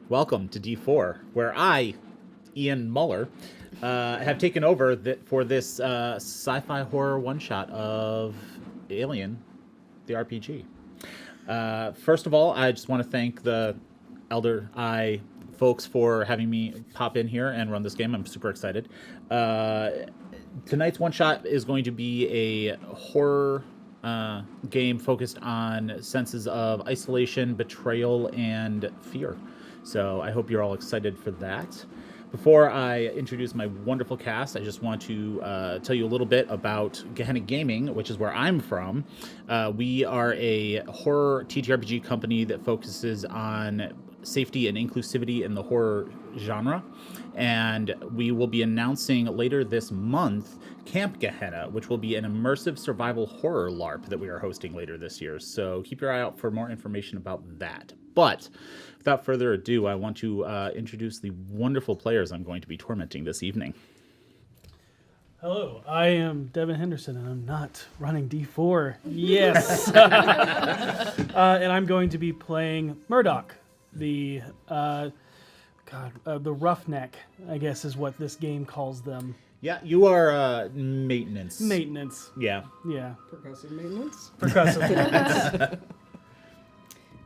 Welcome to D4, where I, Ian Muller, have taken over for this sci-fi horror one-shot of Alien, the RPG. First of all, I just want to thank the Elder Eye folks for having me pop in here and run this game. I'm super excited. Tonight's one-shot is going to be a horror game focused on senses of isolation, betrayal, and fear. So I hope you're all excited for that. Before I introduce my wonderful cast, I just want to tell you a little bit about Gehenna Gaming, which is where I'm from. We are a horror TTRPG company that focuses on safety and inclusivity in the horror genre. And we will be announcing later this month Camp Gehenna, which will be an immersive survival horror LARP that we are hosting later this year. So keep your eye out for more information about that. But without further ado, I want to introduce the wonderful players I'm going to be tormenting this evening. Hello, I am Devin Henderson, and I'm not running D4. Yes! And I'm going to be playing Murdoch, the roughneck, I guess is what this game calls them. Yeah, you are maintenance. Maintenance. Yeah. Yeah. Percussive maintenance. Percussive maintenance.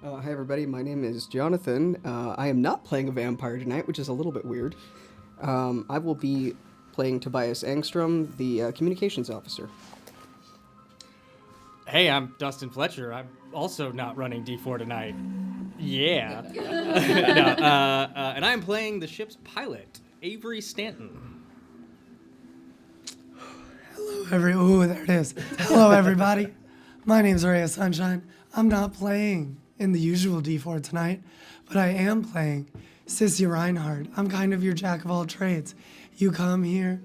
Hi everybody, my name is Jonathan. I am not playing a vampire tonight, which is a little bit weird. I will be playing Tobias Angstrom, the communications officer. Hey, I'm Dustin Fletcher. I'm also not running D4 tonight. Yeah. And I'm playing the ship's pilot, Avery Stanton. Hello, there it is. Hello, everybody. My name's Ray of Sunshine. I'm not playing in the usual D4 tonight, but I am playing Sissy Reinhardt. I'm kind of your jack of all trades. You come here,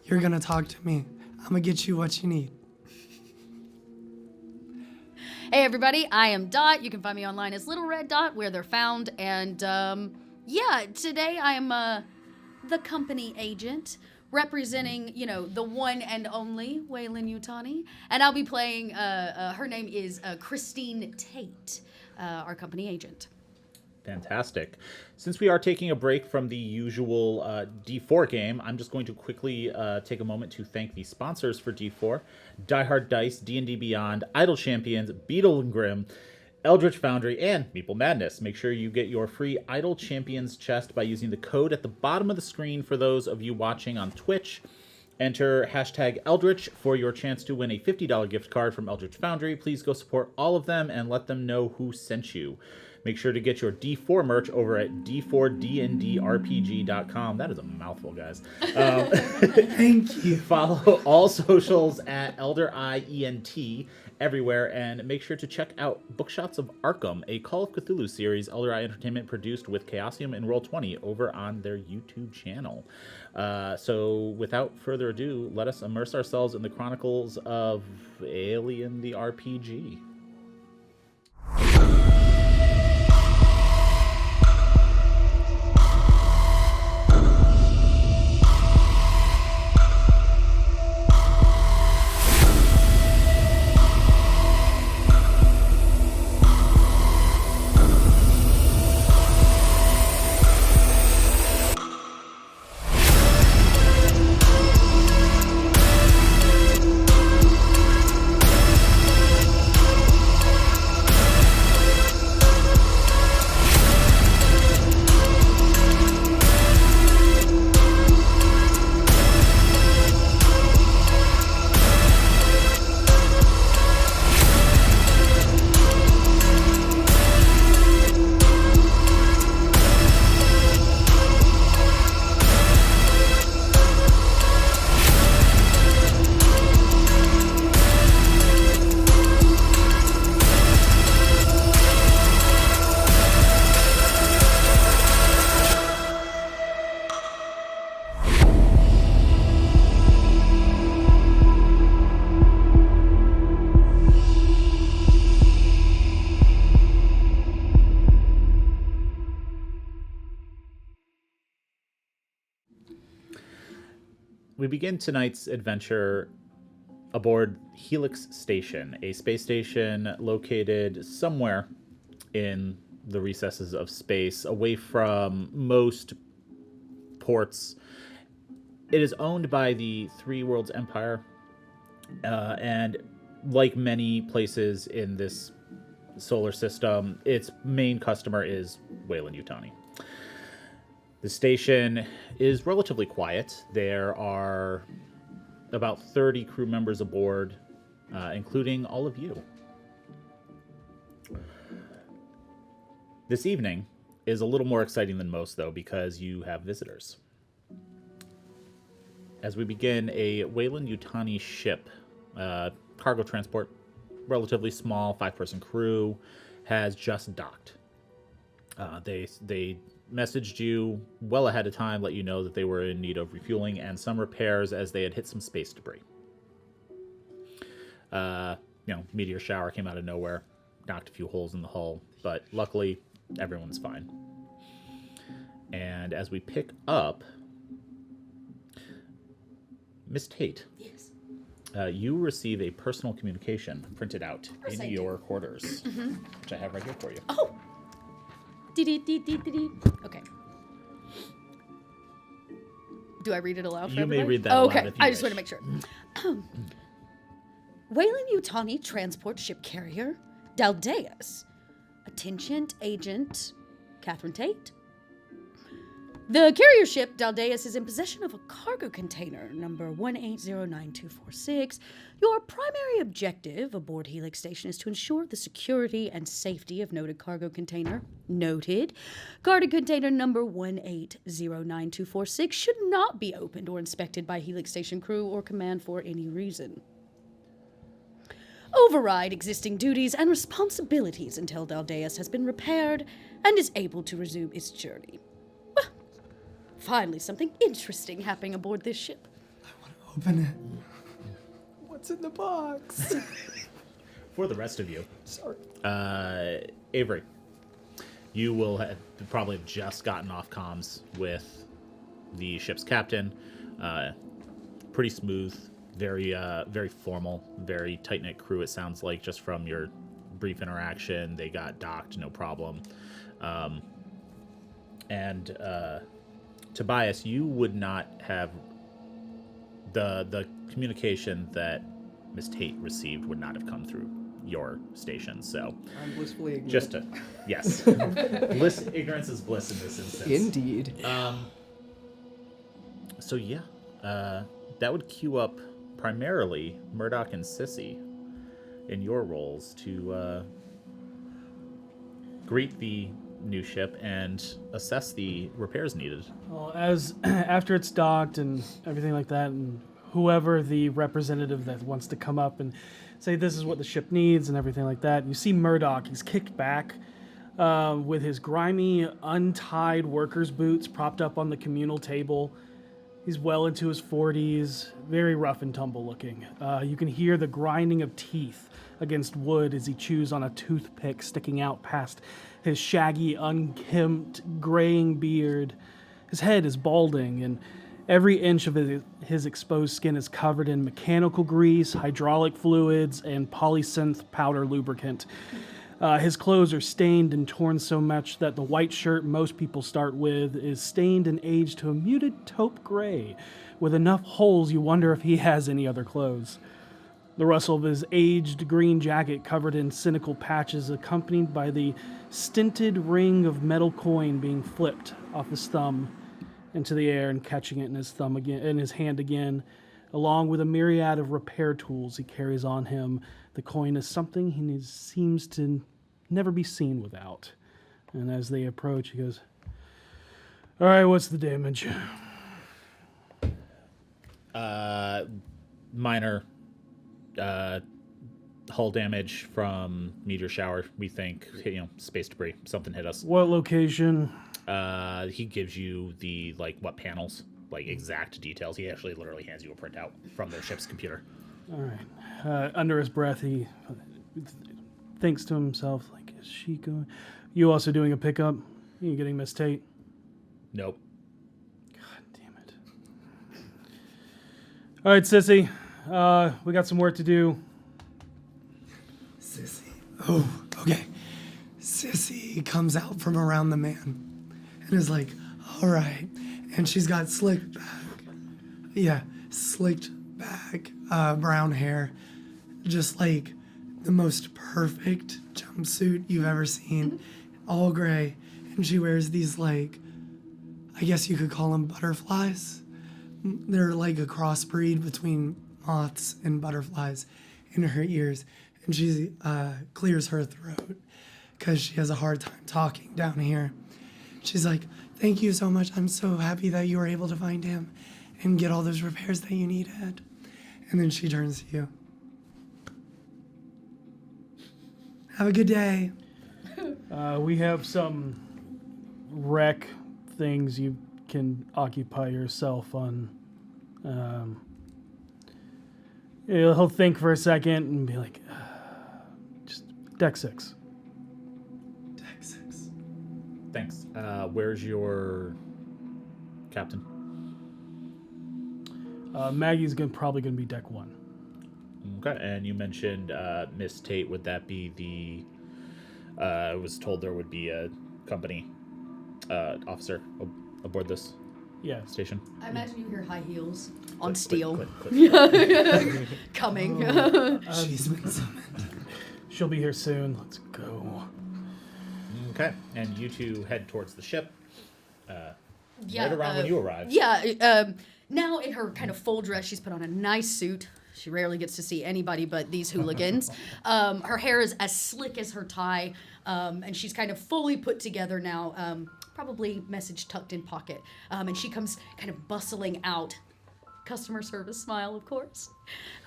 you're gonna talk to me. I'm gonna get you what you need. Hey everybody, I am Dot. You can find me online as Little Red Dot, where they're found. And today I am the company agent representing, the one and only Waylon Yutani. And I'll be playing, her name is Christine Tate, our company agent. Fantastic. Since we are taking a break from the usual D4 game, I'm just going to quickly take a moment to thank the sponsors for D4: Die Hard Dice, D&D Beyond, Idle Champions, Beetle and Grimm, Eldritch Foundry, and Meeple Madness. Make sure you get your free Idle Champions chest by using the code at the bottom of the screen for those of you watching on Twitch. Enter hashtag Eldritch for your chance to win a $50 gift card from Eldritch Foundry. Please go support all of them and let them know who sent you. Make sure to get your D4 merch over at d4dndrpg.com. That is a mouthful, guys. Thank you. Follow all socials at Elder IENT everywhere, and make sure to check out Bookshots of Arkham, a Call of Cthulhu series Elder Eye Entertainment produced with Chaosium and Roll20 over on their YouTube channel. So without further ado, let us immerse ourselves in the chronicles of Alien the RPG. We begin tonight's adventure aboard Helix Station, a space station located somewhere in the recesses of space, away from most ports. It is owned by the Three Worlds Empire, and like many places in this solar system, its main customer is Weyland-Yutani. The station is relatively quiet. There are about 30 crew members aboard, including all of you. This evening is a little more exciting than most, though, because you have visitors. As we begin, a Weyland-Yutani ship, cargo transport, relatively small, 5-person crew, has just docked. They messaged you well ahead of time, let you know that they were in need of refueling and some repairs as they had hit some space debris. Meteor shower came out of nowhere, knocked a few holes in the hull, but luckily everyone's fine. And as we pick up, Miss Tate. Yes. You receive a personal communication printed out course in I your quarters, which I have right here for you. Oh. Dee-dee-dee-dee-dee-dee. Okay. Do I read it aloud for You may everybody? read that aloud okay. if you I just wish. want to make sure. Weyland-Yutani transport ship carrier Daldeus. Attention agent Catherine Tate. The carrier ship Daldeus is in possession of a cargo container number 1809246. Your primary objective aboard Helix Station is to ensure the security and safety of noted cargo container. Noted. Cargo container number 1809246 should not be opened or inspected by Helix Station crew or command for any reason. Override existing duties and responsibilities until Daldeus has been repaired and is able to resume its journey. Finally, something interesting happening aboard this ship. Open it. What's in the box? For the rest of you, Sorry. Avery, you will probably have just gotten off comms with the ship's captain. Pretty smooth, very formal, very tight-knit crew, it sounds like, just from your brief interaction. They got docked, no problem. Tobias, you would not have the communication that Miss Tate received would not have come through your station. So I'm blissfully ignorant. just to yes, ignorance is bliss in this instance. Indeed. So yeah, that would queue up primarily Murdoch and Sissy in your roles to greet the new ship and assess the repairs needed. Well, as after it's docked and everything like that, and whoever the representative that wants to come up and say this is what the ship needs and everything like that, you see Murdoch. He's kicked back with his grimy, untied worker's boots propped up on the communal table. He's well into his 40s, very rough and tumble looking. You can hear the grinding of teeth against wood as he chews on a toothpick sticking out past his shaggy, unkempt, graying beard. His head is balding, and every inch of his exposed skin is covered in mechanical grease, hydraulic fluids, and polysynth powder lubricant. His clothes are stained and torn so much that the white shirt most people start with is stained and aged to a muted taupe gray, with enough holes you wonder if he has any other clothes. The rustle of his aged green jacket covered in cynical patches, accompanied by the stinted ring of metal coin being flipped off his thumb into the air and catching it in his thumb again, in his hand again, along with a myriad of repair tools he carries on him. The coin is something he seems to never be seen without. And as they approach, he goes, "All right, what's the damage?" Minor hull damage from meteor shower, we think. Space debris. Something hit us. What location? He gives you the, what panels, exact details. He actually literally hands you a printout from their ship's computer. All right. Under his breath, he thinks to himself, is she going? You also doing a pickup? You getting Miss Tate? Nope. God damn it. All right, Sissy. We got some work to do. Sissy. Oh, okay. Sissy comes out from around the man and is like, all right. And she's got slicked back brown hair, just like the most perfect jumpsuit you've ever seen, all gray. And she wears these, like, I guess you could call them butterflies. They're like a crossbreed between moths and butterflies in her ears. And she clears her throat because she has a hard time talking down here. She's like, thank you so much. I'm so happy that you were able to find him and get all those repairs that you needed. And then she turns to you. Have a good day. We have some rec things you can occupy yourself on. He'll think for a second and be like, just deck 6. Deck 6. Thanks. Where's your captain? Maggie's probably going to be deck 1. Okay, and you mentioned Miss Tate. Would that be the... I was told there would be a company officer aboard this Yeah. station. I imagine you hear high heels on Click, steel click, click. coming. She's been summoned. She'll be here soon. Let's go. Okay, and you two head towards the ship. Yeah, right around when you arrived. Yeah. Now in her kind of full dress, she's put on a nice suit. She rarely gets to see anybody but these hooligans. Her hair is as slick as her tie, and she's kind of fully put together now. Probably message tucked in pocket. And she comes kind of bustling out. Customer service smile, of course.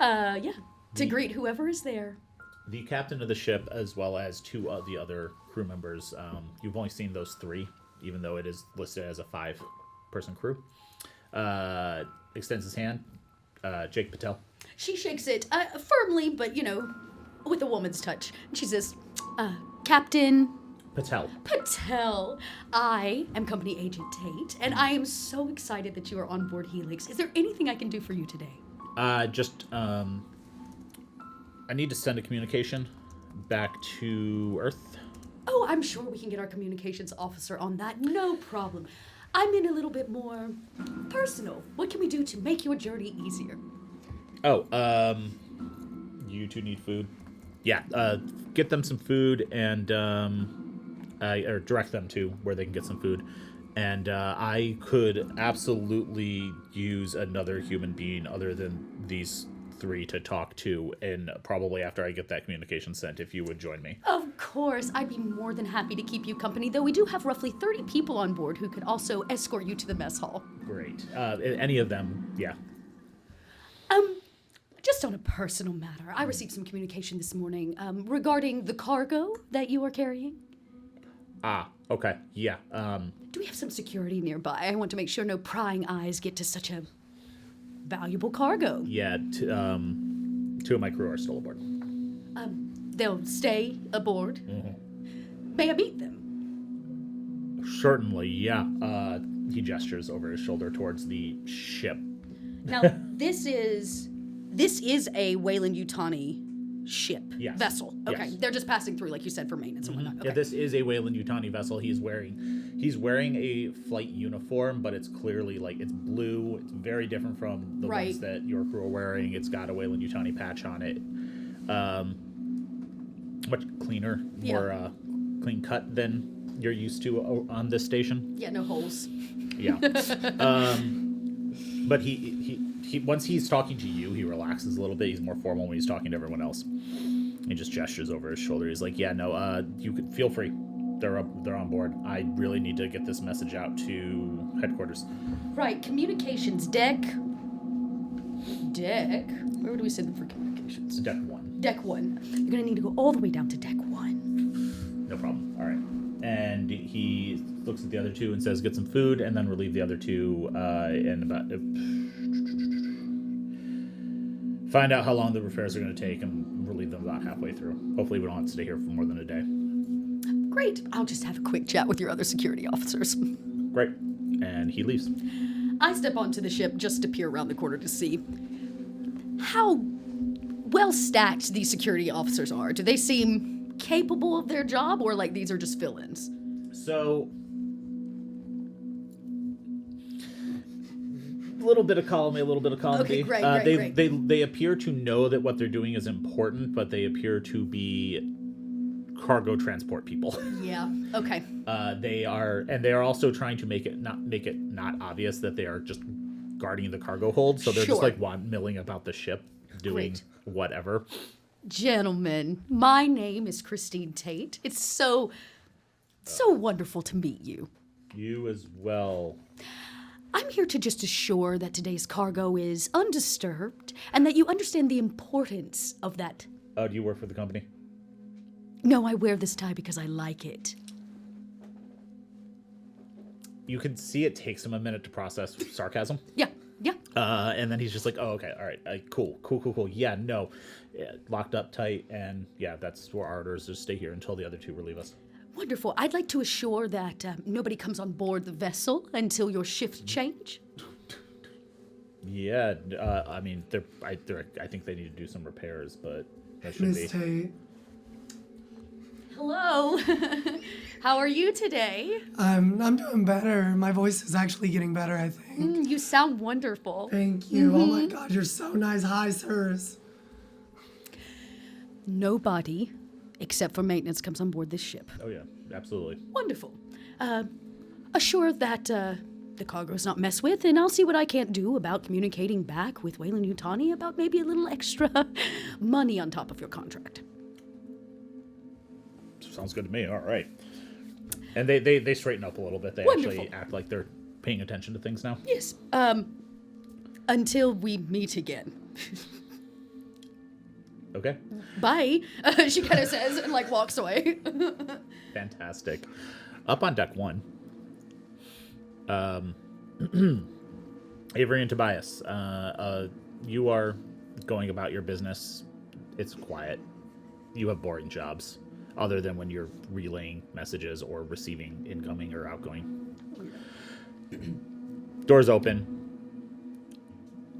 To greet whoever is there. The captain of the ship, as well as 2 of the other crew members, you've only seen those 3, even though it is listed as a 5-person crew. Extends his hand. Jake Patel. She shakes it firmly, but, with a woman's touch. And she says, Captain Patel, I am Company Agent Tate, and I am so excited that you are on board Helix. Is there anything I can do for you today? I need to send a communication back to Earth. Oh, I'm sure we can get our communications officer on that. No problem. I'm in a little bit more personal. What can we do to make your journey easier? Oh, you 2 need food. Yeah, get them some food and or direct them to where they can get some food. And I could absolutely use another human being other than these 3 to talk to, and probably after I get that communication sent, if you would join me. Of course, I'd be more than happy to keep you company, though we do have roughly 30 people on board who could also escort you to the mess hall. Great. Any of them, yeah. Just on a personal matter, I received some communication this morning regarding the cargo that you are carrying. Ah, okay, yeah. Do we have some security nearby? I want to make sure no prying eyes get to such a valuable cargo. Yeah, 2 of my crew are still aboard. They'll stay aboard. Mm-hmm. May I meet them? Certainly, yeah. He gestures over his shoulder towards the ship. Now, this is a Wayland-Yutani ship, Yes. vessel. Okay, Yes. they're just passing through, like you said, for maintenance and whatnot. Okay. Yeah, this is a Wayland-Yutani vessel. He's wearing a flight uniform, but it's clearly it's blue. It's very different from the Right. ones that your crew are wearing. It's got a Wayland-Yutani patch on it. Much cleaner, more clean cut than you're used to on this station. Yeah, no holes. Yeah. But he once he's talking to you, he relaxes a little bit. He's more formal when he's talking to everyone else. He just gestures over his shoulder. He's like, "Yeah, no, you could feel free. They're on board. I really need to get this message out to headquarters." Right, communications deck. Where do we send them for communications? Deck 1. Deck 1. You're gonna need to go all the way down to deck 1. No problem. All right. And he looks at the other 2 and says, "Get some food, and then relieve the other 2 in about. Find out how long the repairs are going to take, and relieve them about halfway through. Hopefully, we don't have to stay here for more than a day." Great. I'll just have a quick chat with your other security officers. Great. And he leaves. I step onto the ship just to peer around the corner to see how well stacked these security officers are. Do they seem capable of their job, or like these are just fill-ins? So, a little bit of column A, a little bit of column Okay, B. great, They appear to know that what they're doing is important, but they appear to be cargo transport people. Yeah. Okay. They are also trying to make it not obvious that they are just guarding the cargo hold. So they're just Sure. like milling about the ship, doing Great. whatever. Gentlemen, my name is Christine Tate. It's so wonderful to meet you. You as well. I'm here to just assure that today's cargo is undisturbed and that you understand the importance of that. Oh, do you work for the company? No, I wear this tie because I like it. You can see it takes him a minute to process sarcasm. Yeah, yeah. And then he's just like, oh, okay, all right, cool. Yeah, no. Yeah, locked up tight, and yeah, that's where our orders is stay here until the other two relieve us. Wonderful. I'd like to assure that nobody comes on board the vessel until your shift change. Yeah, I mean, I think they need to do some repairs, but that should be. Miss Tate, Hello. How are you today? I'm doing better. My voice is actually getting better, I think. You sound wonderful. Thank you. Oh my God, you're so nice. Hi, sirs. Nobody, except for maintenance, comes on board this ship. Oh yeah, absolutely. Wonderful. Assure that the cargo is not messed with, and I'll see what I can't do about communicating back with Wayland Utani about maybe a little extra money on top of your contract. Sounds good to me. All right. And they straighten up a little bit. They Wonderful. actually act like they're paying attention to things now. Yes. Until we meet again. Okay. Bye. She kind of says and like walks away. Fantastic. Up on deck one, Avery and Tobias, you are going about your business. It's quiet. You have boring jobs, other than when you're relaying messages or receiving incoming or outgoing. Doors open.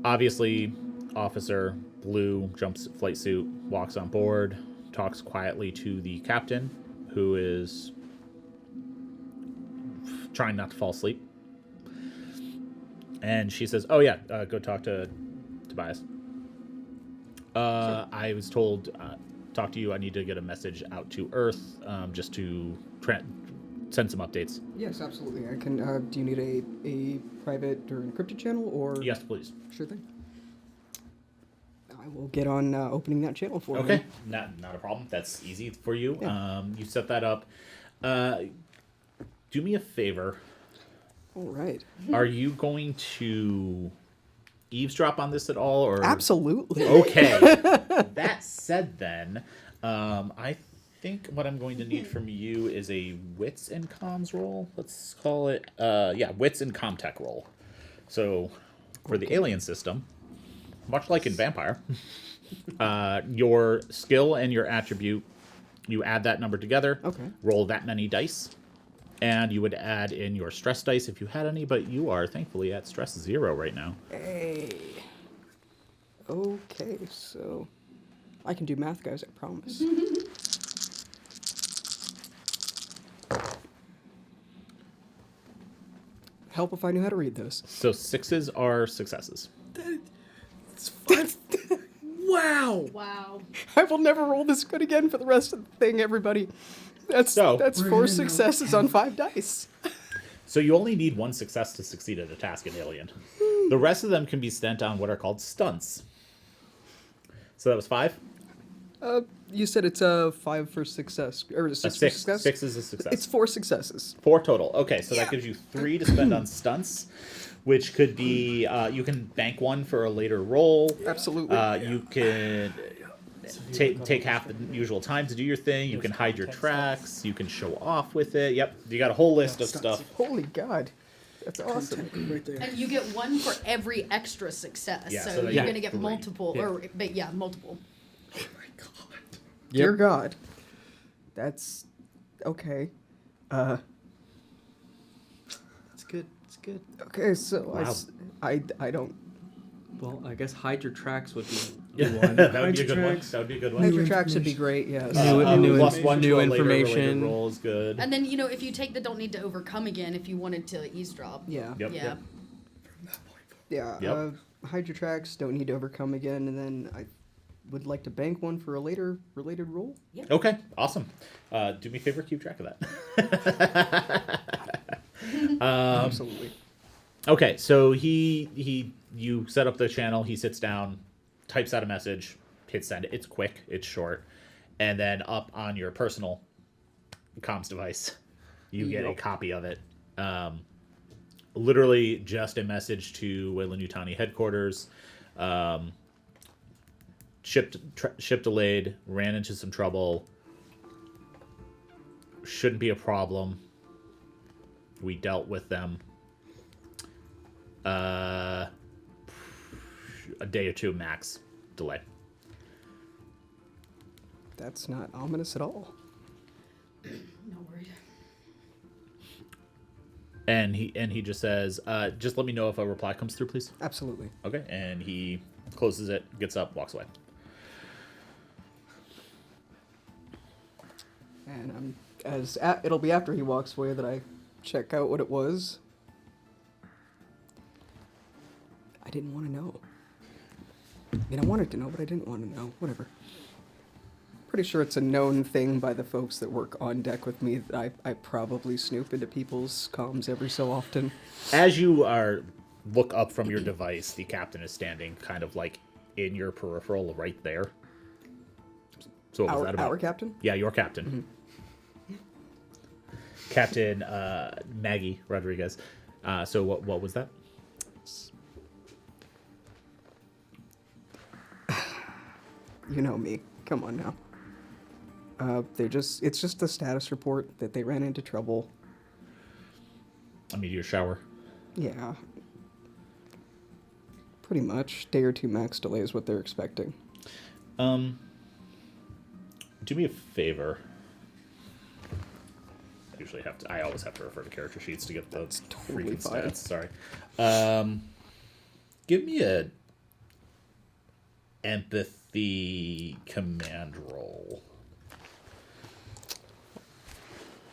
Obviously, Officer Blue jumps flight suit, walks on board, talks quietly to the captain, who is trying not to fall asleep. And she says, oh yeah, go talk to Tobias. I was told, talk to you, I need to get a message out to Earth, just to send some updates. Yes, absolutely. I can. Do you need a private or encrypted channel, or? Yes, please. Sure thing. I will get on opening that channel for you. Okay, not a problem. That's easy for you. Yeah. You set that up. Do me a favor. All right. Are you going to eavesdrop on this at all, or Absolutely. Okay. That said, then, I think what I'm going to need from you is a wits and comms roll. Let's call it, wits and comtech roll. So, for the alien system, much like in Vampire, your skill and your attribute, you add that number together. Okay. Roll that many dice. And you would add in your stress dice if you had any, but you are thankfully at stress 0 right now. Hey. Okay, so I can do math, guys. I promise. Help if I knew how to read those. So 6s are successes. Wow. Wow. I will never roll this good again for the rest of the thing, everybody. That's So- that's We're 4 gonna successes on 5 dice. So you only need 1 success to succeed at a task in Alien. The rest of them can be spent on what are called stunts. So that was 5? You said it's a 5 for success, or a 6 for 6. success. 6 is a success. It's 4 successes. 4 total. Okay, so that gives you 3 to spend on stunts, which could be you can bank 1 for a later roll. Absolutely. You can take half the usual time to do your thing. You can hide your tracks. You can show off with it. Yep, you got a whole list of stuff. Holy God, that's awesome. Right there. And you get 1 for every extra success. Yeah, so so you're yeah, going to get 3. multiple, Yeah. multiple. Dear God, that's okay. It's good. It's good. Okay, so Wow. I don't. Well, I guess hide your tracks would be one. That would be a good one. Tracks. That would be a good one. Hydra tracks would be great, yes. +1 new to a later information. related roll is good. And then, if you take the don't need to overcome again if you wanted to eavesdrop. Yeah. Yep. Yeah. Yeah. Yep. Hydra tracks don't need to overcome again, and then I would like to bank one for a later related roll. Okay, awesome. Do me a favor, keep track of that. Absolutely. Okay, so you set up the channel. He sits down, types out a message, hits send. It's quick, it's short, and then up on your personal comms device, you get a copy of it. Literally just a message to Weyland-Yutani headquarters. Ship delayed, ran into some trouble. Shouldn't be a problem. We dealt with them. A day or two max delay. That's not ominous at all. No worries. And he just says, just let me know if a reply comes through, please. Absolutely. Okay. And he closes it, gets up, walks away. And it'll be after he walks away that I check out what it was. I didn't want to know. I mean, I wanted to know, but I didn't want to know. Whatever. Pretty sure it's a known thing by the folks that work on deck with me that I probably snoop into people's comms every so often. As you look up from your device, the captain is standing kind of like in your peripheral right there. So what was that about? Our captain? Yeah, your captain. Mm-hmm. Captain Maggie Rodriguez. So what was that? You know me. Come on now. It's just a status report that they ran into trouble. A meteor shower. Yeah. Pretty much. Day or two max delay is what they're expecting. Do me a favor. I always have to refer to character sheets to get the totally freaking fine. stats. Sorry. Give me a empathy command roll.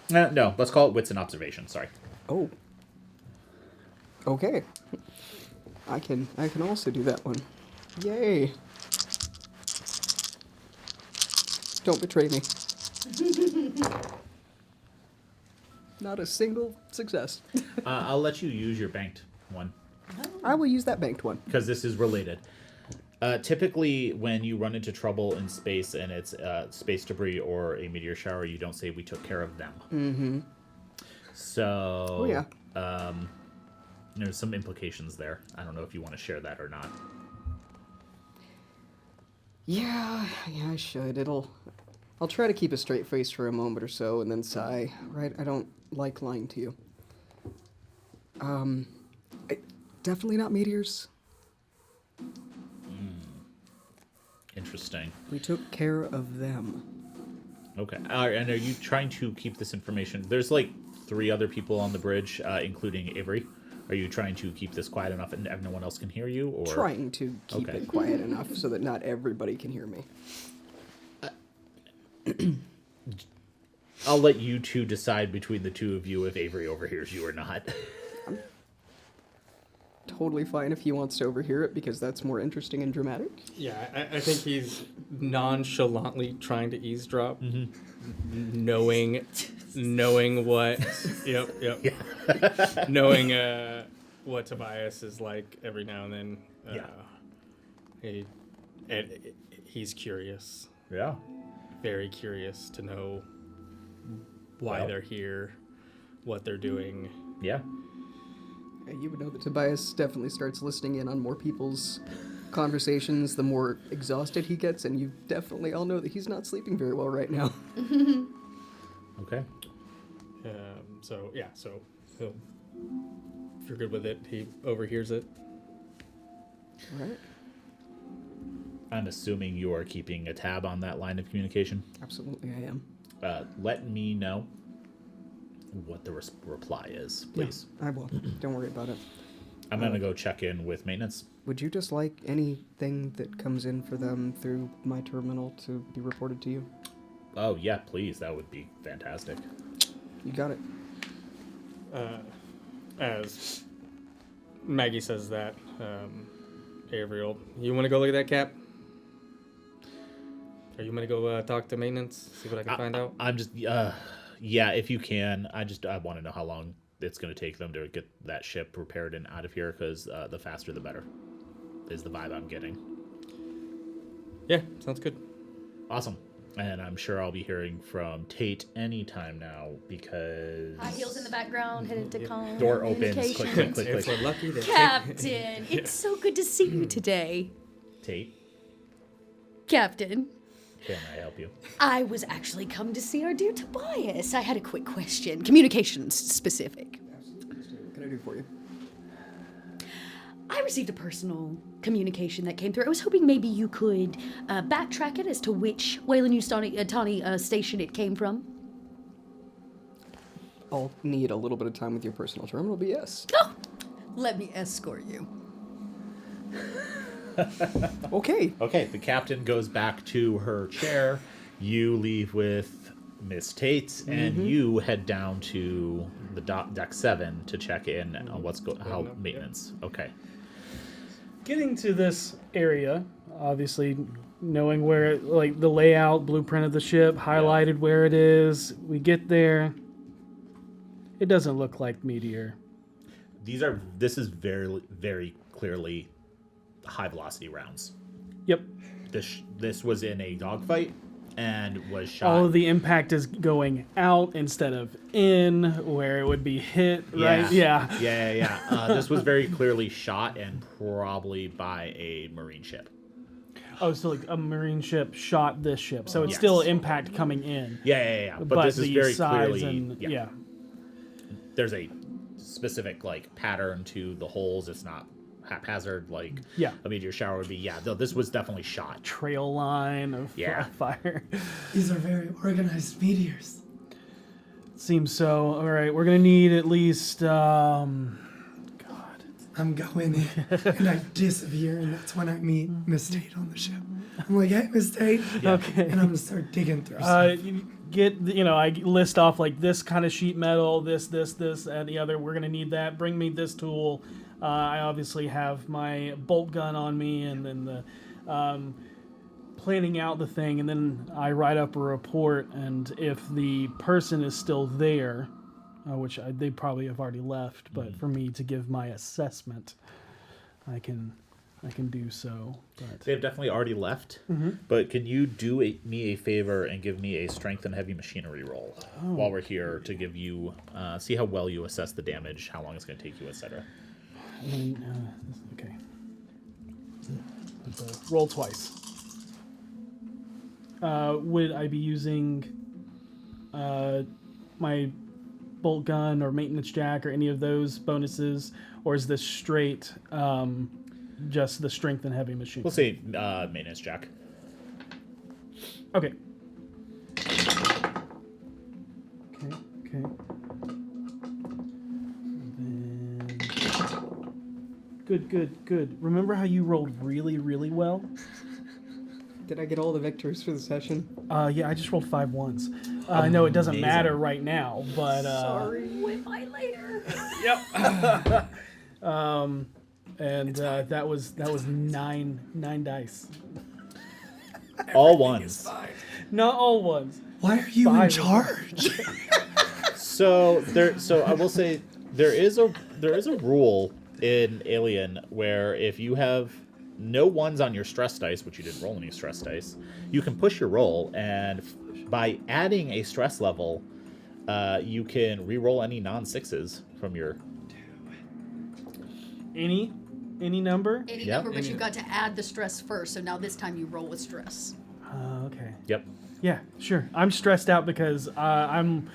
No, let's call it wits and observation. Sorry. Oh. Okay. I can also do that one. Yay. Don't betray me. Not a single success. I'll let you use your banked one I will use that banked one. because this is related. Typically, when you run into trouble in space and it's space debris or a meteor shower, you don't say we took care of them. Mm-hmm. So, Oh, yeah. There's some implications there. I don't know if you want to share that or not. Yeah, I should. I'll try to keep a straight face for a moment or so and then sigh. Right? I don't like lying to you. Definitely not meteors. Interesting. We took care of them. Okay. And are you trying to keep this information? There's like 3 other people on the bridge, including Avery. Are you trying to keep this quiet enough and no one else can hear you? Or Trying to keep Okay. it quiet enough so that not everybody can hear me. I'll let you two decide between the two of you if Avery overhears you or not. Totally fine if he wants to overhear it because that's more interesting and dramatic. Yeah, I think he's nonchalantly trying to eavesdrop, knowing what, knowing what Tobias is like every now and then. He's curious, Yeah. very curious to know why Well. they're here, what they're doing. Yeah. You would know that Tobias definitely starts listening in on more people's conversations the more exhausted he gets, and you definitely all know that he's not sleeping very well right now. Okay. So he'll, if you're good with it, he overhears it. All right? I'm assuming you are keeping a tab on that line of communication. Absolutely, I am. Let me know what the reply is, please. I will. Don't worry about it. I'm gonna go check in with maintenance. Would you just like anything that comes in for them through my terminal to be reported to you? Oh yeah, please. That would be fantastic. You got it. As Maggie says that, Avriel, you want to go look at that cap? Or you want to go talk to maintenance, see what I can find out? I'm just, yeah, if you can. I want to know how long it's going to take them to get that ship repaired and out of here, because the faster the better, is the vibe I'm getting. Yeah, sounds good. Awesome. And I'm sure I'll be hearing from Tate anytime now, because... High heels in the background, headed to con. Door opens. Click, click, click, click. If we're lucky, then. Captain, it's so good to see you today. Tate, Captain, can I help you? I was actually come to see our dear Tobias. I had a quick question, communications specific. What can I do for you? I received a personal communication that came through. I was hoping maybe you could backtrack it as to which Wayland Utani station it came from. I'll need a little bit of time with your personal terminal, but yes. Oh, let me escort you. Okay. Okay, the captain goes back to her chair. You leave with Miss Tate, and you head down to the deck 7 to check in on how maintenance. Okay. Getting to this area, obviously knowing where, like the layout, blueprint of the ship, highlighted where it is. We get there. It doesn't look like Meteor. This is very, very clearly high velocity rounds. Yep. This was in a dogfight and was shot. All of the impact is going out instead of in, where it would be hit, right? Yeah. Yeah. This was very clearly shot, and probably by a marine ship. Oh, so like a marine ship shot this ship, so it's Yes. still impact coming in. Yeah. But this is the very size clearly. and yeah. There's a specific pattern to the holes. It's not haphazard like a meteor shower would be. Yeah, though this was definitely shot. Trail line of fire. These are very organized meteors. Seems so. All right, we're gonna need at least. God. I'm going in and I disappear, and that's when I meet Miss Tate on the ship. I'm like, hey, Miss Tate. Okay. And I'm gonna start digging through stuff. I list off like this kind of sheet metal, this, and the other. We're gonna need that. Bring me this tool. I obviously have my bolt gun on me, and then the planning out the thing, and then I write up a report. And if the person is still there, which they probably have already left, but for me to give my assessment, I can do so. But They've definitely already left. But can you do me a favor and give me a strength and heavy machinery roll while we're here to give you see how well you assess the damage, how long it's going to take you, etc. Okay. Roll twice. Would I be using my bolt gun or maintenance jack or any of those bonuses, or is this straight just the strength and heavy machine? We'll say maintenance jack. Okay. Okay. And then... Good. Remember how you rolled really, really well? Did I get all the victors for the session? Yeah, I just rolled 5 ones. I know it doesn't Amazing. matter right now, but Sorry. With my later. Yep. And that was 9 dice. All ones. Not all ones. Why are you in 5. charge? So I will say there is a rule in Alien where if you have no ones on your stress dice, which you didn't roll any stress dice, you can push your roll, and by adding a stress level, you can re-roll any non-6s from your... Any number? Any Yep. number, but you've got to add the stress first. So now this time you roll with stress. Okay. Yep. Yeah, sure. I'm stressed out because I'm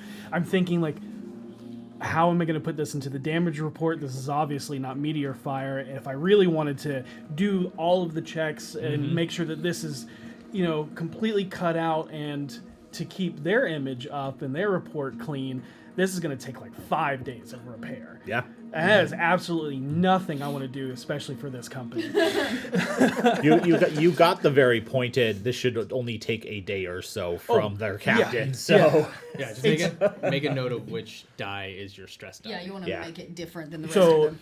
thinking like, how am I going to put this into the damage report? This is obviously not meteor fire. If I really wanted to do all of the checks and make sure that this is, completely cut out and to keep their image up and their report clean, this is going to take like 5 days of repair. Yeah. That is absolutely nothing I want to do, especially for this company. You got the very pointed. This should only take a day or so from their captain. So Yeah, just make a note of which die is your stress die. Yeah, you want to Yeah. make it different than the rest So of them.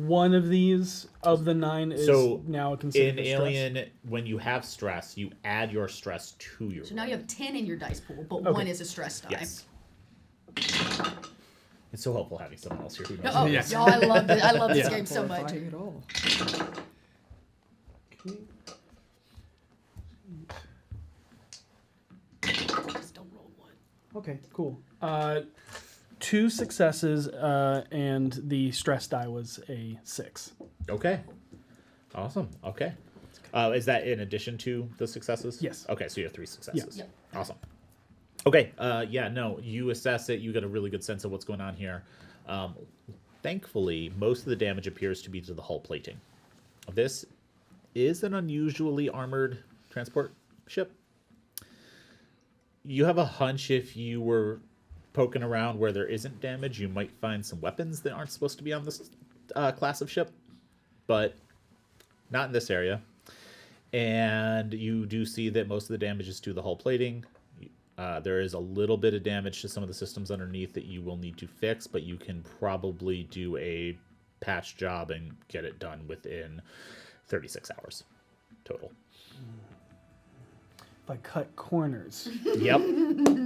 one of these of the 9 is So, now considered in a stress. Alien, when you have stress, you add your stress to your. So now you have 10 in your dice pool, but Okay. 1 is a stress die. Yes. It's so helpful having someone else here who knows. Oh, Yes. y'all, I love this. I love this Yeah. game so much. Horrifying at all. Just don't roll 1. Okay, cool. 2 successes, and the stress die was a 6. Okay. Awesome. Okay. Is that in addition to the successes? Yes. Okay, so you have 3 successes. Yep. Awesome. Okay. Yeah. No. You assess it. You get a really good sense of what's going on here. Thankfully, most of the damage appears to be to the hull plating. This is an unusually armored transport ship. You have a hunch if you were poking around where there isn't damage, you might find some weapons that aren't supposed to be on this class of ship, but not in this area. And you do see that most of the damage is to the hull plating. There is a little bit of damage to some of the systems underneath that you will need to fix, but you can probably do a patch job and get it done within 36 hours total. If I cut corners. Yep.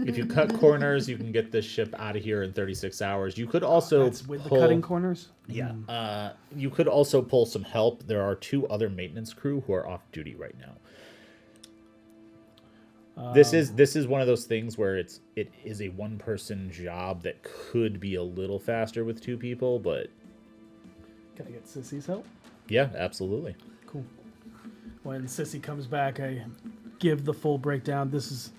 If you cut corners, you can get this ship out of here in 36 hours. You could also That's with the pull, cutting corners? Yeah. You could also pull some help. There are 2 other maintenance crew who are off duty right now. This is one of those things where it is a 1-person job that could be a little faster with 2 people, but Can I get Sissy's help? yeah, absolutely. Cool. When Sissy comes back, I give the full breakdown. This is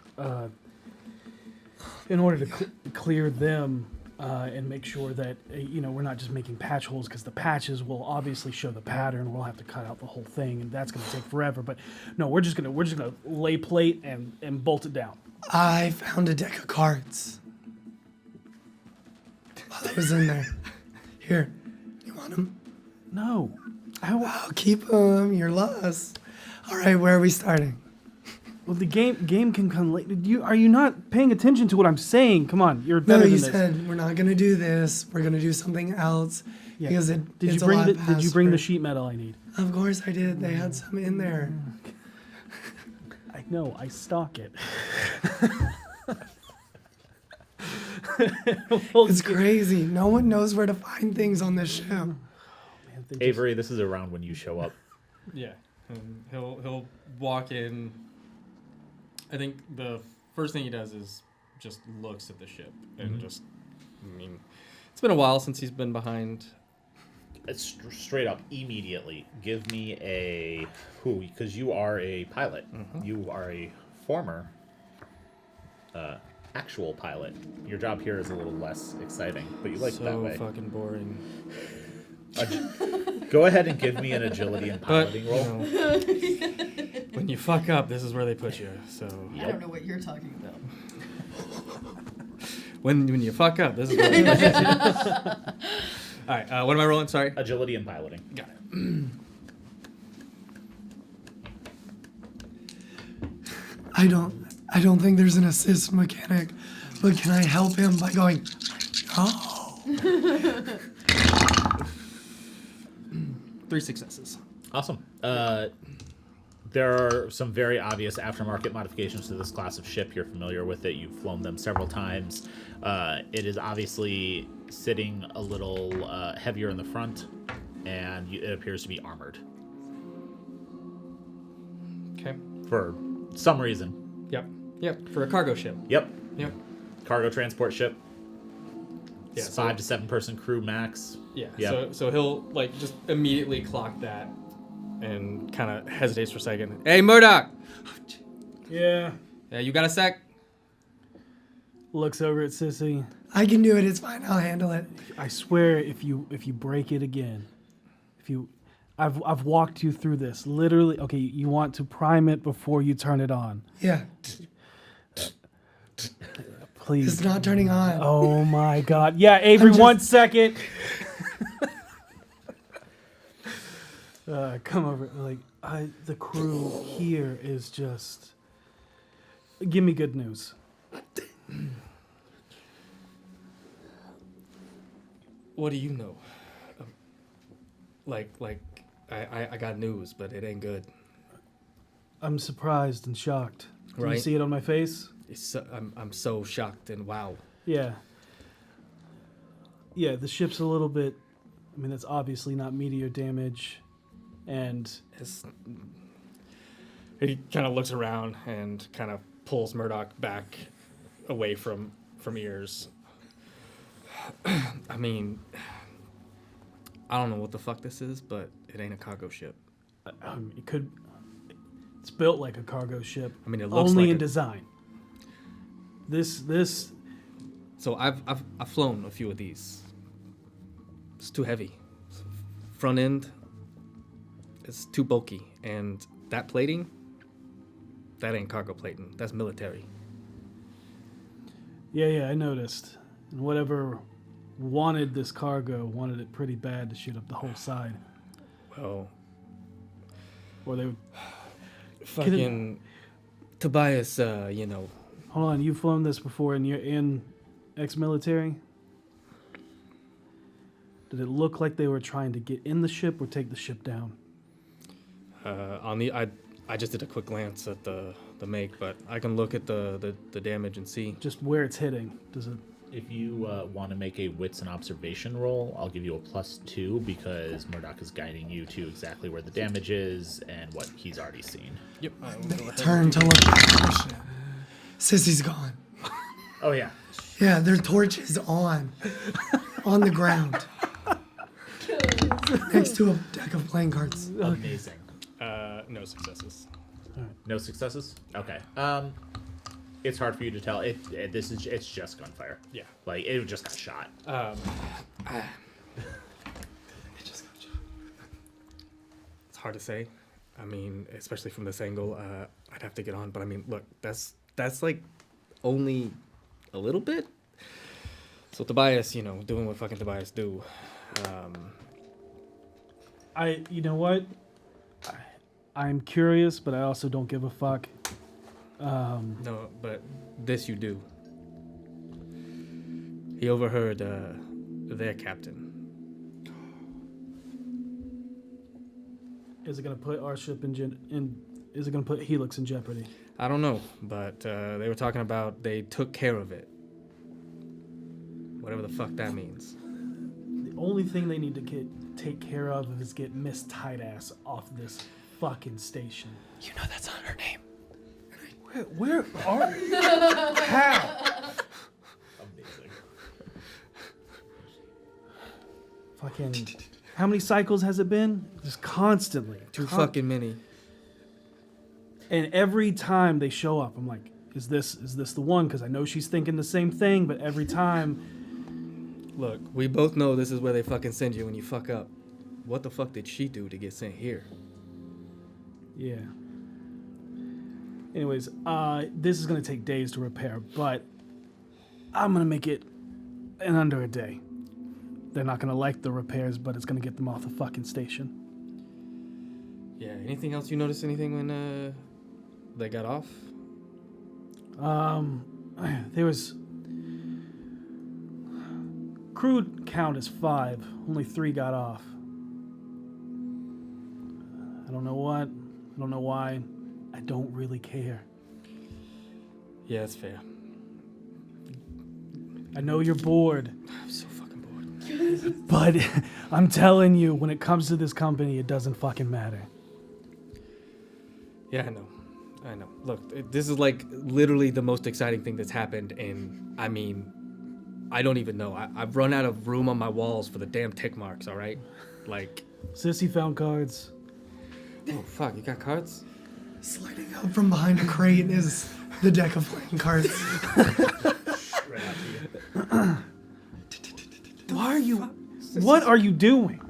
in order to clear them and make sure that we're not just making patch holes, because the patches will obviously show the pattern. We'll have to cut out the whole thing, and that's going to take forever. But no, we're just gonna lay plate and bolt it down. I found a deck of cards. While I was in there. Here, you want them? No, I'll keep them. You're lost. All right, where are we starting? well, the game can come late. Are you not paying attention to what I'm saying? Come on, you're No, better you than this. said we're not gonna do this. We're gonna do something else Yeah. because Did it's you a bring lot did you bring the faster. sheet metal I need? Of course I did. They had some in there. I know, I stock it. It's crazy. No one knows where to find things on this ship. They just- Avery, this is around when you show up. Yeah, and he'll walk in. I think the first thing he does is just looks at the ship and just. I mean, it's been a while since he's been behind. It's straight up, immediately. Give me a because you are a pilot. You are a former actual pilot. Your job here is a little less exciting, but you like it that So way. fucking boring. Go ahead and give me an agility and But piloting you roll. know, when you fuck up, this is where they put you. So I don't know what you're talking about. when you fuck up, this is where they put you. All right, what am I rolling? Sorry. Agility and piloting. Got it. I don't think there's an assist mechanic, but can I help him by going, oh? 3 successes. Awesome. There are some very obvious aftermarket modifications to this class of ship. You're familiar with it. You've flown them several times. It is obviously sitting a little heavier in the front, and it appears to be armored Okay. for some reason. Yep. For a cargo ship. Yep. Yep. Cargo transport ship. Yeah. It's 5 to 7 person crew max. Yeah. Yep. So he'll like just immediately clock that, and kind of hesitates for a second. Hey, Murdoch. Yeah. Yeah, you got a sec? Looks over at Sissy. I can do it. It's fine. I'll handle it. I swear, if you break it again, I've walked you through this. Literally, okay, you want to prime it before you turn it on. Yeah. Please. It's not turning on. Oh my god. Yeah, Avery, just- 1 second. Come over. Like, the crew here is just. Give me good news. What do you know? I got news, but it ain't good. I'm surprised and shocked. Do you Right. see it on my face? I'm so shocked and wow. Yeah. Yeah, the ship's a little bit. I mean, that's obviously not meteor damage. And He kind of looks around and kind of pulls Murdoch back away from ears. I mean, I don't know what the fuck this is, but it ain't a cargo ship. it could. It's built like a cargo ship. I mean, it looks only like in a- design. This. So I've flown a few of these. It's too heavy. Front end, it's too bulky, and that plating, that ain't cargo plating. That's military. Yeah, I noticed. And whatever wanted this cargo wanted it pretty bad to shoot up the whole side. Well, Or they would. fucking Tobias, you know, Hold on, you've flown this before and you're in ex-military? Did it look like they were trying to get in the ship or take the ship down? I just did a quick glance at the make, but I can look at the damage and see. Just where it's hitting. Does it? If you want to make a wits and observation roll, I'll give you a +2 because Murdoch is guiding you to exactly where the damage is and what he's already seen. Yep. They turn to look at the ship. Sissy's gone. Oh yeah. Yeah, their torch is on the ground, next to a deck of playing cards. Amazing. No successes. No successes? Okay. It's hard for you to tell. It's just gunfire. Yeah. Like it just got shot. It's hard to say. I mean, especially from this angle, I'd have to get on. But I mean, look, that's like only a little bit. So Tobias, you know, doing what fucking Tobias do. You know what? I'm curious, but I also don't give a fuck. No, but this you do. He overheard their captain. Is it gonna put our ship is it gonna put Helix in jeopardy? I don't know, but they were talking about they took care of it. Whatever the fuck that means. The only thing they need to take care of is get Miss Tight Ass off this fucking station. You know that's not her name. Where are how? Amazing. Fucking how many cycles has it been? Just constantly. Too fucking many. And every time they show up, I'm like, is this the one? Because I know she's thinking the same thing, but every time. Look, we both know this is where they fucking send you when you fuck up. What the fuck did she do to get sent here? Yeah. Anyways, this is gonna take days to repair, but I'm gonna make it in under a day. They're not gonna like the repairs, but it's gonna get them off the fucking station. Yeah, anything else you notice anything when they got off? There was crew count is 5. Only 3 got off. I don't know what. I don't know why. I don't really care. Yeah, that's fair. I know you're bored, I'm so fucking bored. but I'm telling you, when it comes to this company, it doesn't fucking matter. Yeah, I know. Look, this is like literally the most exciting thing that's happened, and I mean, I don't even know. I've run out of room on my walls for the damn tick marks, all right? Like, Sissy found cards. oh fuck, you got cards? Sliding out from behind a crate is the deck of playing cards. Right after you. Why are you? What are you doing?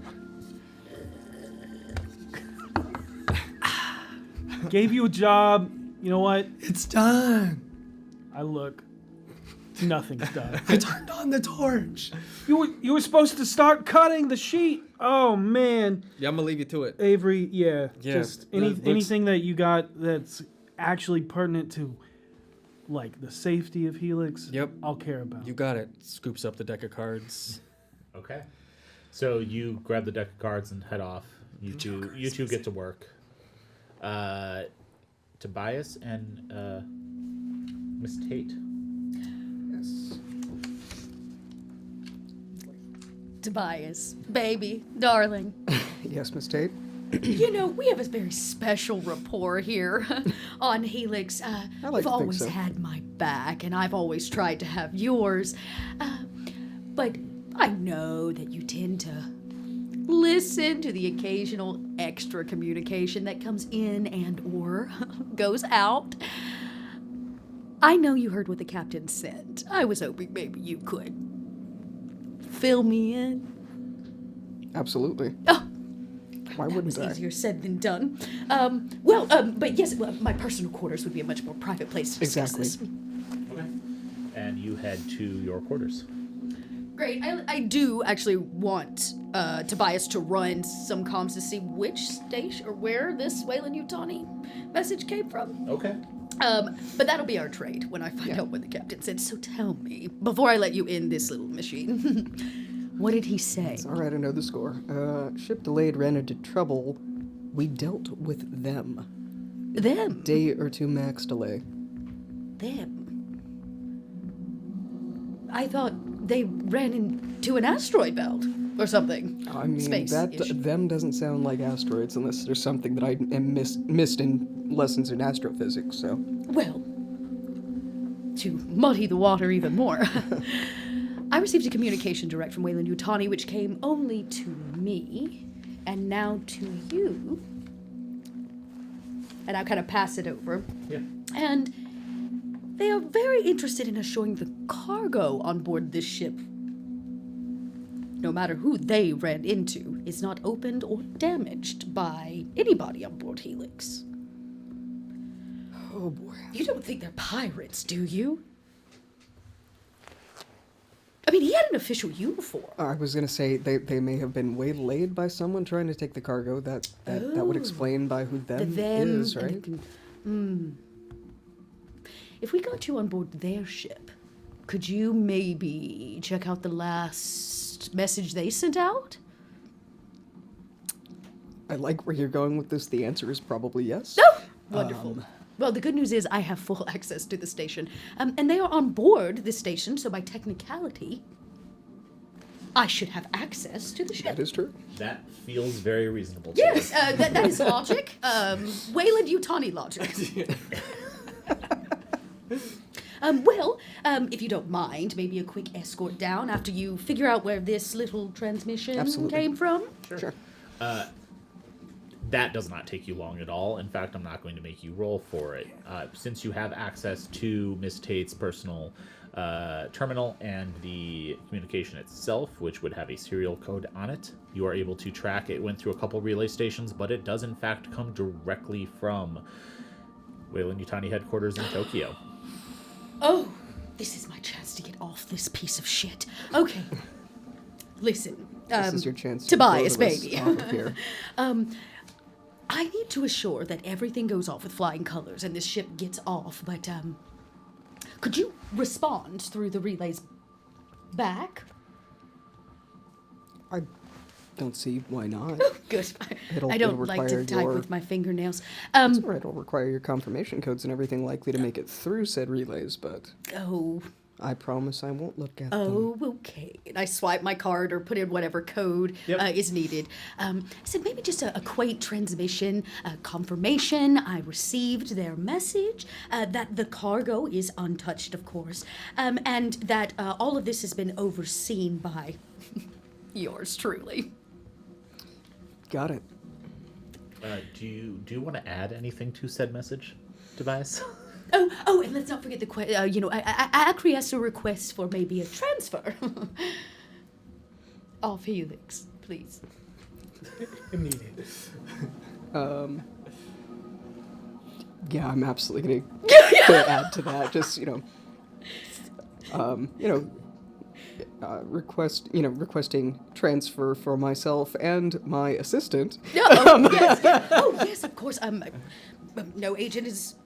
Gave you a job. You know what? It's done. I look. Nothing's done. I turned on the torch. You were supposed to start cutting the sheet. Oh man, Yeah, I'm gonna leave you to it. Avery. Yeah, Yeah, just that looks- anything that you got that's actually pertinent to, like the safety of Helix. Yep. I'll care about. You got it. Scoops up the deck of cards. Okay. So you grab the deck of cards and head off. You two get to work. Tobias and Miss Tate. Yes. Tobias, baby, darling. Yes, Miss Tate. You know, we have a very special rapport here on Helix. like You've to think always so. had my back, and I've always tried to have yours. But I know that you tend to listen to the occasional extra communication that comes in and or goes out. I know you heard what the captain said. I was hoping maybe you could fill me in. Absolutely. Oh, Why that wouldn't was I? easier said than done. But yes, my personal quarters would be a much more private place to discuss Exactly. this. Okay. And you head to your quarters. Great. I do actually want Tobias to run some comms to see which station or where this Wayland Yutani message came from. Okay. But that'll be our trade when I find out what the captain said. So tell me, before I let you in this little machine, what did he say? All right, I know the score. Ship delayed, ran into trouble. We dealt with them. Them. Day or two max delay. Them. I thought they ran into an asteroid belt or something. I mean, Space-ish. them doesn't sound like asteroids unless there's something that I am missed in lessons in astrophysics. So Well, to muddy the water even more, I received a communication direct from Wayland Yutani, which came only to me, and now to you. And I kind of pass it over. Yeah. And they are very interested in assuring the cargo on board this ship, no matter who they ran into, is not opened or damaged by anybody on board Helix. oh boy. You don't think they're pirates, do you? I mean, he had an official uniform. I was gonna say they may have been waylaid by someone trying to take the cargo. That would explain by who them, Them is, and right? you can- If we got you on board their ship, could you maybe check out the last message they sent out? I like where you're going with this. The answer is probably yes. Oh, wonderful. Well, the good news is I have full access to the station, and they are on board this station, so by technicality, I should have access to the ship. That is true. That feels very reasonable to Yes, me. that is logic. Wayland Yutani logic. If you don't mind, maybe a quick escort down after you figure out where this little transmission Absolutely. came from. Sure. That does not take you long at all. In fact, I'm not going to make you roll for it. Since you have access to Miss Tate's personal terminal and the communication itself, which would have a serial code on it, you are able to track it. Went through a couple relay stations, but it does in fact come directly from Wayland Yutani headquarters in Tokyo. Oh, this is my chance to get off this piece of shit. Okay. Listen. This is your chance Tobias, to blow us baby. off of here. I need to assure that everything goes off with flying colors and this ship gets off, but, could you respond through the relays back? I don't see why not. Good. It'll- I don't it'll like to require type your- with my fingernails. It's all right. It'll require your confirmation codes and everything likely to make it through said relays, but Oh, I promise I won't look at them. oh, okay. And I swipe my card or put in whatever code is needed. So maybe just a quaint transmission, confirmation I received their message, that the cargo is untouched, of course, and that all of this has been overseen by yours truly. Got it. Do you want to add anything to said message, Tobias? Oh, and let's not forget the I acquiesce a request for maybe a transfer of Helix, please. Immediate. Yeah, I'm absolutely gonna add to that. Just requesting transfer for myself and my assistant. Oh, yes. Oh, yes, of course. No agent is,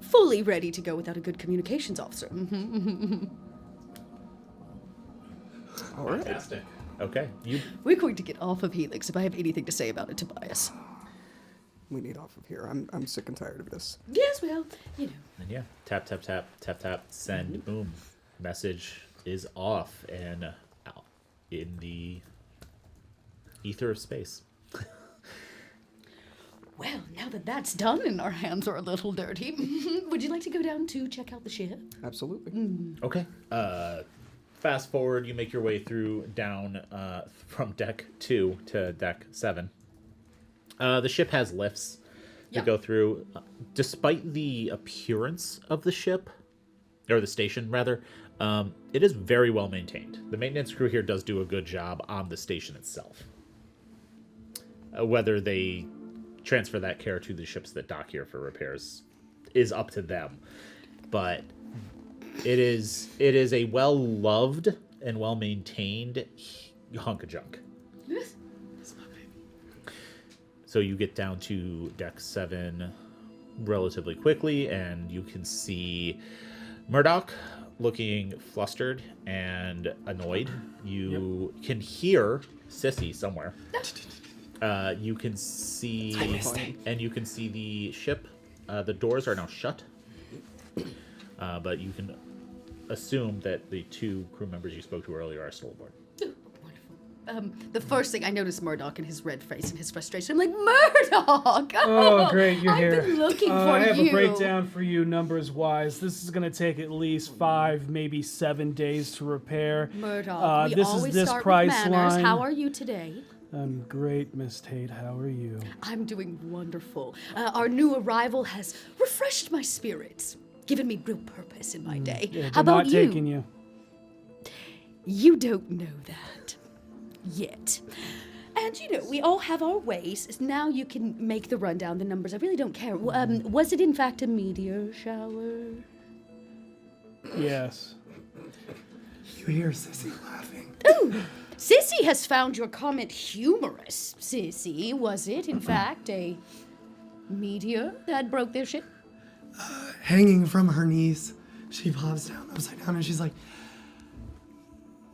fully ready to go without a good communications officer. All right. Fantastic. Okay. You We're going to get off of Helix if I have anything to say about it, Tobias. We need off of here. I'm sick and tired of this. Yes, well, and yeah, tap tap tap tap tap send boom. Message is off and out in the ether of space. Well, now that that's done and our hands are a little dirty, would you like to go down to check out the ship? Absolutely. Okay. Fast forward, you make your way through down from deck 2 to deck 7. The ship has lifts Yeah. that go through. Despite the appearance of the ship, or the station rather, it is very well maintained. The maintenance crew here does do a good job on the station itself. Whether they transfer that care to the ships that dock here for repairs is up to them. But it is a well-loved and well-maintained hunk of junk. Yes. So you get down to deck 7 relatively quickly, and you can see Murdoch looking flustered and annoyed. You can hear Sissy somewhere. You can see, and you can see the ship. The doors are now shut, but you can assume that the 2 crew members you spoke to earlier are still aboard. Ooh, wonderful. The first thing I noticed Murdoch and his red face and his frustration. I'm like, Murdoch! Oh, great, you're here. I've been looking for I have you. a breakdown for you numbers-wise. This is going to take at least 5, maybe 7 days to repair. Murdoch, we this always is this start price with manners. line. How are you today? I'm great, Miss Tate. How are you? I'm doing wonderful. Our new arrival has refreshed my spirits, given me real purpose in my day. Yeah, How they're about not you? taking you. You don't know that yet. And we all have our ways. Now you can make the rundown, the numbers. I really don't care. Was it in fact a meteor shower? Yes. You hear Sissy laughing. Ooh, Sissy has found your comment humorous. Sissy, was it in fact a meteor that broke their ship? Hanging from her knees, she pops down upside down and she's like,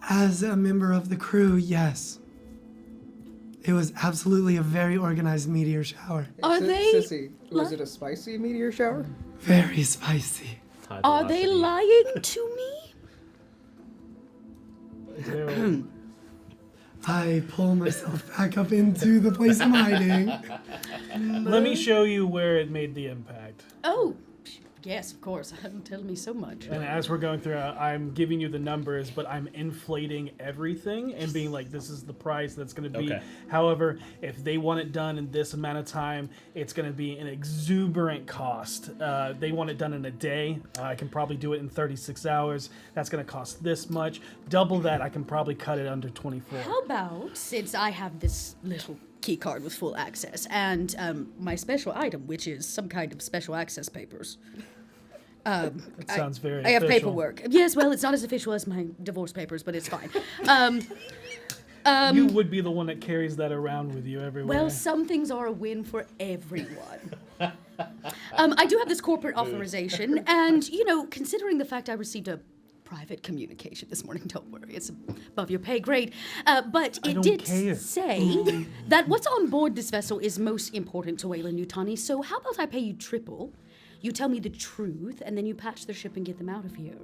as a member of the crew, yes. It was absolutely a very organized meteor shower. Are they Sissy, was it a spicy meteor shower? Very spicy. High Are they velocity. lying to me? I pull myself back up into the place I'm hiding. Let me show you where it made the impact. Oh, yes, of course. Tell me so much. And as we're going through, I'm giving you the numbers, but I'm inflating everything and being like, this is the price that's going to be. Okay. However, if they want it done in this amount of time, it's going to be an exuberant cost. They want it done in a day. I can probably do it in 36 hours. That's going to cost this much. Double that, I can probably cut it under 24. How about, since I have this little key card with full access and my special item, which is some kind of special access papers. It sounds very I have official. paperwork. Yes, well, it's not as official as my divorce papers, but it's fine. You would be the one that carries that around with you everywhere. Well, some things are a win for everyone. I do have this corporate authorization, and, considering the fact I received a private communication this morning, don't worry, it's above your pay grade, but it don't did care. say that what's on board this vessel is most important to Wayland Nutani, so how about I pay you triple, you tell me the truth, and then you patch their ship and get them out of here?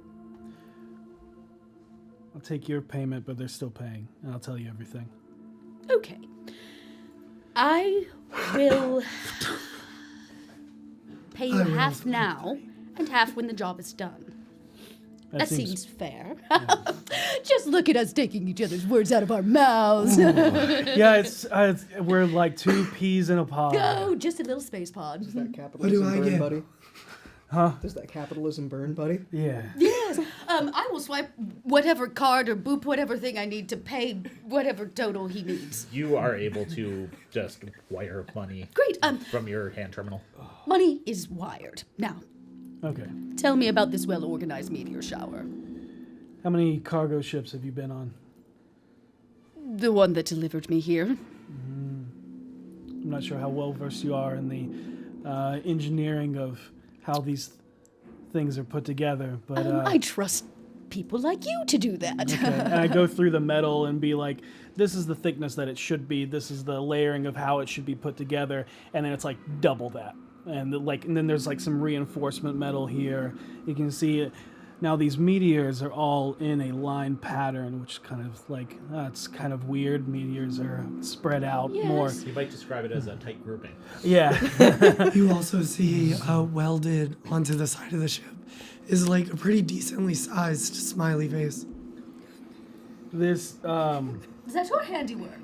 I'll take your payment, but they're still paying, and I'll tell you everything. Okay. I will pay you I will half also now and half when the job is done. That seems fair. Yeah. Just look at us taking each other's words out of our mouths. Yeah, we're like 2 peas in a pod. Oh, just a little space pod. Does that capitalism I burn, get? buddy? Huh? Does that capitalism burn, buddy? Yeah. Yes. I will swipe whatever card or boop whatever thing I need to pay whatever total he needs. You are able to just wire money Great. from your hand terminal. Money is wired. Now, Okay. Tell me about this well-organized meteor shower. How many cargo ships have you been on? The one that delivered me here. I'm not sure how well versed you are in the engineering of how these things are put together, but I trust people like you to do that. okay. And I go through the metal and be like, this is the thickness that it should be. This is the layering of how it should be put together, and then it's like double that. And then there's like some reinforcement metal here. You can see it. Now these meteors are all in a line pattern, which kind of like it's kind of weird. Meteors are spread out more. Yes. You might describe it as a tight grouping. Yeah. You also see welded onto the side of the ship is like a pretty decently sized smiley face. This Is that your handiwork?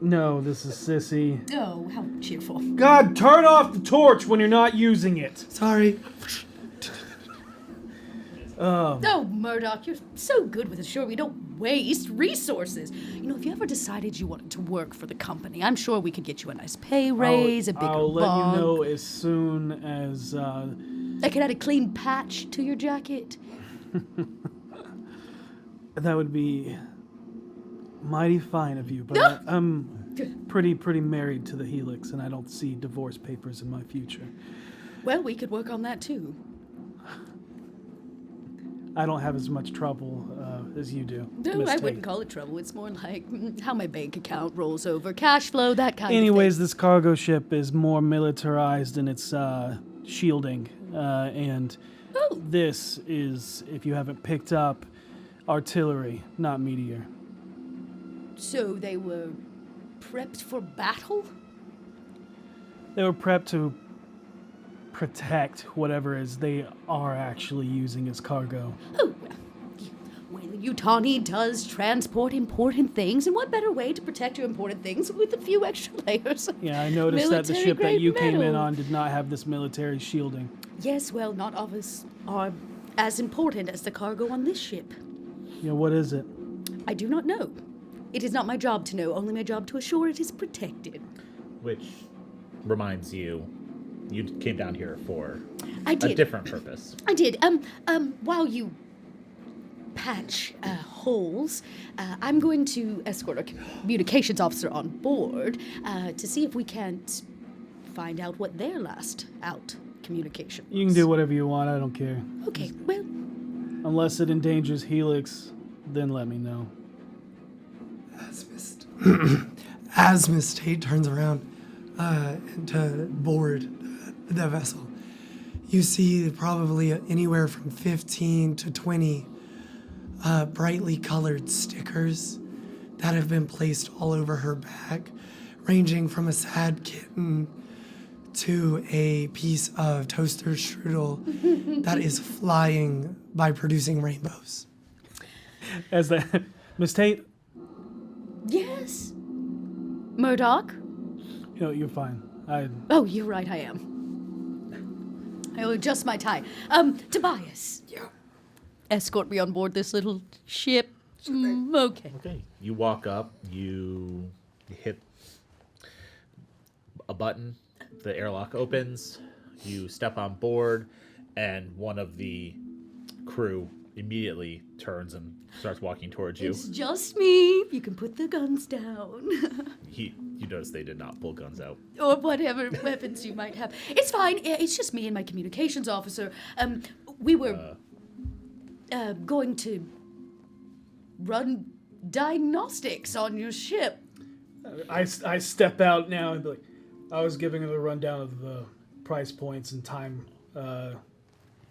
no, this is Sissy. Oh, how cheerful. God, turn off the torch when you're not using it. Sorry. Oh, Murdoch, you're so good with it. Sure, we don't waste resources. You know, if you ever decided you wanted to work for the company, I'm sure we could get you a nice pay raise, a bigger I'll let bump. you know as soon as I could add a clean patch to your jacket. that would be mighty fine of you, but I'm pretty married to the Helix, and I don't see divorce papers in my future. Well, we could work on that too. I don't have as much trouble as you do. No, Miss I Tate. wouldn't call it trouble. It's more like how my bank account rolls over, cash flow, that kind Anyways, of this cargo ship is more militarized in its shielding, and Oh. this is, if you haven't picked up, artillery, not meteor. thing. So they were prepped for battle? They were prepped to protect whatever is they are actually using as cargo. Oh, well, Utani does transport important things, and what better way to protect your important things with a few extra layers? Yeah, I noticed that the ship that Military-grade you came in metal. on did not have this military shielding. Yes, well, not all of us are as important as the cargo on this ship. You know, what is it? I do not know. It is not my job to know, only my job to assure it is protected. Which reminds you, you came down here for I a did. different purpose. I did. While you patch holes, I'm going to escort a communications officer on board to see if we can't find out what their last out communication was. You can do whatever you want, I don't care. Okay, well, Unless it endangers Helix, then let me know. As Miss Tate turns around to board the vessel, you see probably anywhere from 15 to 20 brightly colored stickers that have been placed all over her back, ranging from a sad kitten to a piece of toaster strudel that is flying by producing rainbows. As that, Miss Tate, yes. Murdoch? you know, you're fine. Oh, you're right, I am. I will adjust my tie. Tobias. Yeah. Escort me on board this little ship. Okay. Okay. You walk up, you hit a button, the airlock opens, you step on board, and one of the crew immediately turns and starts walking towards you. It's just me. You can put the guns down. You notice they did not pull guns out. Or whatever weapons you might have. It's fine. It's just me and my communications officer. We were going to run diagnostics on your ship. I step out now and be like, I was giving her the rundown of the price points and time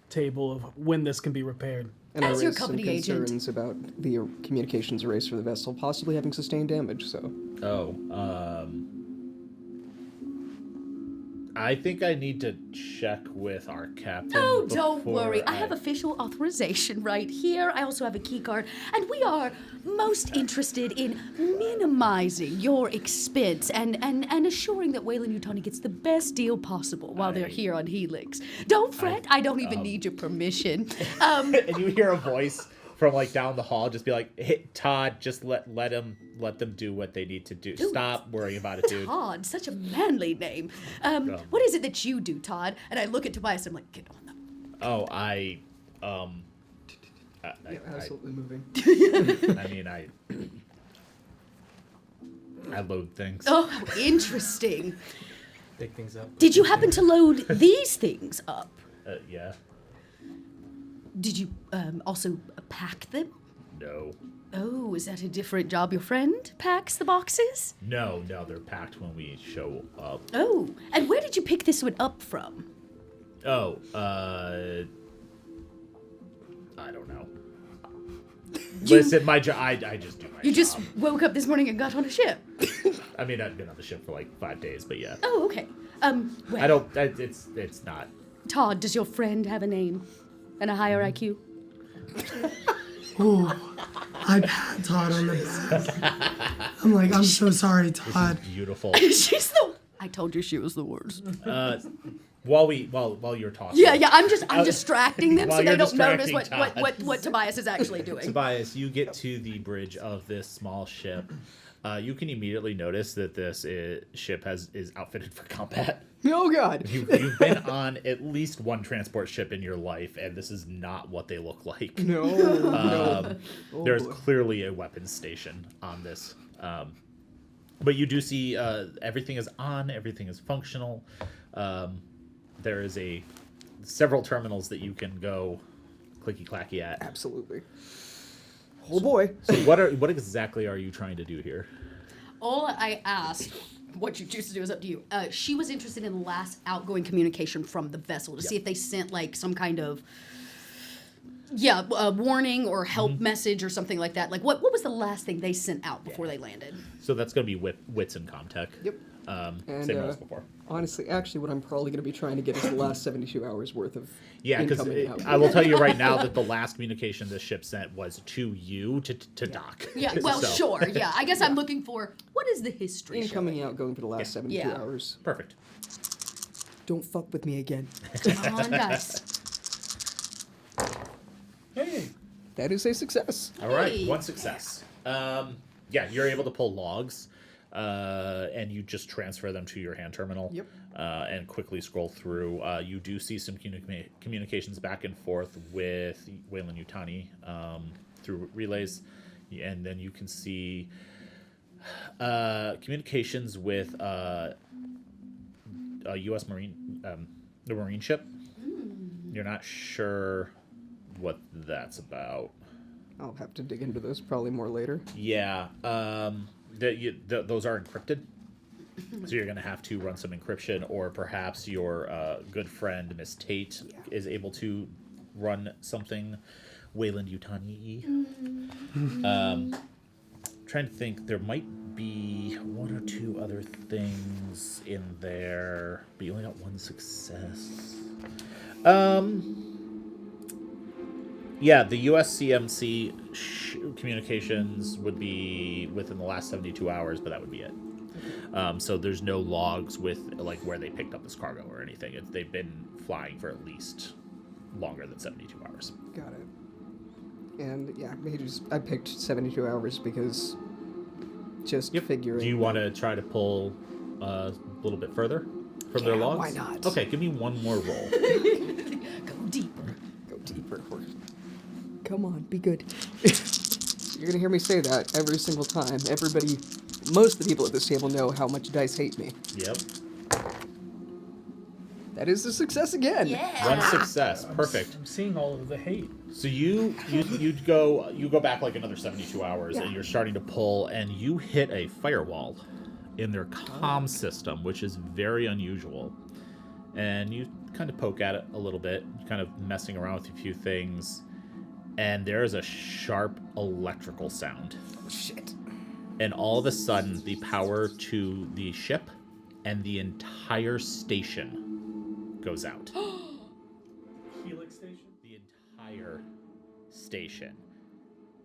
table of when this can be repaired. And As I your raised some company agent. concerns about the communications arrays for the vessel possibly having sustained damage, so... I think I need to check with our captain. Oh, don't before worry. I have official authorization right here. I also have a key card. And we are most interested in minimizing your expense and assuring that Waylon Utani gets the best deal possible while they're here on Helix. Don't fret. I don't even need your permission. And you hear a voice from like down the hall just be like, hey, Todd, just let them do what they need to do. Stop worrying about it, dude. Todd, such a manly name. What is it that you do, Todd? And I look at Tobias and I'm like, get on Oh, Yeah, absolutely moving. I mean, I load things. Oh, how interesting. Pick things up. Did you happen to load these things up? Yeah. Did you also pack them? No. Oh, is that a different job? Your friend packs the boxes? No, they're packed when we show up. Oh, and where did you pick this one up from? Oh, I don't know. Listen, my job. I just do my job. You just woke up this morning and got on a ship. I mean, I've been on the ship for like 5 days, but yeah. Oh, okay. Well, I don't. It's not. Todd, does your friend have a name and a higher IQ? Ooh, I pat Todd on the back. I'm like, I'm so sorry, Todd. Beautiful. She's the. I told you she was the worst. While you're talking. Yeah. I'm distracting them While so they you're don't notice distracting what Tobias is actually doing. Tobias, you get to the bridge of this small ship. You can immediately notice that this ship is outfitted for combat. Oh God. You've been on at least one transport ship in your life, and this is not what they look like. No. No. There's boy. clearly a weapons station on this. But you do see everything is on, everything is functional. There is several terminals that you can go clicky clacky at. Absolutely. Oh boy. So what exactly are you trying to do here? All I asked, what you choose to do is up to you. She was interested in the last outgoing communication from the vessel to see if they sent like some kind of warning or help message or something like that. Like what was the last thing they sent out before they landed? So that's going to be wits and Comtech. Yep. Same as before. Honestly, actually, what I'm probably going to be trying to get is the last 72 hours worth of Yeah, because incoming and I will tell you right now that the last communication this ship sent was to you to dock. Yeah, well, So, sure. Yeah, I guess I'm looking for what is the history? incoming showing? and outgoing for the last 72 Yeah. hours. Perfect. Don't fuck with me again. Come on, guys. Hey. That is a success. All right, Hey. one success. Yeah, you're able to pull logs, and you just transfer them to your hand terminal. Yep. And quickly scroll through. You do see some communications back and forth with Wayland Yutani through relays, and then you can see communications with a U.S. Marine, the Marine ship. You're not sure what that's about. I'll have to dig into those probably more later. Yeah, those are encrypted, so you're going to have to run some encryption, or perhaps your good friend Miss Tate is able to run something. Wayland Yutani. Trying to think, there might be one or two other things in there, but you only got one success. Yeah, the USCMC communications would be within the last 72 hours, but that would be it. So there's no logs with like where they picked up this cargo or anything. They've been flying for at least longer than 72 hours. Got it. And yeah, I picked 72 hours because just figuring. Do you want to try to pull a little bit furder from their logs? why not? Okay, give me one more roll. Go deeper. Go deeper. Come on, be good. You're gonna hear me say that every single time. Most of the people at this table know how much dice hate me. Yep. That is a success again. Yeah. One success. Perfect. I'm seeing all of the hate. So you go back like another 72 hours, Yeah. and you're starting to pull, and you hit a firewall in their comm system, which is very unusual. And you kind of poke at it a little bit, kind of messing around with a few things, and there is a sharp electrical sound. Oh, shit. And all of a sudden, the power to the ship and the entire station goes out. Helix station? The entire station.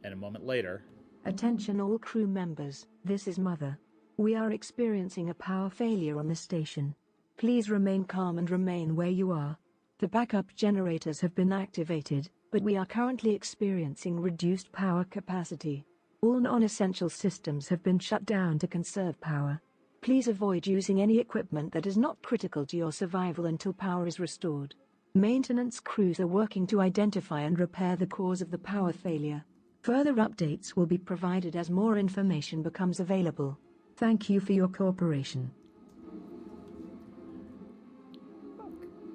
And a moment later, Attention all crew members, this is Mother. We are experiencing a power failure on the station. Please remain calm and remain where you are. The backup generators have been activated, but we are currently experiencing reduced power capacity. All non-essential systems have been shut down to conserve power. Please avoid using any equipment that is not critical to your survival until power is restored. Maintenance crews are working to identify and repair the cause of the power failure. Further updates will be provided as more information becomes available. Thank you for your cooperation.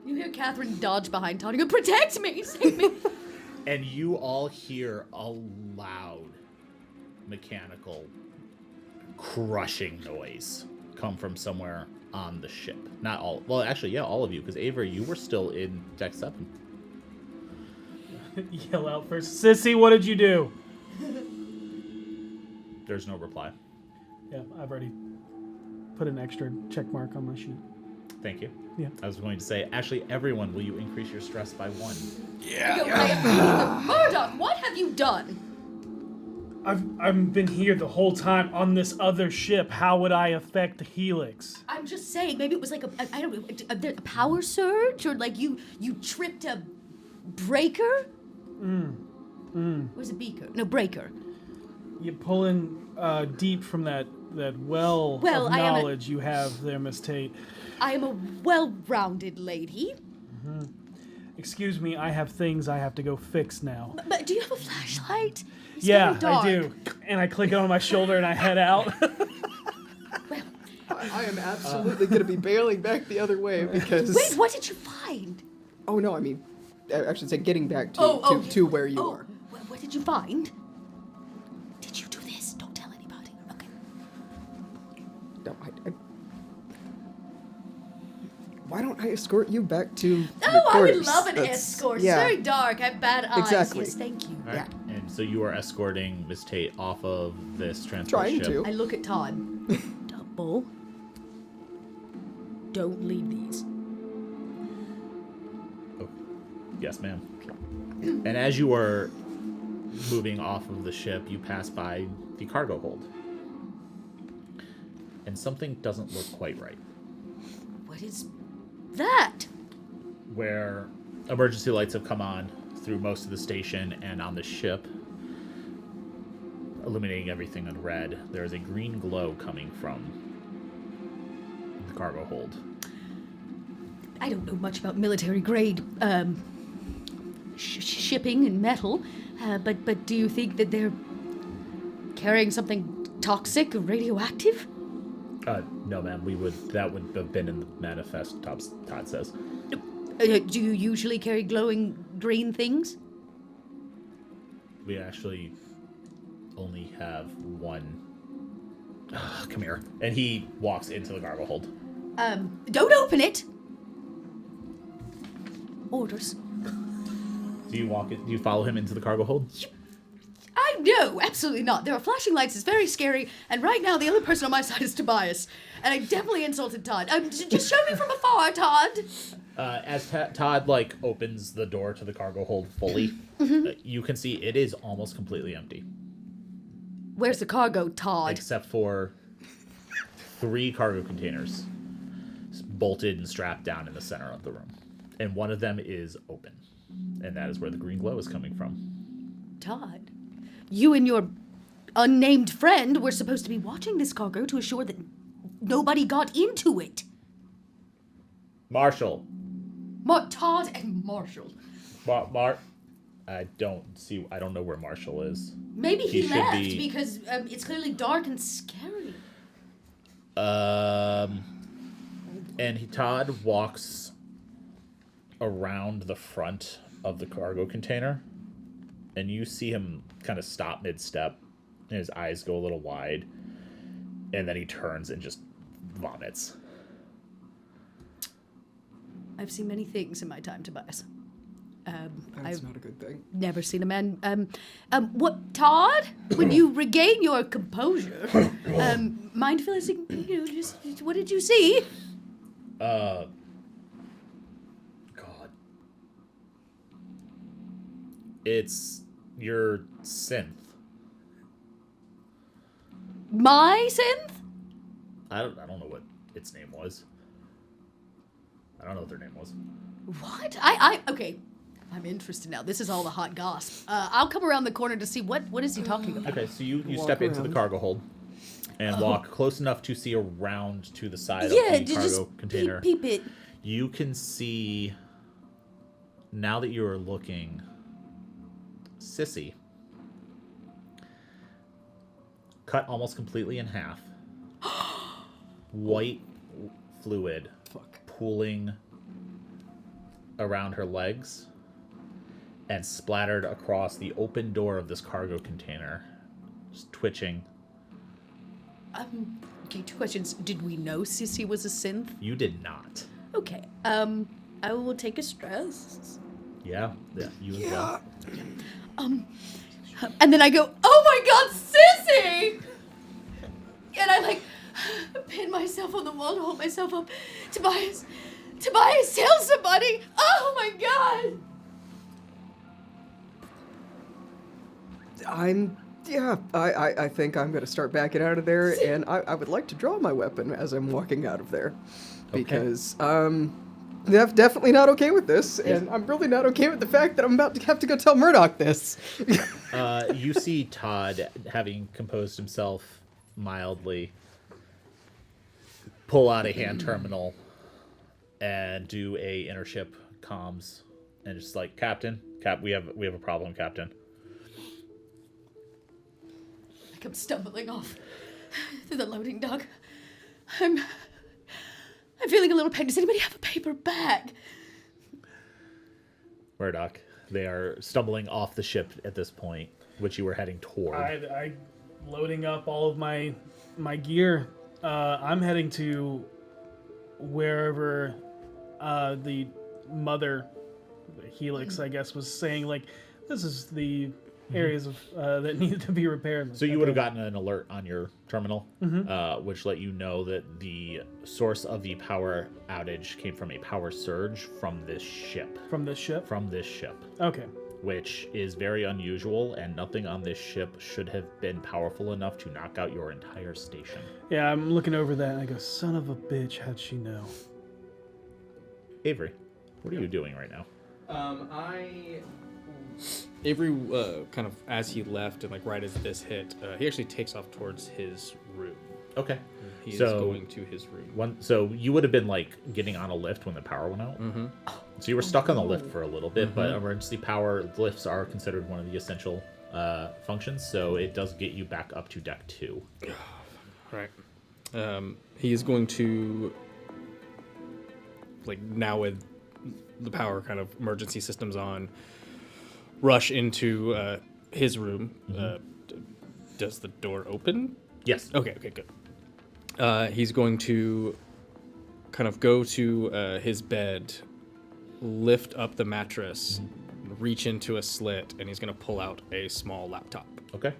You hear Catherine dodge behind Todd and go, "Protect me! Save me!" And you all hear a loud mechanical crushing noise come from somewhere on the ship. Not all. Well, actually, yeah, all of you, because Avery, you were still in Deck 7. Yell out first, "Sissy, what did you do?" There's no reply. Yeah, I've already put an extra check mark on my sheet. Thank you. Yeah. I was going to say, actually, everyone, will you increase your stress by 1? Murdoch, what have you done? I've been here the whole time on this other ship. How would I affect the Helix? I'm just saying, maybe it was like I don't know, a power surge, or like you tripped a breaker. Where's a beaker? No, breaker. You're pulling deep from that well of I am knowledge you have there, Miss Tate. I am a well-rounded lady. Excuse me, I have things I have to go fix now. But do you have a flashlight? It's Yeah, very dark. I do. And I click it on my shoulder and I head out. Well, I am absolutely going to be bailing back the other way because... wait, what did you find? Oh, no, I mean, I should say getting back to where you are. What did you find? Did you do this? Don't tell anybody. Okay. No, why don't I escort you back to your Oh, I would quarters? love an That's- escort. Yeah. It's very dark. I have bad eyes. Exactly. Yes, thank you. All right. And so you are escorting Miss Tate off of this transport Trying ship. to. I look at Todd. Double. Don't leave these. Oh, yes, ma'am. And as you are moving off of the ship, you pass by the cargo hold. And something doesn't look quite right. What is that? Where emergency lights have come on through most of the station and on the ship, illuminating everything in red, there is a green glow coming from the cargo hold. I don't know much about military grade shipping and metal, but do you think that they're carrying something toxic or radioactive? No, ma'am. That would have been in the manifest. Todd says. Do you usually carry glowing green things? We actually only have one. Come here. And he walks into the cargo hold. Don't open it. Orders. Do you follow him into the cargo hold? No, absolutely not. There are flashing lights. It's very scary. And right now, the only person on my side is Tobias. And I definitely insulted Todd. Just show me from afar, Todd. As Todd opens the door to the cargo hold fully, you can see it is almost completely empty, Where's the cargo, Todd? except for 3 cargo containers bolted and strapped down in the center of the room, and one of them is open, and that is where the green glow is coming from. Todd, you and your unnamed friend were supposed to be watching this cargo to assure that nobody got into it. Marshall, Todd and Marshall. I don't know where Marshall is. Maybe he should left be- because it's clearly dark and scary. And Todd walks around the front of the cargo container, and you see him kind of stop mid-step, and his eyes go a little wide, and then he turns and just vomits. I've seen many things in my time, Tobias. That's I've not a good thing. never seen a man. What, Todd? When you regain your composure, mind feeling, just what did you see? God. It's your synth. My synth? I don't know what its name was. I don't know what their name was. What? Okay. I'm interested now. This is all the hot gossip. I'll come around the corner to see what is he talking about. Okay, so you Walk step into the around. cargo hold and walk close enough to see around to the side Yeah, of the cargo just container. peep it. You can see now that you are looking, Sissy, cut almost completely in half. White fluid pooling around her legs and splattered across the open door of this cargo container, just twitching. Okay, 2 questions. Did we know Sissy was a synth? You did not. Okay. I will take a stress. Yeah, you as well. And then I go, oh my god, Sissy! And I like pin myself on the wall to hold myself up. Tobias, tell somebody! Oh my god! I think I'm going to start backing out of there, and I would like to draw my weapon as I'm walking out of there. Because, definitely not okay with this, and I'm really not okay with the fact that I'm about to have to go tell Murdoch this. You see Todd, having composed himself mildly, pull out a hand terminal and do a intership comms, and just like, Captain, we have a problem, Captain. I come stumbling off through the loading dock. I'm feeling a little pain. Does anybody have a paper bag? Murdoch, they are stumbling off the ship at this point, which you were heading toward. I loading up all of my gear. I'm heading to wherever the mother, Helix, I guess, was saying, like, this is the areas of that needed to be repaired. So you would have gotten an alert on your terminal, which let you know that the source of the power outage came from a power surge from this ship. From this ship? From this ship. Okay. Which is very unusual, and nothing on this ship should have been powerful enough to knock out your entire station. Yeah, I'm looking over that, and I go, son of a bitch, how'd she know? Avery, what are you doing right now? Avery, kind of as he left and like right as this hit, he actually takes off towards his room. Okay. He is So- going to his room. So you would have been like getting on a lift when the power went out. Mm-hmm. So you were stuck on the lift for a little bit, but emergency power lifts are considered one of the essential functions. So it does get you back up to deck 2. Right. He is going to, like, now with the power kind of emergency systems on, rush into his room. Does the door open? Yes. Okay, good. He's going to kind of go to his bed, lift up the mattress, reach into a slit, and he's going to pull out a small laptop. Okay.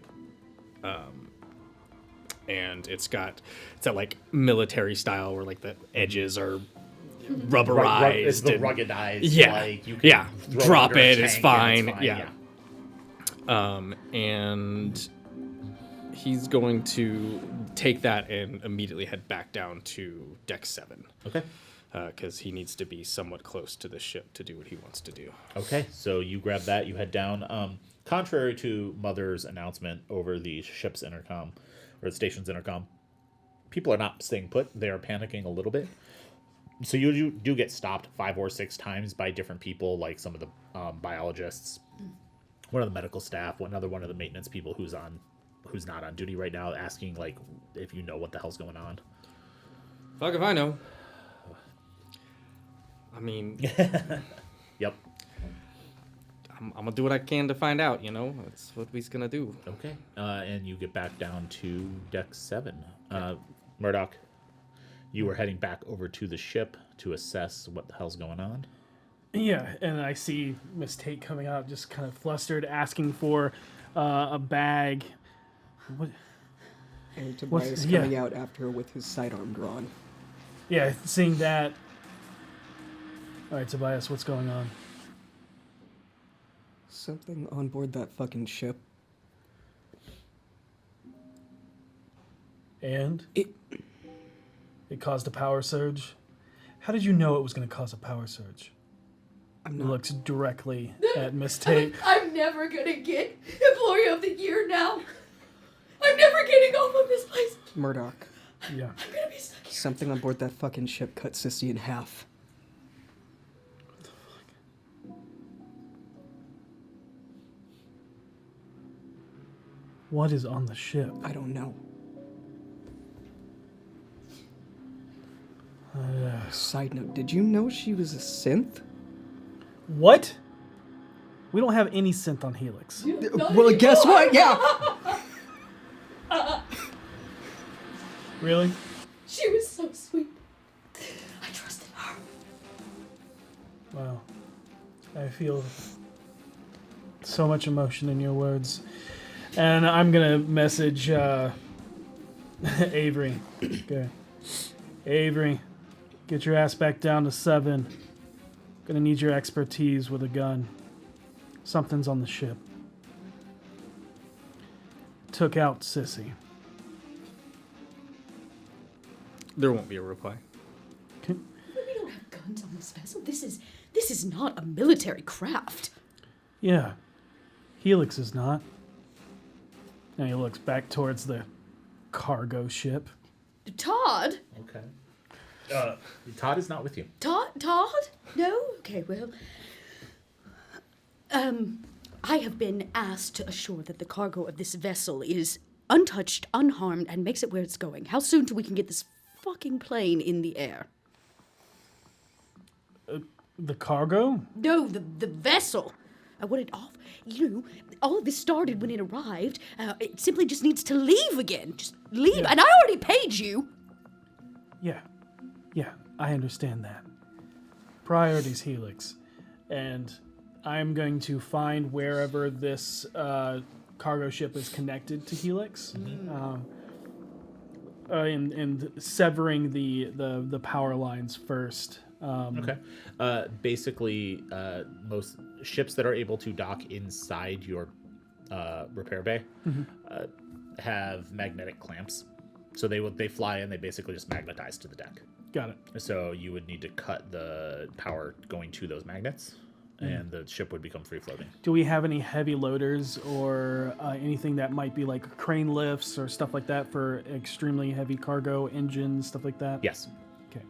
And it's that like military style where like the edges are rubberized. It's the and- ruggedized. Yeah. Like you can Yeah. throw Drop under a it, it's tank fine. and Yeah. And he's going to take that and immediately head back down to deck 7. Okay. Because he needs to be somewhat close to the ship to do what he wants to do. Okay. So you grab that, you head down. Contrary to Mother's announcement over the ship's intercom, or the station's intercom, people are not staying put. They are panicking a little bit. So you do get stopped 5 or 6 times by different people, like some of the biologists, one of the medical staff, another one of the maintenance people who's not on duty right now, asking like if you know what the hell's going on. Fuck if I know. I mean, Yep. I'm gonna do what I can to find out. You know, that's what we's gonna do. Okay. And you get back down to deck 7. Murdoch, you were heading back over to the ship to assess what the hell's going on. Yeah, and I see Miss Tate coming out, just kind of flustered, asking for a bag. What? And Tobias yeah. coming out after her with his sidearm drawn. Yeah, seeing that. All right, Tobias, what's going on? Something on board that fucking ship. And It caused a power surge. How did you know it was going to cause a power surge? I'm He not. looks directly at Miss Tate. I'm never gonna get Employee of the Year now. I'm never getting off of this place. Murdoch. Yeah. I'm gonna be stuck here. Something on board that fucking ship cut Sissy in half. What is on the ship? I don't know. Side note, did you know she was a synth? What? We don't have any synth on Helix. Well, guess what? Yeah. Really? She was so sweet. I trusted her. Wow. I feel so much emotion in your words. And I'm going to message Avery. Okay. Avery, get your ass back down to 7. Gonna need your expertise with a gun. Something's on the ship. Took out Sissy. There won't be a reply. Okay. We don't have guns on this vessel. This is not a military craft. Yeah. Helix is not. Now he looks back towards the cargo ship. Todd? Okay. Todd is not with you. Todd? No? Okay, well. I have been asked to assure that the cargo of this vessel is untouched, unharmed, and makes it where it's going. How soon till we can get this fucking plane in the air? The cargo? No, the vessel. I want it off. You know, all of this started when it arrived. It simply just needs to leave again. Just leave. Yeah. And I already paid you. Yeah, I understand that. Priorities Helix. And I'm going to find wherever this cargo ship is connected to Helix. And severing the power lines first. Okay. Basically, most ships that are able to dock inside your repair bay have magnetic clamps. So they fly in, they basically just magnetize to the deck. Got it. So you would need to cut the power going to those magnets, and the ship would become free floating. Do we have any heavy loaders or anything that might be like crane lifts or stuff like that for extremely heavy cargo engines, stuff like that? Yes. Okay.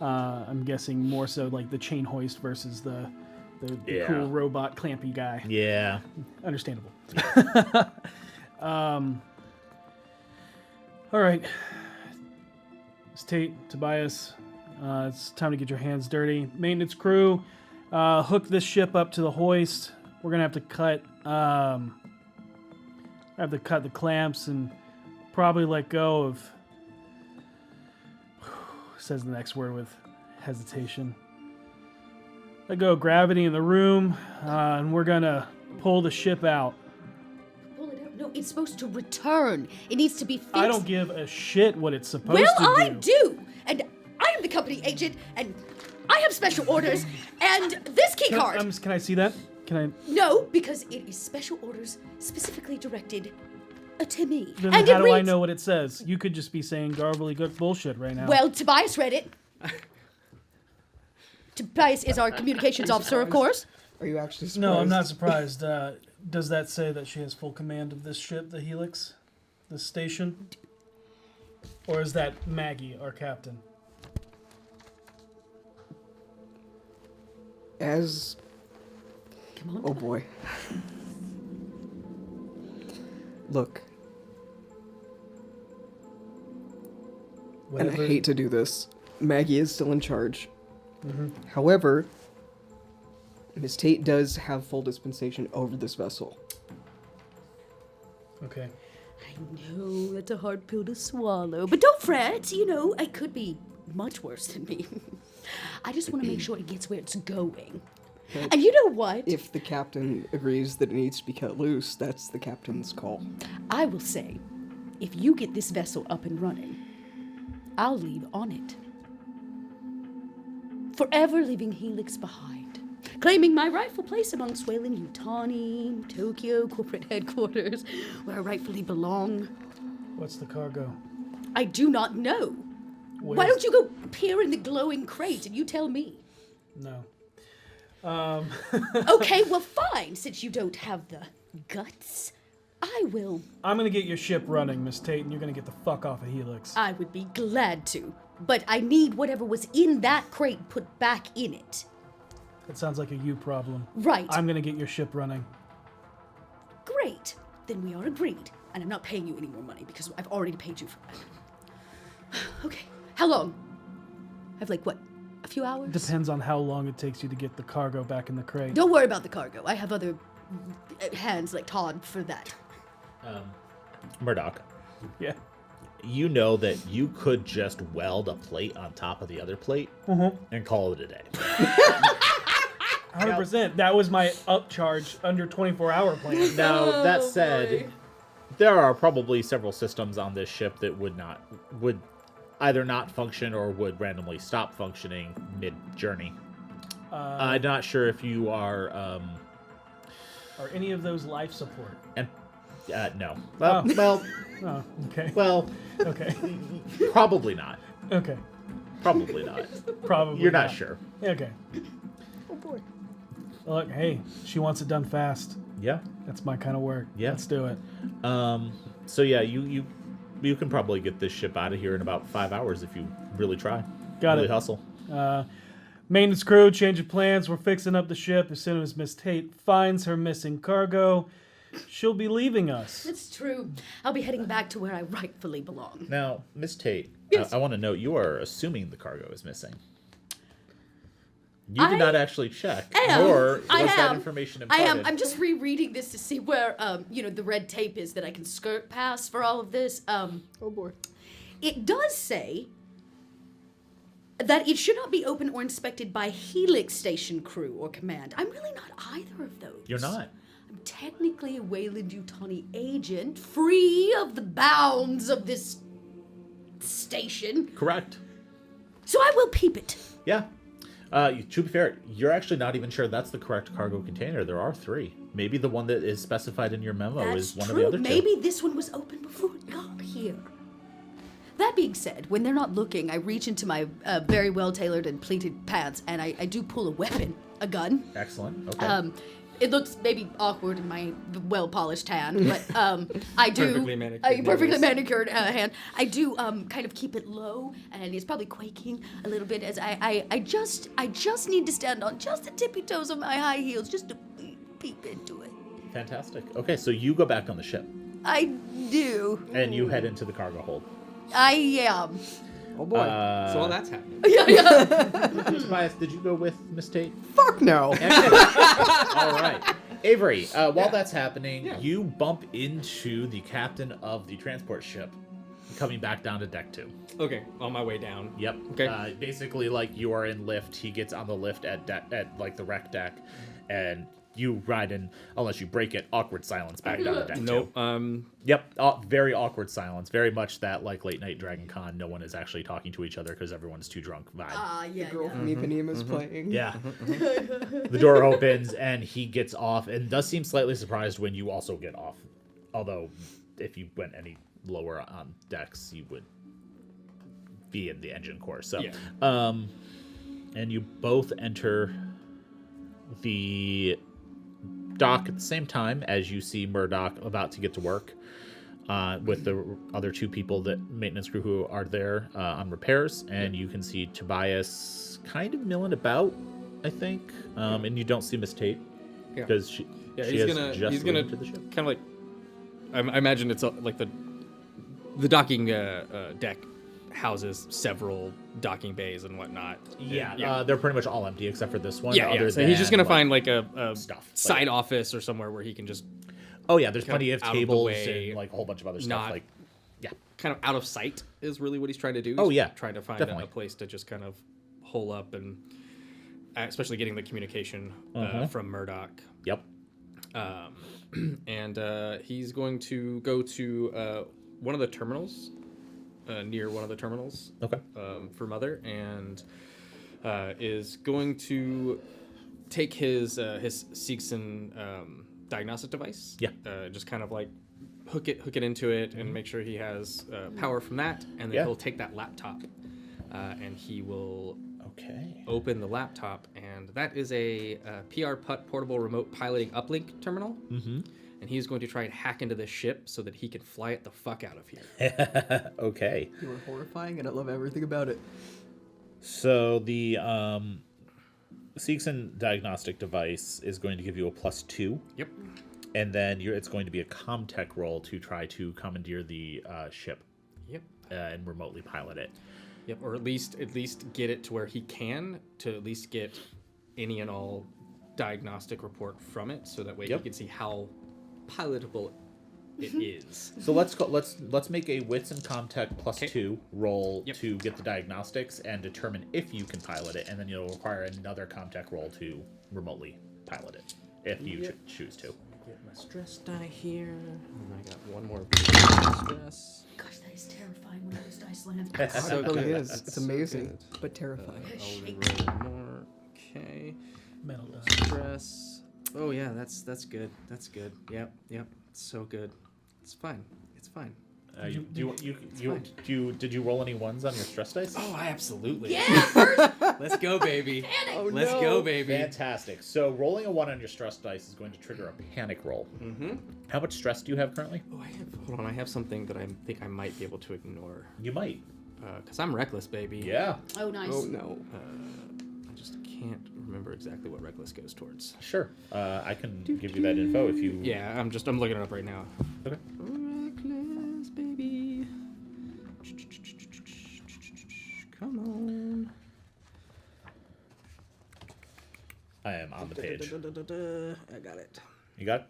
I'm guessing more so like the chain hoist versus the Yeah. cool robot clampy guy. Yeah. Understandable. All right. It's Tate, Tobias. It's time to get your hands dirty. Maintenance crew, hook this ship up to the hoist. We're gonna have to cut the clamps and probably let go of. Says the next word with hesitation. Let go of gravity in the room, and we're gonna pull the ship out. Pull it out. No, it's supposed to return. It needs to be fixed. I don't give a shit what it's supposed Well, to do. I do. And I am the company agent, and I have special orders, and this key card. Can I see that? Can I? No, because it is special orders specifically directed to me. Then and how it do I reads, know what it says? You could just be saying garbly good bullshit right now. Well, Tobias read it. Tobias is our communications officer, of course. Are you actually surprised? No, I'm not surprised. Does that say that she has full command of this ship, the Helix, this station? Or is that Maggie, our captain? As... Come on. Oh boy. Look, and I hate to do this. Maggie is still in charge. However, Miss Tate does have full dispensation over this vessel. Okay. I know that's a hard pill to swallow, but don't fret. You know, it could be much worse than me. I just want to make sure it gets where it's going. And you know what? If the captain agrees that it needs to be cut loose, that's the captain's call. I will say, if you get this vessel up and running, I'll leave on it. Forever leaving Helix behind. Claiming my rightful place amongst Wayland Yutani, Tokyo corporate headquarters, where I rightfully belong. What's the cargo? I do not know. Why Where's- don't you go peer in the glowing crate and you tell me? No. Okay, well fine, since you don't have the guts. I will. I'm gonna get your ship running, Miss Tate, and you're gonna get the fuck off of Helix. I would be glad to. But I need whatever was in that crate put back in it. That sounds like a you problem. Right. I'm gonna get your ship running. Great. Then we are agreed. and I'm not paying you any more money because I've already paid you for that. Okay. How long? I have what? A few hours? Depends on how long it takes you to get the cargo back in the crate. Don't worry about the cargo. I have other hands like Todd for that. Murdoch, Yeah. you know that you could just weld a plate on top of the other plate and call it a day. 100%. That was my upcharge under 24-hour plan. Now, that said, there are probably several systems on this ship that would either not function or would randomly stop functioning mid-journey. I'm not sure if you are... Are any of those life support? and no. Well, Oh, okay. well, Okay. probably not. Okay. Probably not. Probably. You're not sure. Okay. Oh boy. Look, hey, she wants it done fast. Yeah. That's my kind of work. Yeah. Let's do it. So yeah, you can probably get this ship out of here in about 5 hours if you really try. Got really it. hustle. Maintenance crew, change of plans. We're fixing up the ship as soon as Miss Tate finds her missing cargo. She'll be leaving us. It's true. I'll be heading back to where I rightfully belong. Now, Miss Tate, Yes. I want to note you are assuming the cargo is missing. You did not actually check, nor was that information I imparted. am. I'm just rereading this to see where, the red tape is that I can skirt past for all of this. Oh boy. It does say that it should not be opened or inspected by Helix Station crew or command. I'm really not either of those. You're not. I'm technically a Wayland-Yutani agent, free of the bounds of this station. Correct. So I will peep it. Yeah. To be fair, you're actually not even sure that's the correct cargo container. There are 3. Maybe the one that is specified in your memo That's is one true. of the other 2. Maybe this one was open before it got here. That being said, when they're not looking, I reach into my very well-tailored and pleated pants, and I do pull a weapon, a gun. Excellent. Okay. It looks maybe awkward in my well-polished hand, but I do Perfectly manicured perfectly nails. manicured hand. I do kind of keep it low, and it's probably quaking a little bit as I just need to stand on just the tippy toes of my high heels just to peep into it. Fantastic. Okay, so you go back on the ship, I do. and you head into the cargo hold. I am. Oh boy. So while that's happening, Tobias, did you go with Miss Tate? Fuck no. All right. Avery, while that's happening, Yeah. you bump into the captain of the transport ship coming back down to deck 2. okay, on my way down. Yep. Okay. Basically, like, you are in lift. He gets on the lift at like the wreck deck, and you ride in, unless you break it, awkward silence back down to deck 2. Nope. Yep. Very awkward silence. Very much that, like, late night Dragon Con. No one is actually talking to each other because everyone's too drunk vibe. Yeah. Girl from Ipanema's playing. Yeah. The door opens and he gets off and does seem slightly surprised when you also get off. Although, if you went any lower on decks, you would be in the engine core. So, Yeah. And you both enter the dock at the same time as you see Murdoch about to get to work with the other 2 people, that maintenance crew who are there on repairs, and you can see Tobias kind of milling about, I think, and you don't see Miss Tate Yeah. because she he's has gonna just he's gonna to the ship. kind of like I imagine it's like the docking deck houses several docking bays and whatnot. Yeah, they're pretty much all empty except for this one. Yeah. other So he's just gonna than, find like a stuff, but side yeah. office or somewhere where he can just Oh yeah, there's kind plenty of of out of the tables way, and like a whole bunch of other stuff. not- Like, yeah, kind of out of sight is really what he's trying to do. Oh, He's yeah, trying to find definitely. a place to just kind of hole up, and especially getting the communication from Murdoch. yep. And he's going to go to one of the terminals, near one of the terminals Okay. for Mother, and is going to take his Seegson diagnostic device. Yeah. Just kind of like hook it into it and make sure he has power from that, and then Yeah. he'll take that laptop and he will Okay. open the laptop, and that is a PR Putt portable remote piloting uplink terminal. Mm-hmm. And he's going to try and hack into this ship so that he can fly it the fuck out of here. Okay. You were horrifying, and I love everything about it. So the Seegson diagnostic device is going to give you a +2. Yep. and then it's going to be a comtech roll to try to commandeer the ship Yep. and remotely pilot it. Yep. Or at least get it to where he can to at least get any and all diagnostic report from it, so that way Yep. he can see how pilotable it is. So let's make a wits and comtech plus 2 roll Yep. to get the diagnostics and determine if you can pilot it, and then you'll require another comtech roll to remotely pilot it if you choose to. Get my stress die here, and I got one more stress. Gosh, that is terrifying when those dice land. So It really good. is. It's amazing, but terrifying. I'll roll more. Okay. Metal die. Stress. Oh yeah, that's good. That's good. Yep. It's so good. It's fine. It's fine. Did you roll any ones on your stress dice? Oh, absolutely. Yeah, first Let's go, baby. Oh, Let's no. go, baby. Fantastic. So rolling a 1 on your stress dice is going to trigger a panic roll. Mm-hmm. How much stress do you have currently? Oh, hold on. I have something that I think I might be able to ignore. You might. Because I'm reckless, baby. Yeah. Oh, nice. Oh no. I just can't remember exactly what reckless goes towards. Sure. I can give you that info if you. Yeah, I'm looking it up right now. Okay. Reckless, baby. Come on. I am on the page. I got it. You got it?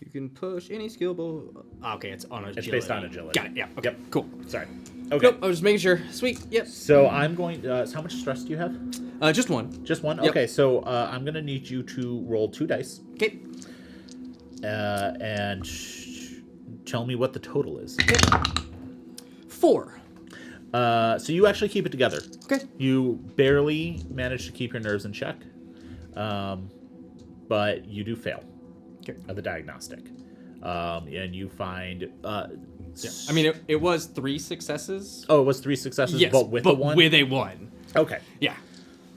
You can push any skill below. Okay, it's on agility. It's based on agility. Got it. Yeah. Okay. Yep. Cool. Sorry. Okay. Nope. I was just making sure. Sweet. Yep. So I'm going. So how much stress do you have? Just one. Just one. Yep. Okay. So I'm gonna need you to roll 2 dice. Okay. And tell me what the total is. 4. So you actually keep it together. Okay. You barely manage to keep your nerves in check, but you do fail Okay. at the diagnostic, and you find. Yeah. I mean, it was 3 successes. Oh, it was 3 successes, Yes, but with a 1. With a 1. Okay. Yeah.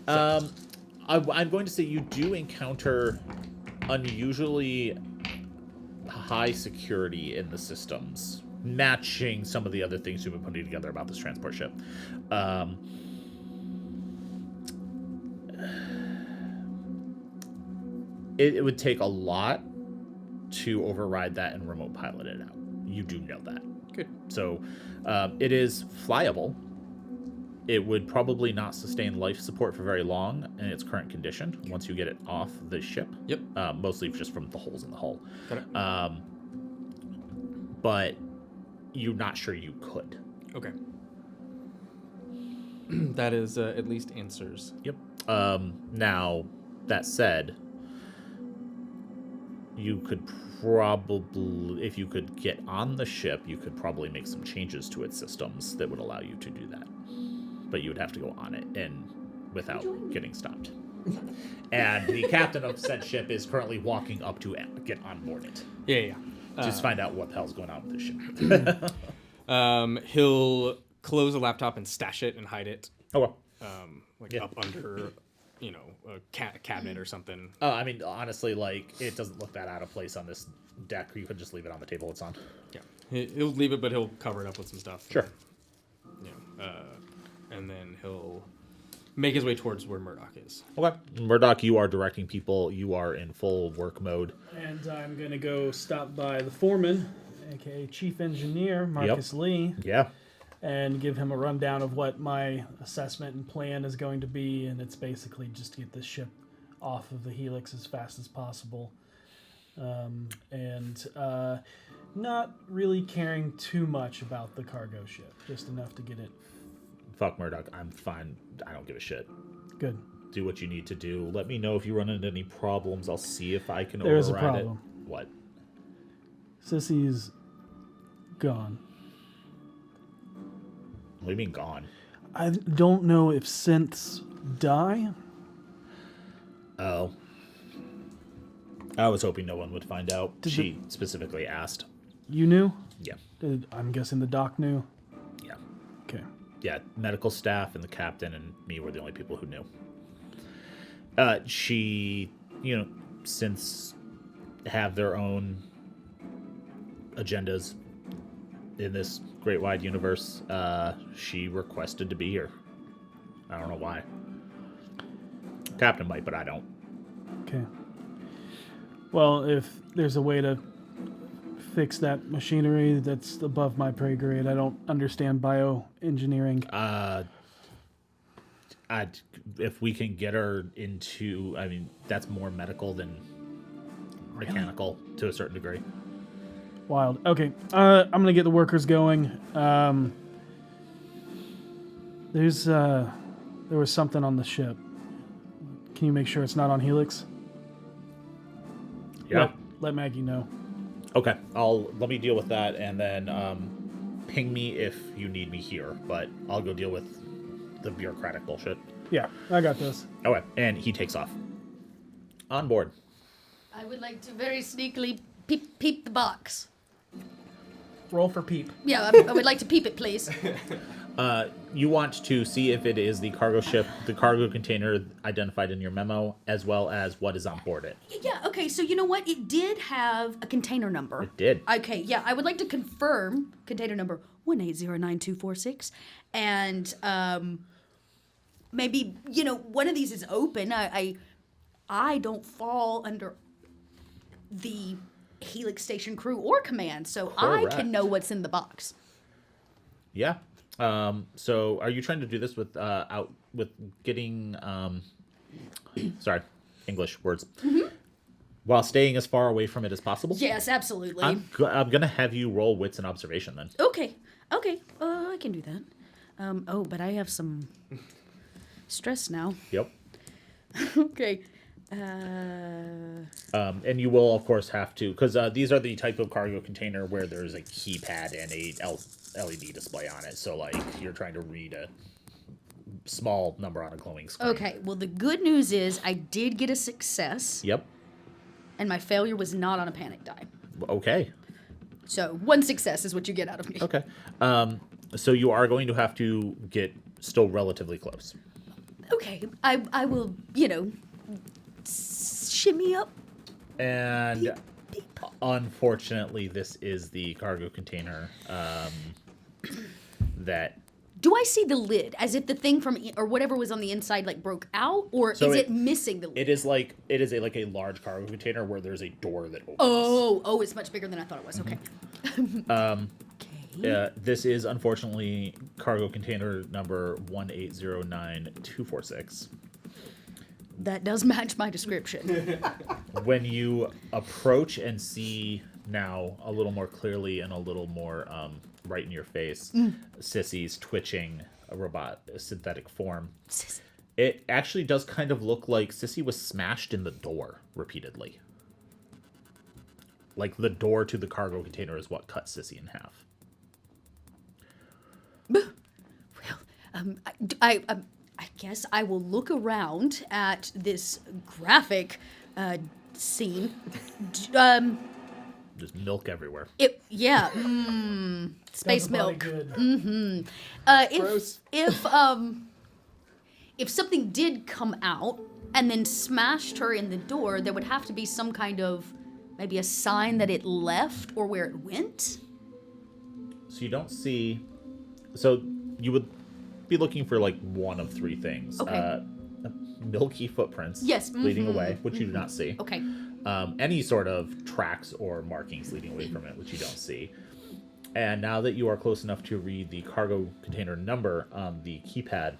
I'm going to say you do encounter unusually high security in the systems, matching some of the other things you've been putting together about this transport ship. It would take a lot to override that and remote pilot it out. You do know that. Good. So it is flyable. It would probably not sustain life support for very long in its current condition once you get it off the ship. Yep. Mostly just from the holes in the hull. Got it. But you're not sure you could. Okay. That is at least answers. Yep. Now, that said, you could probably, if you could get on the ship, you could probably make some changes to its systems that would allow you to do that. But you would have to go on it and without getting stopped. And the captain of said ship is currently walking up to get on board it. Yeah. Just find out what the hell's going on with this ship. He'll close a laptop and stash it and hide it. Oh, well. Up under, a cabinet or something. I mean, honestly, like, it doesn't look that out of place on this deck. You could just leave it on the table it's on. Yeah. He'll leave it, but he'll cover it up with some stuff. Sure. And then he'll make his way towards where Murdoch is. Okay. Murdoch, you are directing people. You are in full work mode. And I'm going to go stop by the foreman, aka Chief Engineer, Marcus Lee, Yeah. and give him a rundown of what my assessment and plan is going to be. And it's basically just to get this ship off of the Helix as fast as possible. And not really caring too much about the cargo ship, just enough to get it. Fuck Murdoch. I'm fine. I don't give a shit. Good. Do what you need to do. Let me know if you run into any problems. I'll see if I can There is a override problem. it. What? Sissy's gone. What do you mean gone? I don't know if synths die. Oh. I was hoping no one would find out. Did She specifically asked. You knew? Yeah. I'm guessing the doc knew. Yeah. Okay. Yeah, medical staff and the captain and me were the only people who knew. She, since have their own agendas in this great wide universe, she requested to be here. I don't know why. Captain might, but I don't. Okay. Well, if there's a way to fix that machinery, that's above my pay grade. I don't understand bioengineering. If we can get her into, I mean, that's more medical than mechanical to a certain degree. Wild. Okay, I'm gonna get the workers going. There was something on the ship. Can you make sure it's not on Helix? Yeah. Let Maggie know. Okay. Let me deal with that, and then ping me if you need me here. But I'll go deal with the bureaucratic bullshit. Yeah, I got this. Okay. And he takes off. On board. I would like to very sneakily peep the box. Roll for peep. Yeah, I would like to peep it, please. You want to see if it is the cargo ship, the cargo container identified in your memo, as well as what is on board it. Yeah, okay, so you know what? It did have a container number. It did. Okay, yeah, I would like to confirm container number 1809246. And maybe, one of these is open. I don't fall under the Helix Station crew or command, so I Correct. can know what's in the box. Yeah. So are you trying to do this with getting sorry, English words. While staying as far away from it as possible? Yes, absolutely. I'm gonna have you roll wits and observation then. Okay. I can do that. But I have some stress now. Yep. Okay. And you will of course have to, because these are the type of cargo container where there's a keypad and a LED display on it. So like you're trying to read a small number on a glowing screen. Okay, well, the good news is I did get a success, Yep. and my failure was not on a panic die. Okay. So one success is what you get out of me. Okay. So you are going to have to get still relatively close. Okay, I will, shimmy up. And unfortunately, this is the cargo container that. Do I see the lid as if the thing from or whatever was on the inside like broke out, or So is it missing the lid? It is like a large cargo container where there's a door that opens. Oh, it's much bigger than I thought it was. Okay. This is unfortunately cargo container number 1809246. That does match my description. When you approach and see now a little more clearly and a little more right in your face, Sissy's twitching a synthetic form. It actually does kind of look like Sissy was smashed in the door repeatedly. Like the door to the cargo container is what cut Sissy in half. I guess I will look around at this graphic scene. Just milk everywhere. Space milk. Good. If something did come out and then smashed her in the door, there would have to be some kind of maybe a sign that it left or where it went. So you don't see. So you would be looking for like one of three things. Okay. Milky footprints. Yes, Leading away, which you do not see. Okay. Any sort of tracks or markings leading away from it, which you don't see. And now that you are close enough to read the cargo container number on the keypad,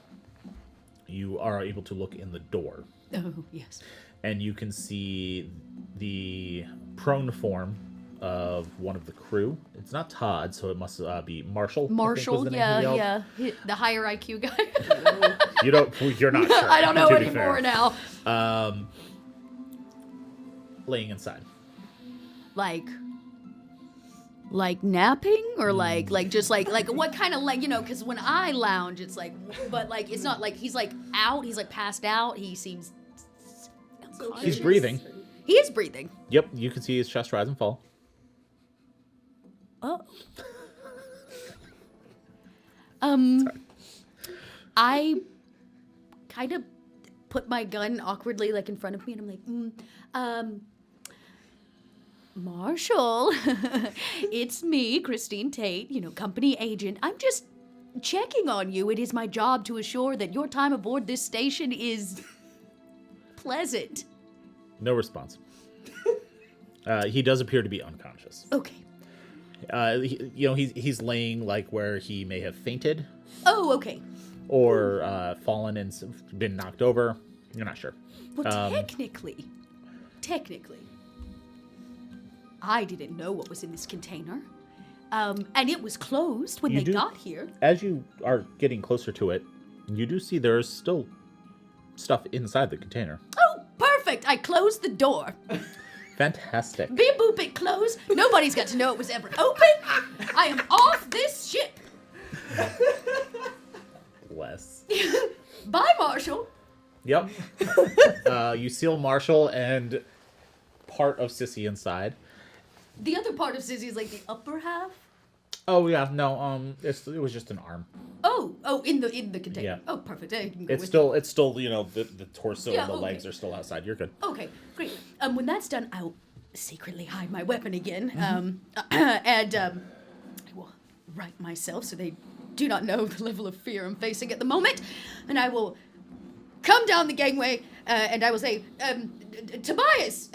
you are able to look in the door. Oh, yes. And you can see the prone form of one of the crew. It's not Todd, so it must be Marshall. I think was Marshall, the name he yelled. the higher IQ guy. You're not sure. I don't know to be anymore fair. now. Laying inside. Like napping or like just like what kind of because when I lounge it's like, but like it's not like he's like out, he's like passed out, he seems He's breathing. He is breathing. Yep, you can see his chest rise and fall. Oh. Sorry. I kind of put my gun awkwardly like in front of me and I'm like, Marshall, it's me, Christine Tate, company agent. I'm just checking on you. It is my job to assure that your time aboard this station is pleasant. No response. He does appear to be unconscious. Okay. He's laying like where he may have fainted Oh, okay. or fallen and been knocked over. You're not sure. Well, technically, I didn't know what was in this container. And it was closed when they got here. As you are getting closer to it, you do see there's still stuff inside the container. Oh, perfect. I closed the door. Fantastic. Beep boop, it closed. Nobody's got to know it was ever open. I am off this ship. Bless. Bye, Marshall. Yep. You seal Marshall and part of Sissy inside. The other part of Sissy is like the upper half. Oh yeah, no. It was just an arm. Oh, in the container. Yeah. Oh, perfect. You can go It's with still the torso Yeah, and the okay. legs are still outside. You're good. Okay, great. When that's done, I'll secretly hide my weapon again. Mm-hmm. I will right myself so they do not know the level of fear I'm facing at the moment. And I will come down the gangway and I will say, Tobias,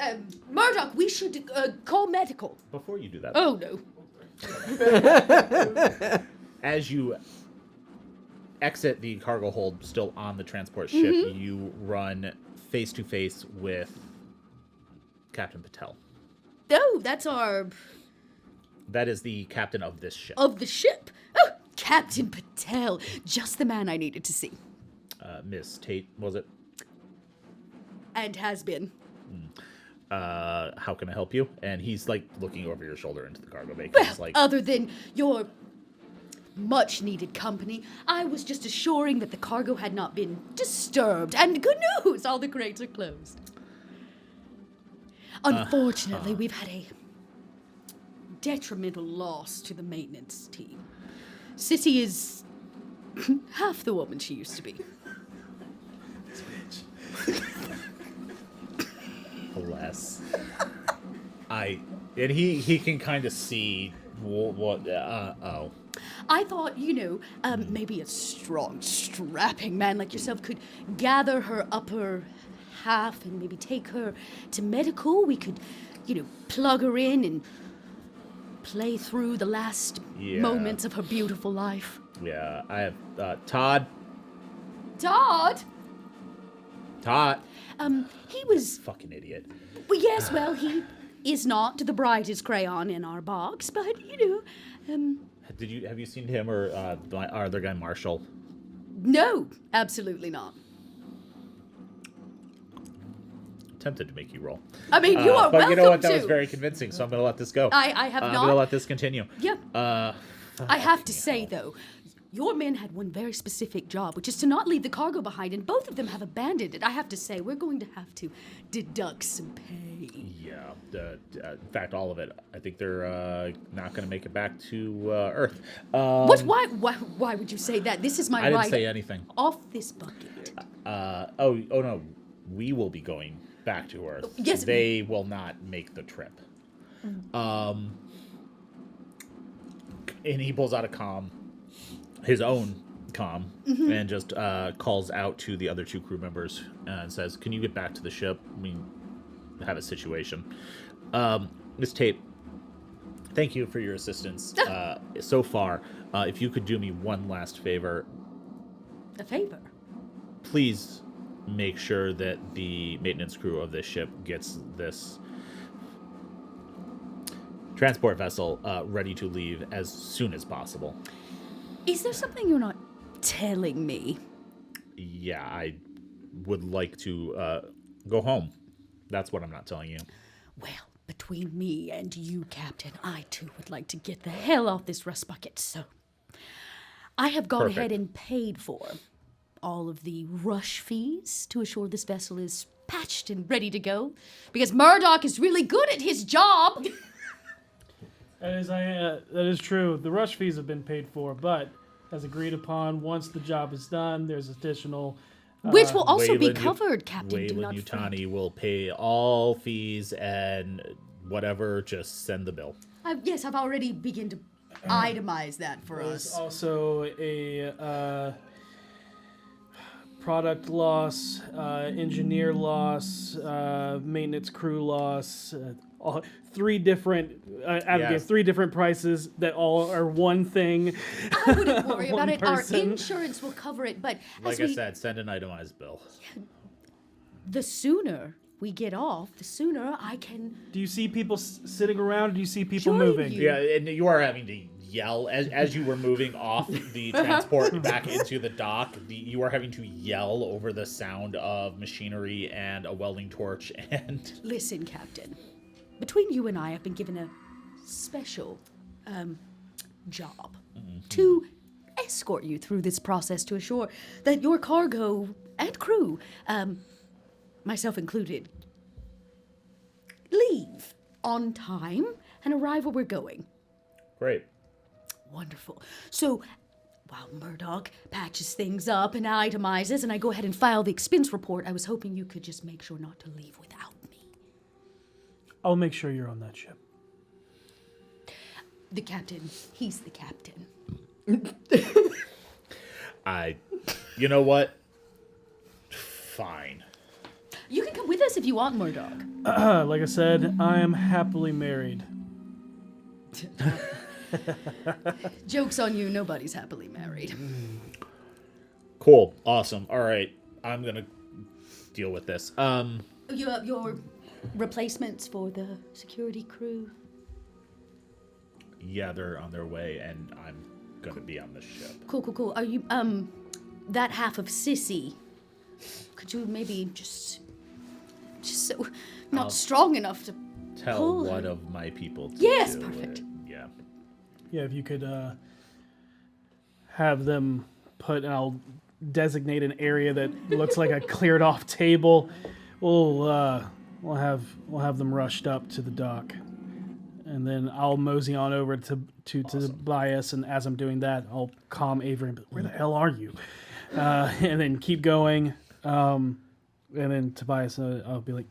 Murdoch, we should call medical. Before you do that, Oh, no. as you exit the cargo hold still on the transport ship, you run face to face with Captain Patel. Oh, that's our... That is the captain of this ship. of the ship. Oh, Captain Patel. Just the man I needed to see. Miss Tate, was it? And has been. How can I help you? And he's like looking over your shoulder into the cargo bay. Well, He's like, other than your much needed company, I was just assuring that the cargo had not been disturbed. And good news, all the crates are closed. Unfortunately, we've had a detrimental loss to the maintenance team. Sissy is half the woman she used to be. bless. And he can kind of see what. I thought, maybe a strong, strapping man like yourself could gather her upper half and maybe take her to medical. We could, plug her in and play through the last Yeah. moments of her beautiful life. Yeah, I have Todd. Todd? He was, Fucking idiot. well, yes, well, he is not the brightest crayon in our box, but, Have you seen him or our other guy Marshall? no, absolutely not. Tempted to make you roll. I mean, you are but welcome you know what? That to. was very convincing, so I'm gonna let this go. I have I'm not. gonna let this continue. Yeah. I have to fucking say, hell. though, your men had one very specific job, which is to not leave the cargo behind, and both of them have abandoned it. I have to say, we're going to have to deduct some pay. Yeah. In fact, all of it. I think they're not gonna make it back to Earth. What? Why would you say that? This is my I didn't right say anything. off this bucket. Oh no, we will be going back to Earth. Yes. They will not make the trip. And he pulls out a comm, his own comm, and just calls out to the other two crew members and says, "Can you get back to the ship? We have a situation." Miss Tate, thank you for your assistance so far. If you could do me one last favor, A favor. please make sure that the maintenance crew of this ship gets this transport vessel ready to leave as soon as possible. Is there something you're not telling me? Yeah, I would like to go home. That's what I'm not telling you. Well, between me and you, Captain, I too would like to get the hell off this rust bucket, so I have gone ahead Perfect. and paid for all of the rush fees to assure this vessel is patched and ready to go, because Murdoch is really good at his job. That is true. The rush fees have been paid for, but as agreed upon, once the job is done, there's additional. Which will also be Wayland covered, Captain. Do Wayland not fret. Yutani will pay all fees and whatever, just send the bill. Yes, I've already begun to itemize that for There's us. also a product loss, engineer loss, maintenance crew loss, three different Yes. three different prices that all are one thing. I wouldn't worry about One it. person. Our insurance will cover it. But Like as I said, send an itemized bill. the sooner we get off, the sooner I can Do you see people sitting around? Or do you see people Join moving? you. Yeah, and you are having to yell as you were moving off the transport back into the dock. You are having to yell over the sound of machinery and a welding torch and listen, Captain. Between you and I've been given a special job to escort you through this process to assure that your cargo and crew, myself included, leave on time and arrive where we're going. great. Wonderful. So, while Murdoch patches things up and itemizes, and I go ahead and file the expense report, I was hoping you could just make sure not to leave without me. I'll make sure you're on that ship. The captain, he's the captain. You know what? Fine. You can come with us if you want, Murdoch. Like I said, I am happily married. Joke's on you, nobody's happily married. Cool. Awesome. All right. I'm going to deal with this. You have your replacements for the security crew? Yeah, they're on their way and I'm going to be on the ship. Cool. Are you, that half of Sissy, could you maybe just so not strong enough to Tell pull one her? of my people to Yes, do perfect. it. Yeah. Yeah, if you could have them put, and I'll designate an area that looks like a cleared off table. We'll have them rushed up to the dock, and then I'll mosey on over to Tobias, and as I'm doing that, I'll calm Avery. But where the hell are you? And then keep going, and then Tobias, I'll be like,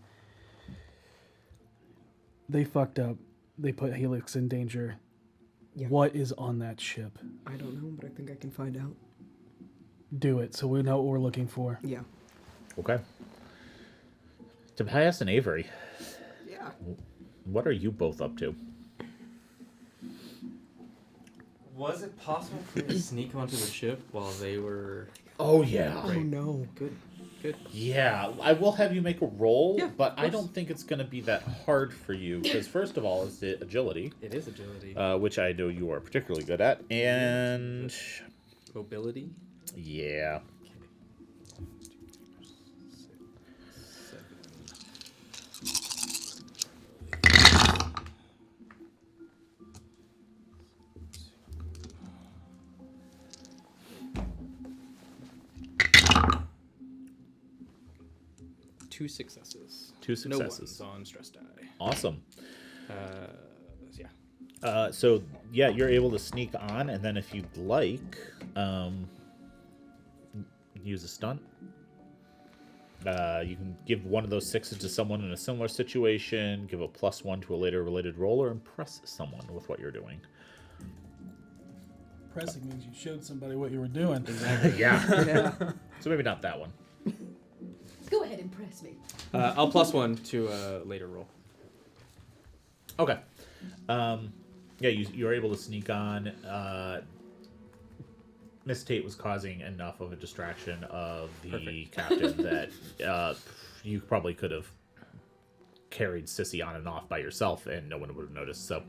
they fucked up. They put Helix in danger. Yeah. What is on that ship? I don't know, but I think I can find out. Do it so we know what we're looking for. Yeah. Okay. Tobias and Avery, Yeah. what are you both up to? Was it possible for me to sneak onto the ship while they were... Oh, yeah. Oh no. Good. Yeah, I will have you make a roll, Yeah, but of I course. don't think it's going to be that hard for you because first of all, it's the agility, It is agility. which I know you are particularly good at, and Mobility. yeah, Two successes. Two successes. No ones on stress die. awesome. Yeah. So yeah, you're able to sneak on, and then if you'd like, use a stunt. You can give one of those sixes to someone in a similar situation, give a +1 to a later related roll, or impress someone with what you're doing. Impressive means you showed somebody what you were doing. Yeah. Yeah. So maybe not that one. Go ahead and press me. I'll +1 to a later roll. Okay. Yeah, you're able to sneak on. Miss Tate was causing enough of a distraction of the Perfect. captain that you probably could have carried Sissy on and off by yourself, and no one would have noticed. So,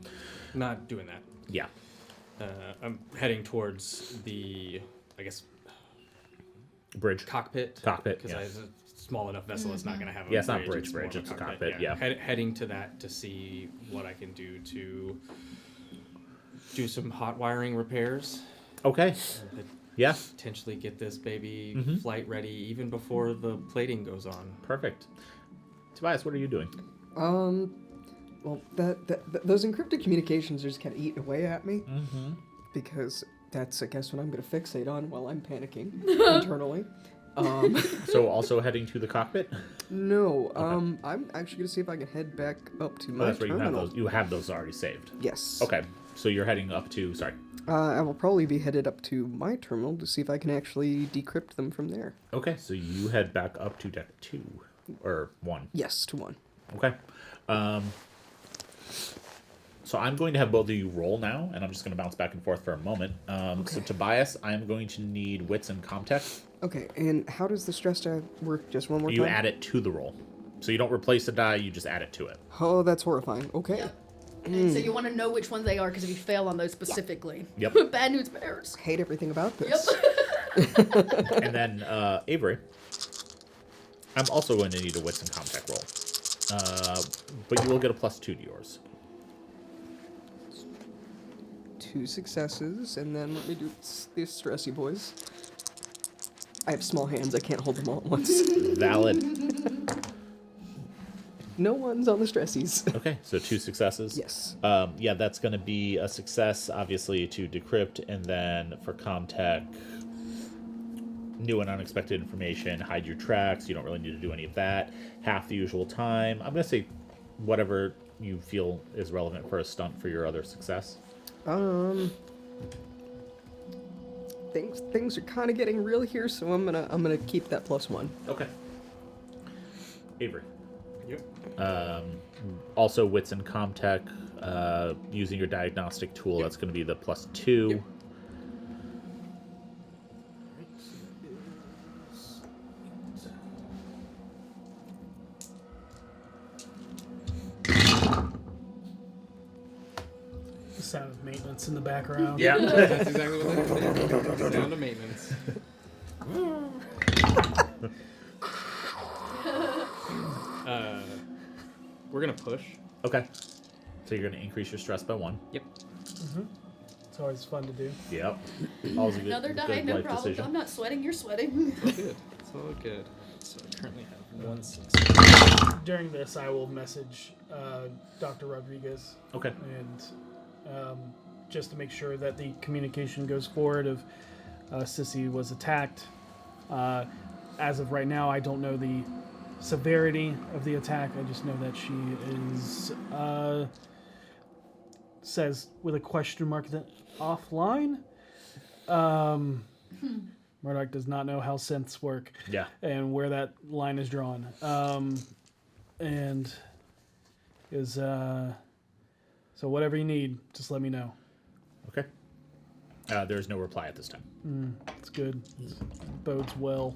Not doing that. yeah. I'm heading towards the, I guess, Bridge. cockpit. Cockpit, Because yeah. it's a small enough vessel, it's not going to have a Yeah, it's not bridge. bridge, more of it's a cockpit. cockpit, yeah. Heading to that to see what I can do to do some hot wiring repairs. Okay. And Yeah. potentially get this baby Mhm. flight ready even before the plating goes on. Perfect. Tobias, what are you doing? Well, those encrypted communications are just kind of eating away at me Mm-hmm. because that's, I guess, what I'm going to fixate on while I'm panicking internally. So also heading to the cockpit? No, I'm actually going to see if I can head back up to Oh, my that's where terminal. you have those already saved. Yes. Okay. So you're heading up to, sorry. I will probably be headed up to my terminal to see if I can actually decrypt them from there. Okay, so you head back up to deck 2 or 1. Yes, to one. Okay. So I'm going to have both of you roll now, and I'm just going to bounce back and forth for a moment. So Tobias, I'm going to need wits and comtech. Okay, and how does the stress die work? Just one more You time? add it to the roll. So you don't replace a die, you just add it to it. Oh, that's horrifying. Okay. Yep. And so you want to know which ones they are, because if you fail on those specifically, Yep. bad news bears. Hate everything about this. Yep. And then Avery, I'm also going to need a wits and comtech roll. But you will get a +2 to yours. 2 successes, and then let me do these stressy boys. I have small hands, I can't hold them all at once. Valid. No ones on the stressies. Okay, so 2 successes. Yes. Yeah, that's going to be a success, obviously, to decrypt, and then for comtech, new and unexpected information, hide your tracks. You don't really need to do any of that. Half the usual time. I'm going to say whatever you feel is relevant for a stunt for your other success. Things are kind of getting real here, so I'm gonna keep that +1. Okay. Avery. Yep. Also, wits and comtech, using your diagnostic tool, that's going to be the +2. Yep. The sound of maintenance in the background. Yeah. That's exactly what that is. Down to maintenance. We're gonna push. Okay. So you're going to increase your stress by 1. Yep. It's always fun to do. Yep. Always a good, Another die, good no life problem. decision. I'm not sweating, you're sweating. It's all good. It's all good. So I currently have 1 success. During this, I will message Dr. Rodriguez Okay. and just to make sure that the communication goes forward of Sissy was attacked. As of right now, I don't know the severity of the attack. I just know that she is says with a question mark that offline. Murdoch does not know how synths work Yeah. and where that line is drawn. And is so whatever you need, just let me know. Okay. There's no reply at this time. It's good. It bodes well.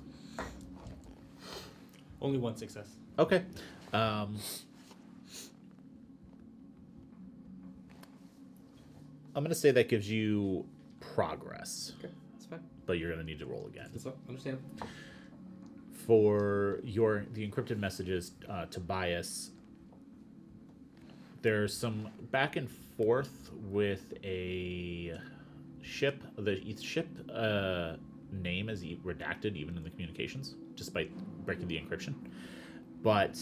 Only 1 success. Okay. I'm going to say that gives you progress, Okay, that's fine. but you're going to need to roll again. That's all. Understand. For the encrypted messages, Tobias, there's some back and forth with a ship. The ship name is redacted even in the communications, despite breaking the encryption. But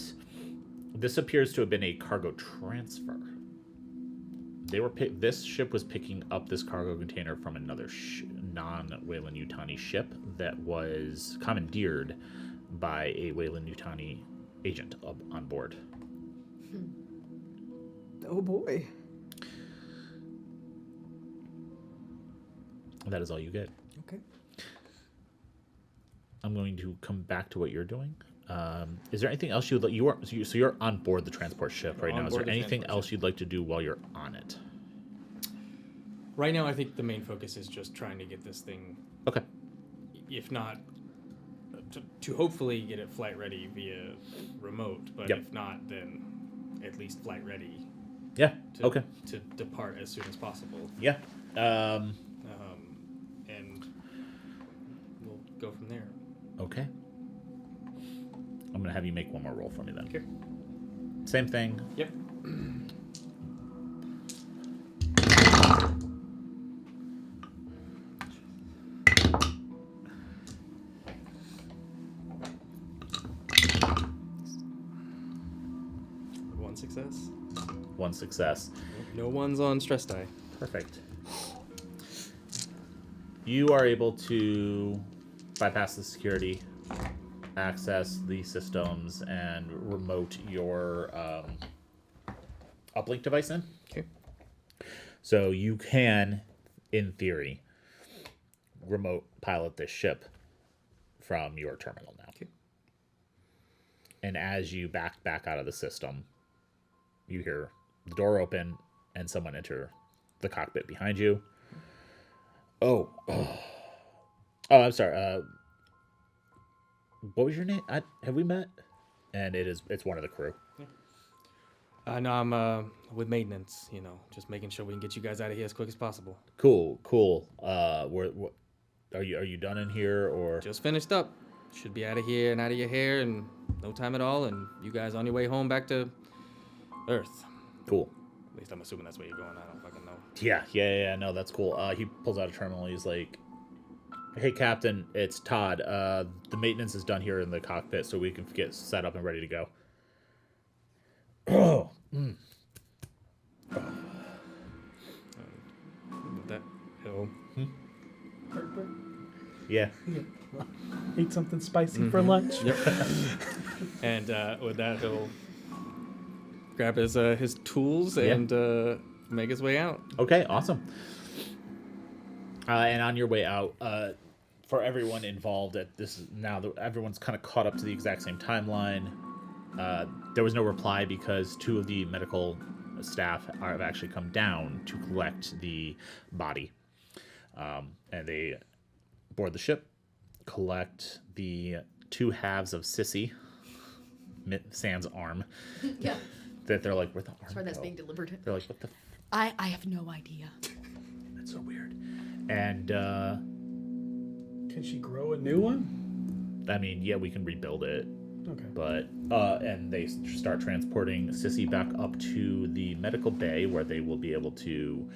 this appears to have been a cargo transfer. This ship was picking up this cargo container from another non-Wayland Yutani ship that was commandeered by a Wayland Yutani agent on board. Oh boy. That is all you get. Okay. I'm going to come back to what you're doing. Is there anything else you're on board the transport ship right On now? Is board there the anything transport else ship. you'd like to do while you're on it? Right now, I think the main focus is just trying to get this thing, Okay. if not to hopefully get it flight ready via remote, but Yep. if not, then at least flight ready Yeah. to, Okay. to depart as soon as possible. Yeah. And we'll go from there. Okay. I'm gonna have you make one more roll for me then. Okay. Same thing. Yep. One success. 1 success. No one's on stress die. Perfect. You are able to bypass the security, access the systems, and remote your uplink device in. Okay. So you can, in theory, remote pilot this ship from your terminal now. Okay. And as you back out of the system, you hear the door open and someone enter the cockpit behind you. Oh, I'm sorry. What was your name? Have we met? And it's one of the crew. No, I'm with maintenance. Just making sure we can get you guys out of here as quick as possible. Cool. Are you done in here or? Just finished up. Should be out of here and out of your hair in no time at all, and you guys on your way home back to Earth. Cool. At least I'm assuming that's where you're going. I don't fucking know. Yeah. No, that's cool. He pulls out a terminal. He's like, "Hey, Captain, it's Todd. The maintenance is done here in the cockpit, so we can get set up and ready to go." Oh. With that, he'll Yeah. Eat something spicy for lunch. Yep. And with that, he'll grab his tools and make his way out. Okay, awesome. And on your way out, for everyone involved at this, now that everyone's kind of caught up to the exact same timeline, there was no reply because 2 of the medical staff have actually come down to collect the body. And they board the ship, collect the 2 halves of Sissy, Sam's arm. Yeah. That they're like, where'd the arm Sorry, that's go? being delivered. They're like, what the? I have no idea. That's so weird. And Can she grow a new one? I mean, yeah, we can rebuild it. Okay. But and they start transporting Sissy back up to the medical bay where they will be able to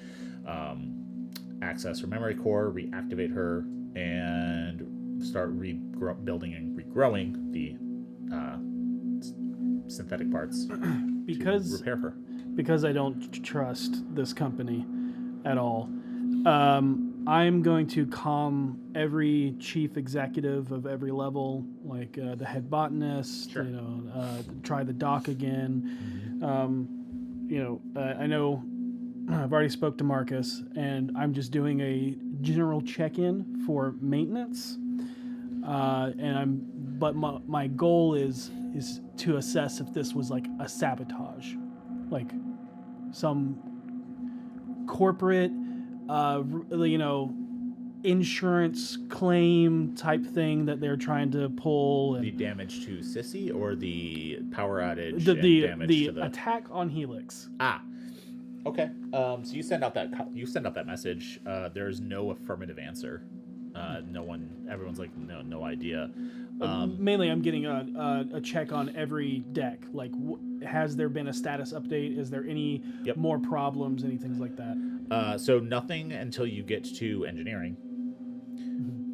access her memory core, reactivate her, and start rebuilding and regrowing the synthetic parts to repair her. Because I don't trust this company at all. I'm going to calm every chief executive of every level, like the head botanist. Sure. Try the doc again. I know I've already spoke to Marcus, and I'm just doing a general check-in for maintenance. But my goal is to assess if this was like a sabotage, like some corporate, insurance claim type thing that they're trying to pull. The And damage to Sissy or the power outage the and damage the to the attack on Helix. Okay. So you send out that message. There's no affirmative answer. Everyone's like, no idea. Mainly, I'm getting a check on every deck. Like, has there been a status update? Is there any more problems? Anything like that? So nothing until you get to engineering,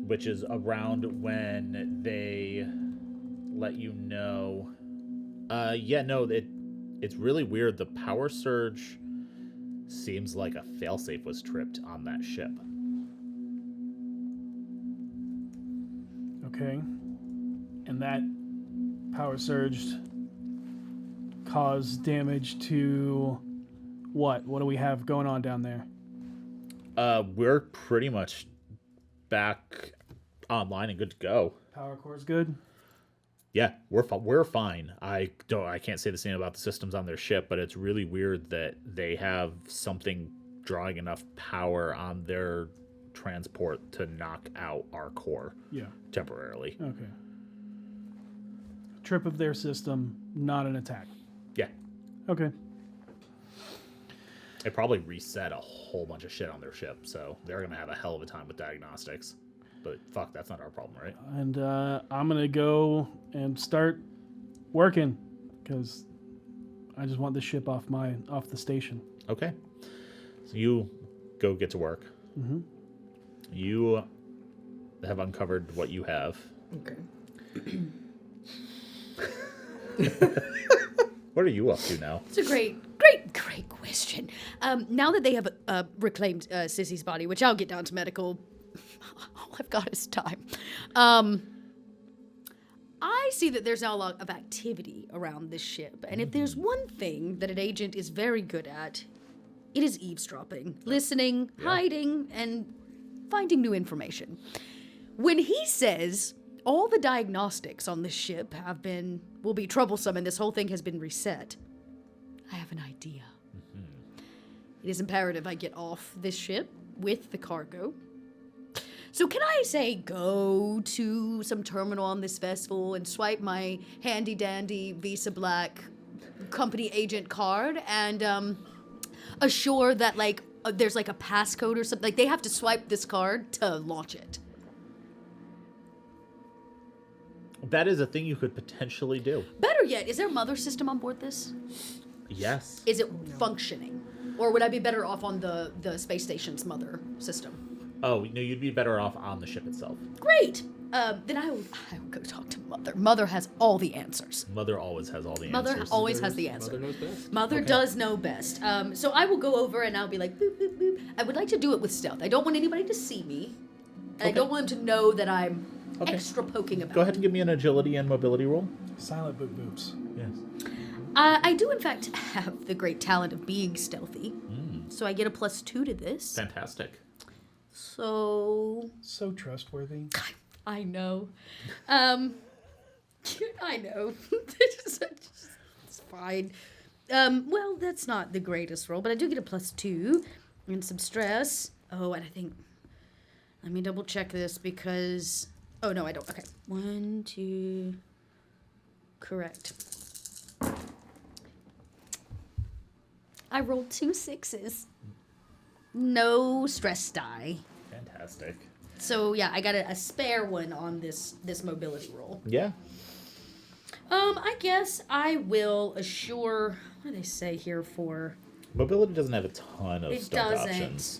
which is around when they let you know. It's really weird. The power surge seems like a failsafe was tripped on that ship. Okay. And that power surge caused damage to what? What do we have going on down there? We're pretty much back online and good to go. Power core's good. Yeah, we're fine. I can't say the same about the systems on their ship, but it's really weird that they have something drawing enough power on their transport to knock out our core. Yeah. Temporarily. Okay. Trip of their system, not an attack. Yeah. Okay. It probably reset a whole bunch of shit on their ship, so they're gonna have a hell of a time with diagnostics. But fuck, that's not our problem, right? And I'm gonna go and start working because I just want the ship off the station. Okay. So you go get to work. Mm-hmm. You have uncovered what you have. Okay. What are you up to now? It's a great question. Now that they have reclaimed Sissy's body, which I'll get down to medical, all I've got is time. I see that there's now a lot of activity around this ship, and if there's one thing that an agent is very good at, it is eavesdropping, listening, hiding, and finding new information. When he says all the diagnostics on this ship will be troublesome and this whole thing has been reset, I have an idea. It is imperative I get off this ship with the cargo. So can I say go to some terminal on this vessel and swipe my handy dandy Visa Black company agent card and assure that there's like a passcode or something? Like they have to swipe this card to launch it. That is a thing you could potentially do. Better yet, is there a mother system on board this? Yes. Is it functioning? Or would I be better off on the space station's mother system? Oh, no, you'd be better off on the ship itself. Great. Then I will go talk to Mother. Mother has all the answers. Mother always has all the Mother answers. always has the answer. Mother knows best. Mother does know best. So I will go over and I'll be like, boop, boop, boop. I would like to do it with stealth. I don't want anybody to see me. And I don't want them to know that I'm extra poking about. Go ahead and give me an agility and mobility roll. Silent boop boops. Yes. I do, in fact, have the great talent of being stealthy. So I get a +2 to this. Fantastic. So So trustworthy. I know. I know. It's fine. Well, that's not the greatest roll, but I do get a +2 and some stress. Oh, and I think, let me double check this because, oh no, I don't. Okay. 1, 2, correct. I rolled 2 6s. No stress die. Fantastic. So yeah, I got a spare one on this mobility roll. Yeah. I guess I will assure. What do they say here for? Mobility doesn't have a ton of It stealth doesn't. options.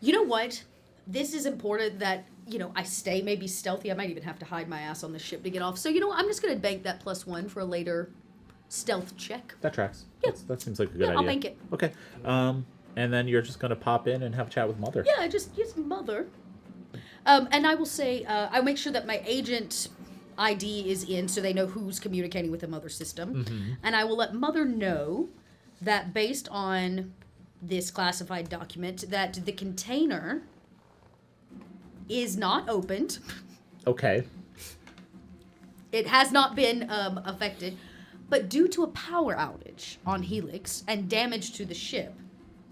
You know what? This is important that I stay maybe stealthy. I might even have to hide my ass on the ship to get off. So I'm just gonna bank that +1 for a later stealth check. That tracks. Yeah. That seems like a good idea. I'll bank it. Okay. And then you're just going to pop in and have a chat with Mother. Yeah, just Mother. And I will say, I'll make sure that my agent ID is in so they know who's communicating with the Mother system. Mm-hmm. And I will let Mother know that based on this classified document, that the container is not opened. Okay. It has not been affected. But due to a power outage on Helix and damage to the ship,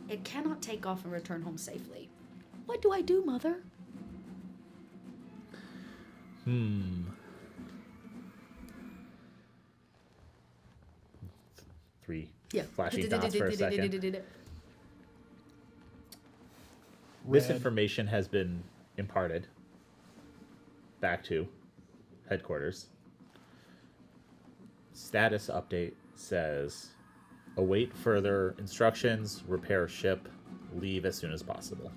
it cannot take off and return home safely. What do I do, Mother? 3 Yeah. flashing dots for a second. This information has been imparted back to headquarters. Status update says, await further instructions, repair ship, leave as soon as possible.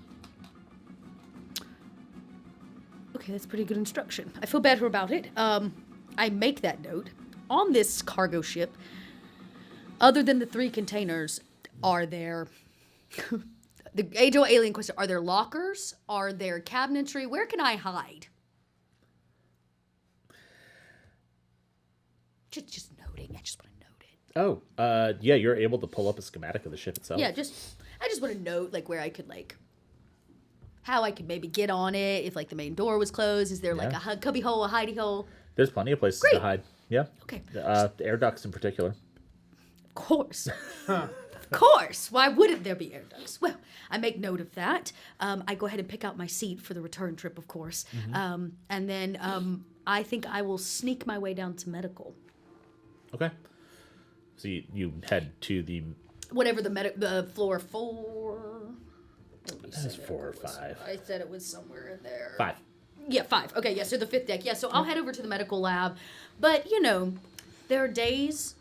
Okay, that's pretty good instruction. I feel better about it. I make that note. On this cargo ship, other than the 3 containers, are there... the age-old alien question, are there lockers? Are there cabinetry? Where can I hide? Just noting. I just want to note it. Oh, yeah, you're able to pull up a schematic of the ship itself. Yeah, I just want to note, where I could, how I could maybe get on it, if, the main door was closed. Is there, a cubby hole, a hidey hole? There's plenty of places Great. to hide. Yeah. Okay. The air ducts in particular. Of course. Of course. Why wouldn't there be air ducts? Well, I make note of that. I go ahead and pick out my seat for the return trip, of course. Mm-hmm. And then I think I will sneak my way down to medical. Okay. So you head to the... Whatever the floor 4... That is 4 or 5. I said it was somewhere in there. 5. Yeah, 5. Okay, yeah, so the 5th deck. Yeah, so I'll head over to the medical lab. But, there are days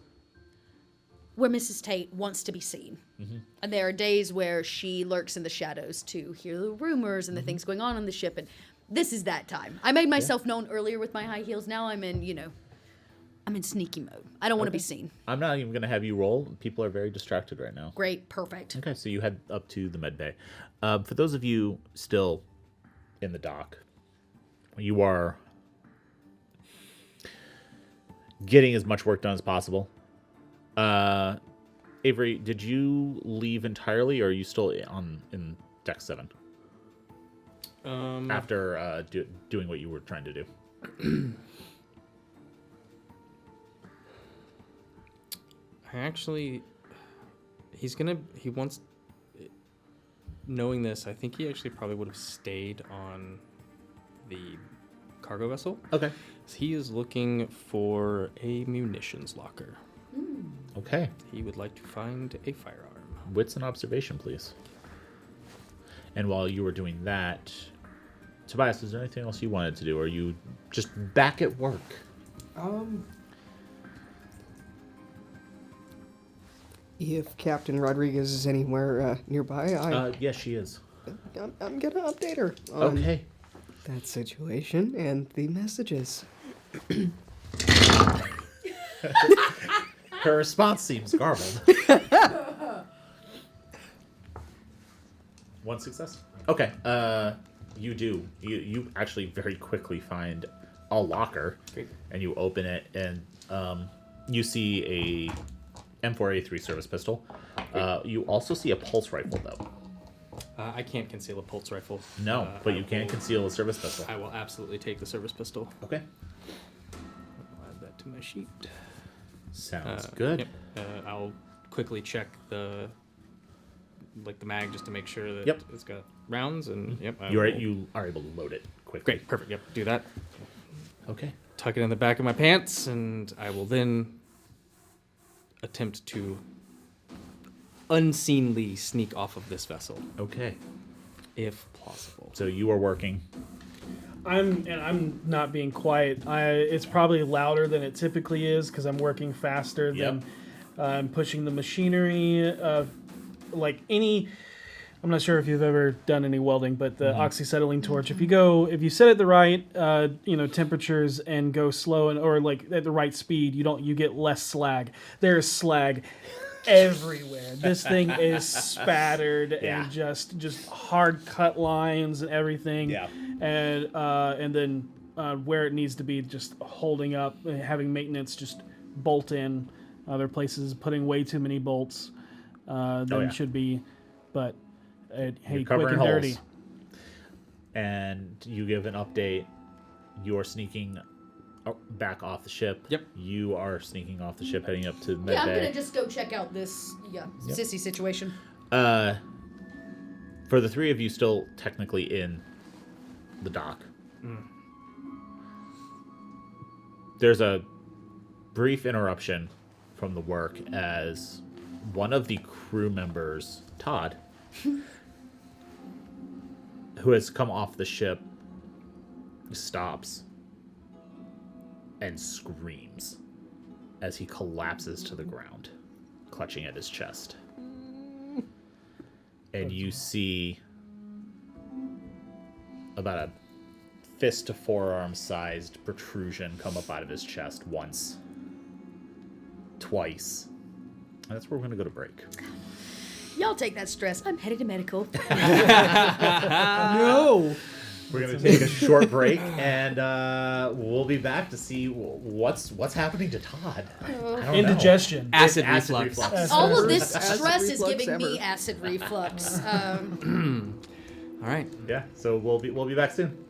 where Mrs. Tate wants to be seen. Mm-hmm. And there are days where she lurks in the shadows to hear the rumors and the things going on the ship. And this is that time. I made myself known earlier with my high heels. Now I'm in, I'm in sneaky mode. I don't want to be seen. I'm not even going to have you roll. People are very distracted right now. Great, perfect. Okay, so you head up to the med bay. For those of you still in the dock, you are getting as much work done as possible. Avery, did you leave entirely, or are you still in deck 7 after doing what you were trying to do? I actually He wants. Knowing this, I think he actually probably would have stayed on the cargo vessel. Okay. So he is looking for a munitions locker. Okay. He would like to find a firearm. Wits and observation, please. And while you were doing that, Tobias, is there anything else you wanted to do? Or are you just back at work? If Captain Rodriguez is anywhere nearby, Yes, she is. I'm gonna update her on Okay. that situation and the messages. Her response seems garbled. One success. Okay. You do. You actually very quickly find a locker. Great. And you open it, and you see a M4A3 service pistol. You also see a pulse rifle, though. I can't conceal a pulse rifle. No, but I you can will- conceal a service pistol. I will absolutely take the service pistol. Okay. I'll add that to my sheet. Sounds good. Yep. I'll quickly check the mag just to make sure that Yep. it's got rounds and yep. I You will- are able to load it quickly. Great, perfect. Yep, do that. Okay. Tuck it in the back of my pants, and I will then attempt to unseenly sneak off of this vessel, Okay. if possible. So you are working. I'm not being quiet. It's probably louder than it typically is because I'm working faster than I'm pushing the machinery. I'm not sure if you've ever done any welding, but the oxyacetylene torch. If you set it the right, temperatures and go slow or like at the right speed, you get less slag. There's slag everywhere. This thing is spattered Yeah. and just hard cut lines and everything. Yeah. And then where it needs to be, just holding up, having maintenance just bolt in. Other places putting way too many bolts than yeah. should be, but hey, You're quick covering and dirty. holes. And you give an update. You're sneaking back off the ship. Yep. You are sneaking off the ship, heading up to Med Yeah, I'm Bay. gonna just go check out this sissy situation. For the three of you still technically in the dock, there's a brief interruption from the work as one of the crew members, Todd, who has come off the ship, stops and screams as he collapses to the ground, clutching at his chest. And you see about a fist to forearm sized protrusion come up out of his chest once, twice. And that's where we're going to go to break. Y'all take that stress. I'm headed to medical. No. We're going to take a short break, and we'll be back to see what's happening to Todd. I don't know. Indigestion. Acid Acid reflux. reflux. All of this Acid stress is reflux giving me ever. acid reflux. All right. Yeah, so we'll be back soon.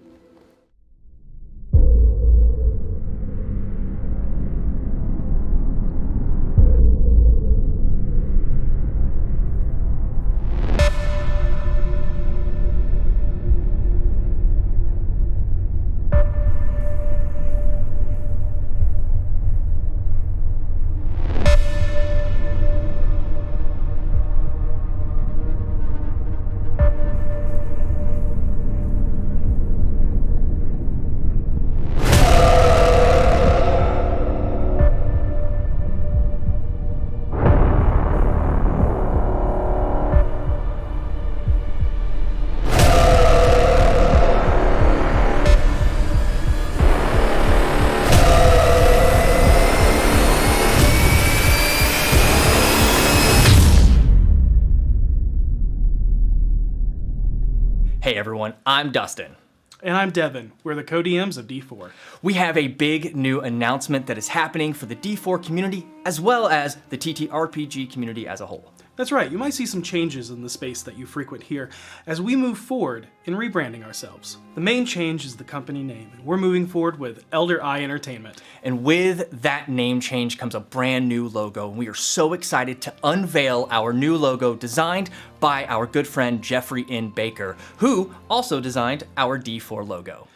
Hey everyone, I'm Dustin. And I'm Devin. We're the co-DMs of D4. We have a big new announcement that is happening for the D4 community as well as the TTRPG community as a whole. That's right, you might see some changes in the space that you frequent here as we move forward in rebranding ourselves. The main change is the company name, and we're moving forward with Elder Eye Entertainment. And with that name change comes a brand new logo, and we are so excited to unveil our new logo designed by our good friend Jeffrey N. Baker, who also designed our D4 logo.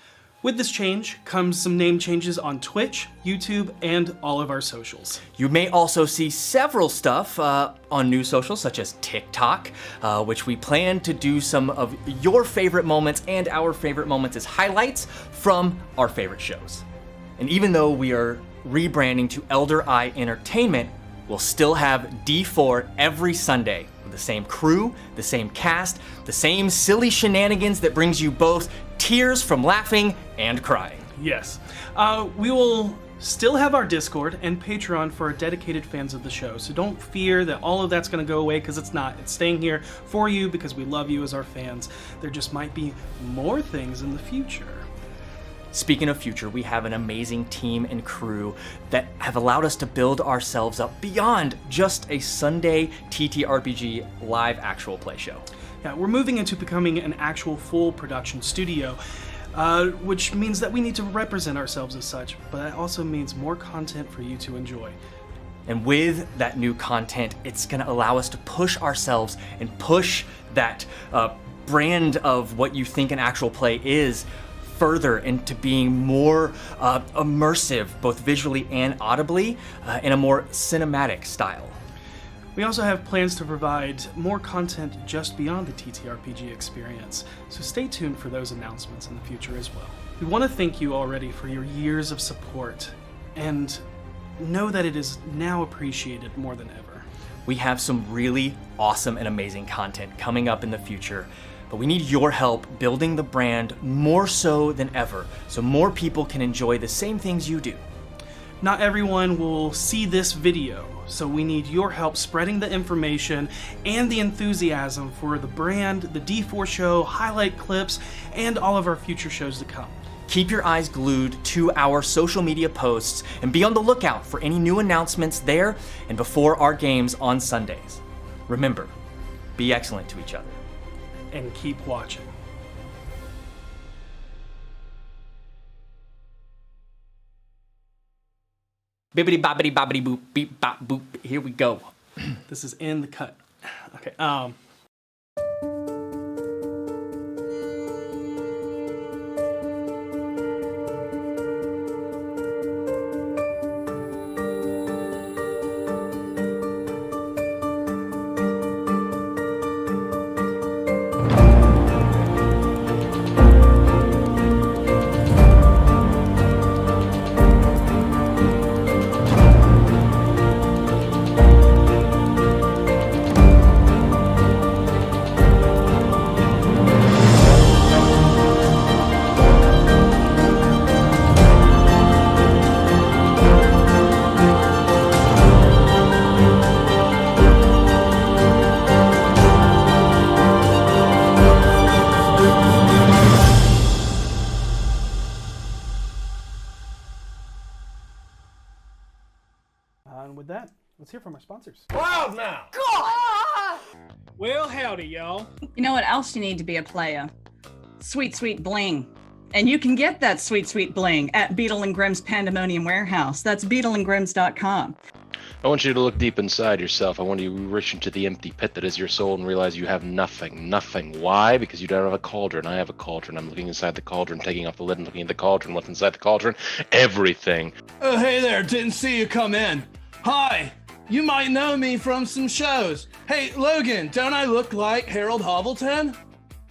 With this change comes some name changes on Twitch, YouTube, and all of our socials. You may also see several stuff on new socials such as TikTok, which we plan to do some of your favorite moments and our favorite moments as highlights from our favorite shows. And even though we are rebranding to Elder Eye Entertainment, we'll still have D4 every Sunday with the same crew, the same cast, the same silly shenanigans that brings you both tears from laughing and crying. Yes. We will still have our Discord and Patreon for our dedicated fans of the show, so don't fear that all of that's going to go away, because it's not. It's staying here for you because we love you as our fans. There just might be more things in the future. Speaking of future, we have an amazing team and crew that have allowed us to build ourselves up beyond just a Sunday TTRPG live actual play show. Yeah, we're moving into becoming an actual full production studio, which means that we need to represent ourselves as such, but that also means more content for you to enjoy. And with that new content, it's going to allow us to push ourselves and push that brand of what you think an actual play is further into being more immersive, both visually and audibly, in a more cinematic style. We also have plans to provide more content just beyond the TTRPG experience, so stay tuned for those announcements in the future as well. We want to thank you already for your years of support, and know that it is now appreciated more than ever. We have some really awesome and amazing content coming up in the future, but we need your help building the brand more so than ever, so more people can enjoy the same things you do. Not everyone will see this video, so we need your help spreading the information and the enthusiasm for the brand, the D4 show, highlight clips, and all of our future shows to come. Keep your eyes glued to our social media posts and be on the lookout for any new announcements there and before our games on Sundays. Remember, be excellent to each other. And keep watching. Bibbidi bobbidi bobbidi boop beep bop boop. Here we go. This is in the cut. Okay. And with that, let's hear from our sponsors. Loud now! Well, howdy, y'all. You know what else you need to be a player? Sweet, sweet bling. And you can get that sweet, sweet bling at Beetle and Grimm's Pandemonium Warehouse. That's beetleandgrims.com. I want you to look deep inside yourself. I want you to reach into the empty pit that is your soul and realize you have nothing. Nothing. Why? Because you don't have a cauldron. I have a cauldron. I'm looking inside the cauldron, taking off the lid and looking at the cauldron. What's inside the cauldron? Everything. Oh, hey there. Didn't see you come in. Hi. You might know me from some shows. Hey, Logan, don't I look like Harold Hovelton?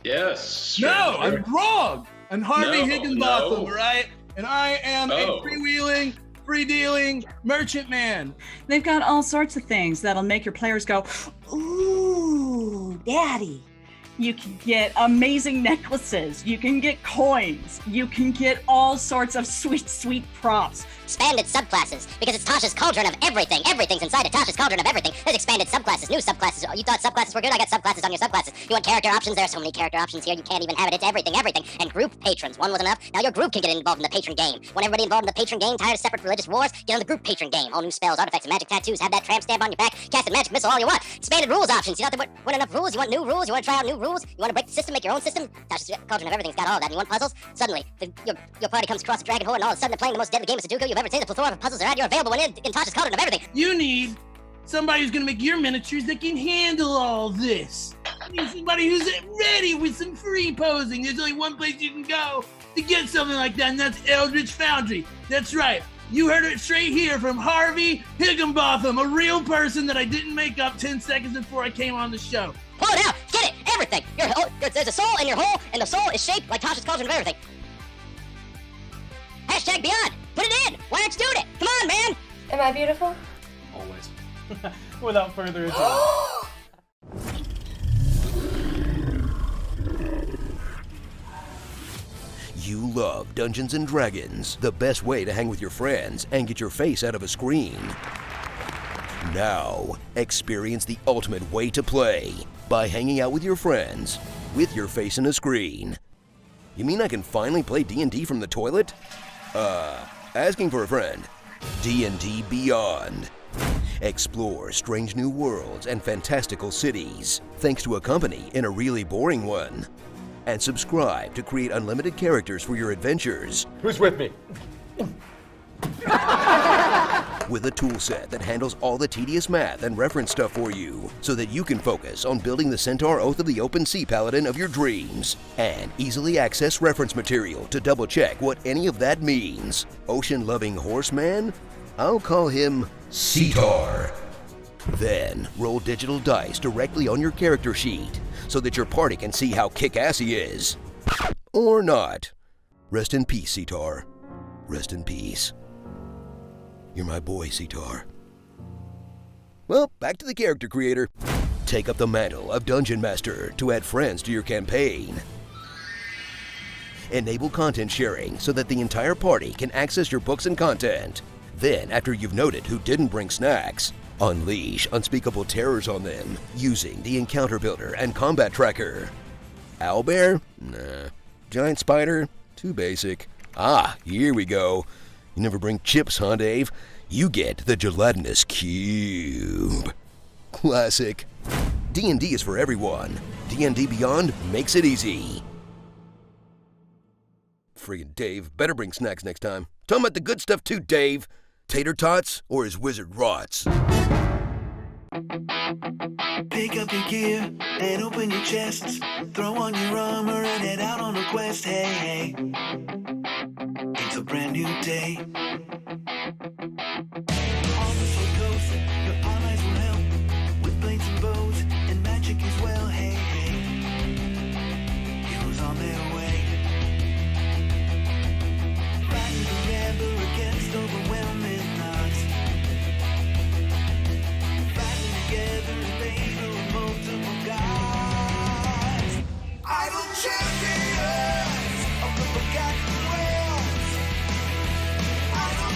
Yes. No, sure. I'm wrong. I'm Harvey No, Higginbotham, no. right? And I am a freewheeling, free-dealing merchant man. They've got all sorts of things that'll make your players go, ooh, daddy. You can get amazing necklaces. You can get coins. You can get all sorts of sweet, sweet props. Expanded subclasses, because it's Tasha's cauldron of everything. Everything's inside of Tasha's cauldron of everything. There's expanded subclasses, new subclasses. Oh, you thought subclasses were good? I got subclasses on your subclasses. You want character options? There are so many character options here, you can't even have it. It's everything, everything. And group patrons. One wasn't enough. Now your group can get involved in the patron game. Want everybody involved in the patron game? Tired of separate religious wars? Get on the group patron game. All new spells, artifacts, and magic tattoos. Have that tramp stamp on your back. Cast a magic missile all you want. Expanded rules options. You don't have to want enough rules. You want new rules. You want to try out new rules. You want to break the system, make your own system. Tasha's cauldron of everything's got all of that. And you want puzzles? Suddenly, your party comes across a dragon horde, and all of a sudden they're playing the most deadly game of Sudoku you've ever seen. The plethora of puzzles are at your available when in Tasha's cauldron of everything. You need somebody who's gonna make your miniatures that can handle all this. You need somebody who's ready with some free posing. There's only one place you can go to get something like that, and that's Eldritch Foundry. That's right. You heard it straight here from Harvey Higginbotham, a real person that I didn't make up 10 seconds before I came on the show. Pull it out. Get it. Everything. There's a soul in your hole, and the soul is shaped like Tasha's cauldron of everything. Hashtag Beyond. Put it in. Why aren't you doing it? Come on, man. Am I beautiful? Always. Without further ado. You love Dungeons and Dragons, the best way to hang with your friends and get your face out of a screen. Now, experience the ultimate way to play by hanging out with your friends with your face in a screen. You mean I can finally play D&D from the toilet? Asking for a friend. D&D Beyond. Explore strange new worlds and fantastical cities, thanks to a company in a really boring one. And subscribe to create unlimited characters for your adventures. Who's with me? With a toolset that handles all the tedious math and reference stuff for you, so that you can focus on building the Centaur Oath of the Open Sea Paladin of your dreams, and easily access reference material to double check what any of that means. Ocean-loving horseman? I'll call him Centaur. Then roll digital dice directly on your character sheet, so that your party can see how kick-ass he is. Or not. Rest in peace, Centaur. Rest in peace. You're my boy, Centaur. Well, back to the character creator. Take up the mantle of Dungeon Master to add friends to your campaign. Enable content sharing so that the entire party can access your books and content. Then, after you've noted who didn't bring snacks, unleash unspeakable terrors on them using the Encounter Builder and Combat Tracker. Owlbear? Nah. Giant Spider? Too basic. Ah, here we go. You never bring chips, huh, Dave? You get the gelatinous cube. Classic. D&D is for everyone. D&D Beyond makes it easy. Friggin' Dave, better bring snacks next time. Tell him about the good stuff too, Dave. Tater tots or his wizard rots. Pick up your gear and open your chests. Throw on your armor and head out on a quest. Hey, hey. It's a brand new day. On the South Coast, your allies will help with blades and bows and magic as well. Hey, hey. Heroes on their way. Fighting together against overwhelming odds. Fighting together in favor of multiple gods. Idle champions of the forgotten realms. Idle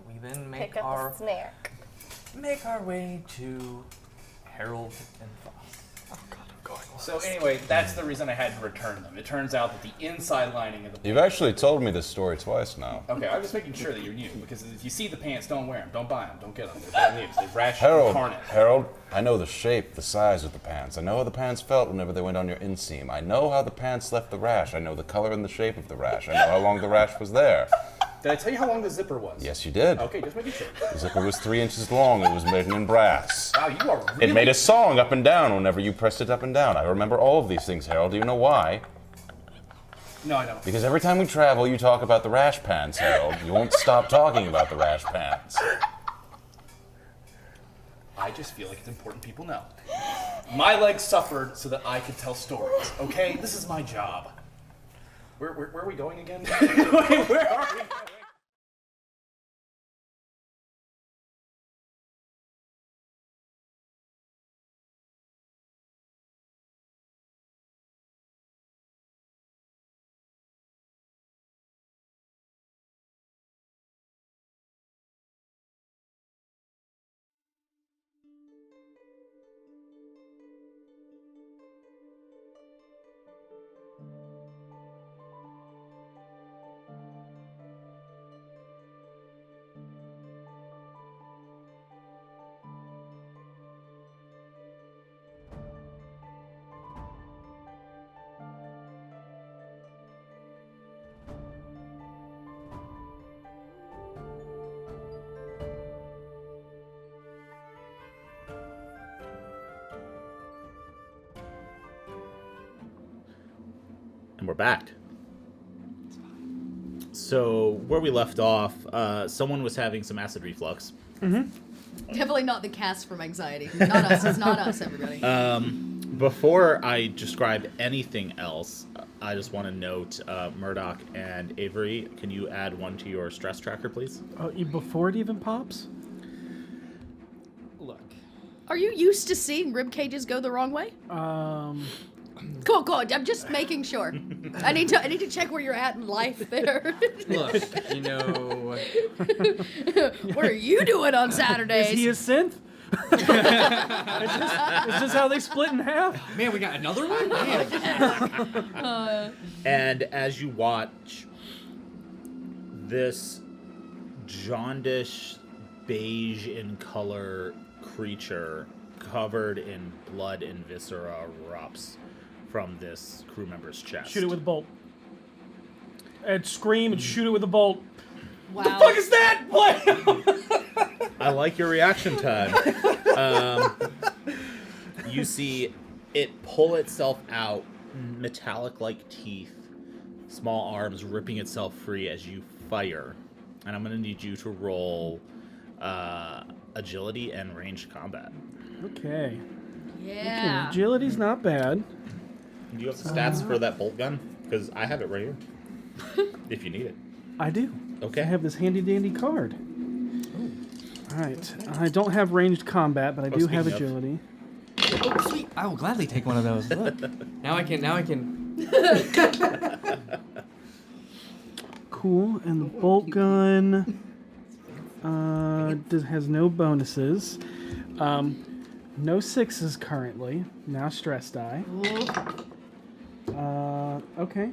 we then make Pick up our a snack. way to Harold and Foss. So anyway, that's the reason I had to return them. It turns out that the inside lining of the You've actually told me this story twice now. Okay, I was making sure that you knew, because if you see the pants, don't wear them, don't buy them, don't get them. They're bad news. They've rash incarnate. Harold, I know the shape, the size of the pants. I know how the pants felt whenever they went on your inseam. I know how the pants left the rash. I know the color and the shape of the rash. I know how long the rash was there. Did I tell you how long the zipper was? Yes, you did. Okay, just making sure. The zipper was 3 inches long. It was made in brass. Wow, you are really... It made a song up and down whenever you pressed it up and down. I remember all of these things, Harold. Do you know why? No, I don't. Because every time we travel, you talk about the rash pants, Harold. You won't stop talking about the rash pants. I just feel like it's important people know. My legs suffered so that I could tell stories, okay? This is my job. Where are we going again? Where are we going? And we're back. So where we left off, someone was having some acid reflux. Definitely not the cast from Anxiety. Not us. It's not us, everybody. Before I describe anything else, I just want to note Murdoch and Avery, can you add one to your stress tracker, please? Before it even pops? Look. Are you used to seeing rib cages go the wrong way? Cool. I'm just making sure. I need to check where you're at in life there. Look, you know. What are you doing on Saturdays? Is he a synth? Is this how they split in half? Man, we got another one? Man. And as you watch this jaundish beige in color creature covered in blood and viscera erupts from this crew member's chest. Shoot it with a bolt. And scream and shoot it with a bolt. Wow. The fuck is that? What? I like your reaction time. You see it pull itself out, metallic-like teeth, small arms ripping itself free as you fire. And I'm going to need you to roll agility and ranged combat. Okay. Yeah. Okay, agility's not bad. Do you have the stats for that bolt gun? Because I have it right here. If you need it. I do. Okay. I have this handy dandy card. All right. I don't have ranged combat, but I do have agility. Oh, sweet. I will gladly take one of those. Look. Now I can. Cool. And the bolt gun has no bonuses. No sixes currently. Now stress die. Okay.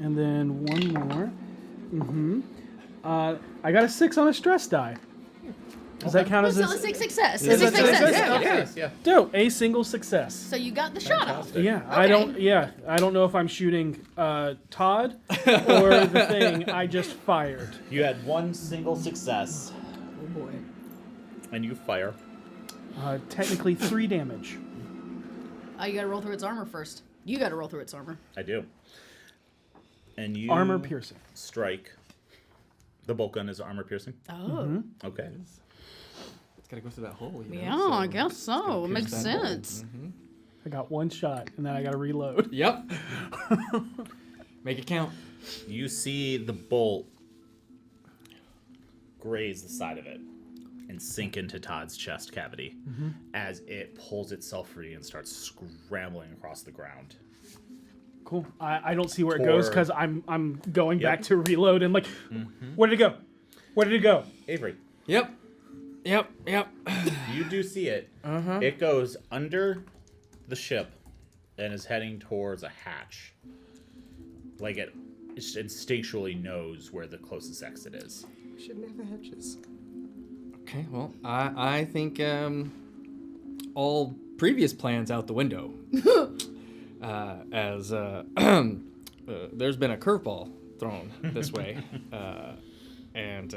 And then one more. I got a 6 on a stress die. Does that count as a success? Is A that success. Yeah. Dope. A single success. So you got the shot off. Yeah. Okay. I don't know if I'm shooting Todd or the thing I just fired. You had one single success. Oh boy. And you fire. Technically 3 damage. Oh, you gotta roll through its armor first. You gotta roll through its armor. I do. And you Armor piercing. Strike. The bolt gun is armor piercing. Oh. Okay. It's gotta go through that hole. You know, Yeah, so I guess it's so. gotta It makes pierce that hole. sense. I got 1 shot, and then I gotta reload. Yep. Make it count. You see the bolt graze the side of it and sink into Todd's chest cavity as it pulls itself free and starts scrambling across the ground. Cool. I don't see where it goes because I'm going back to reload and like, where did it go? Where did it go? Avery. Yep. You do see it. Uh-huh. It goes under the ship and is heading towards a hatch. Like it instinctually knows where the closest exit is. We shouldn't have hatches. Okay, well, I think all previous plans out the window. As there's been a curveball thrown this way, and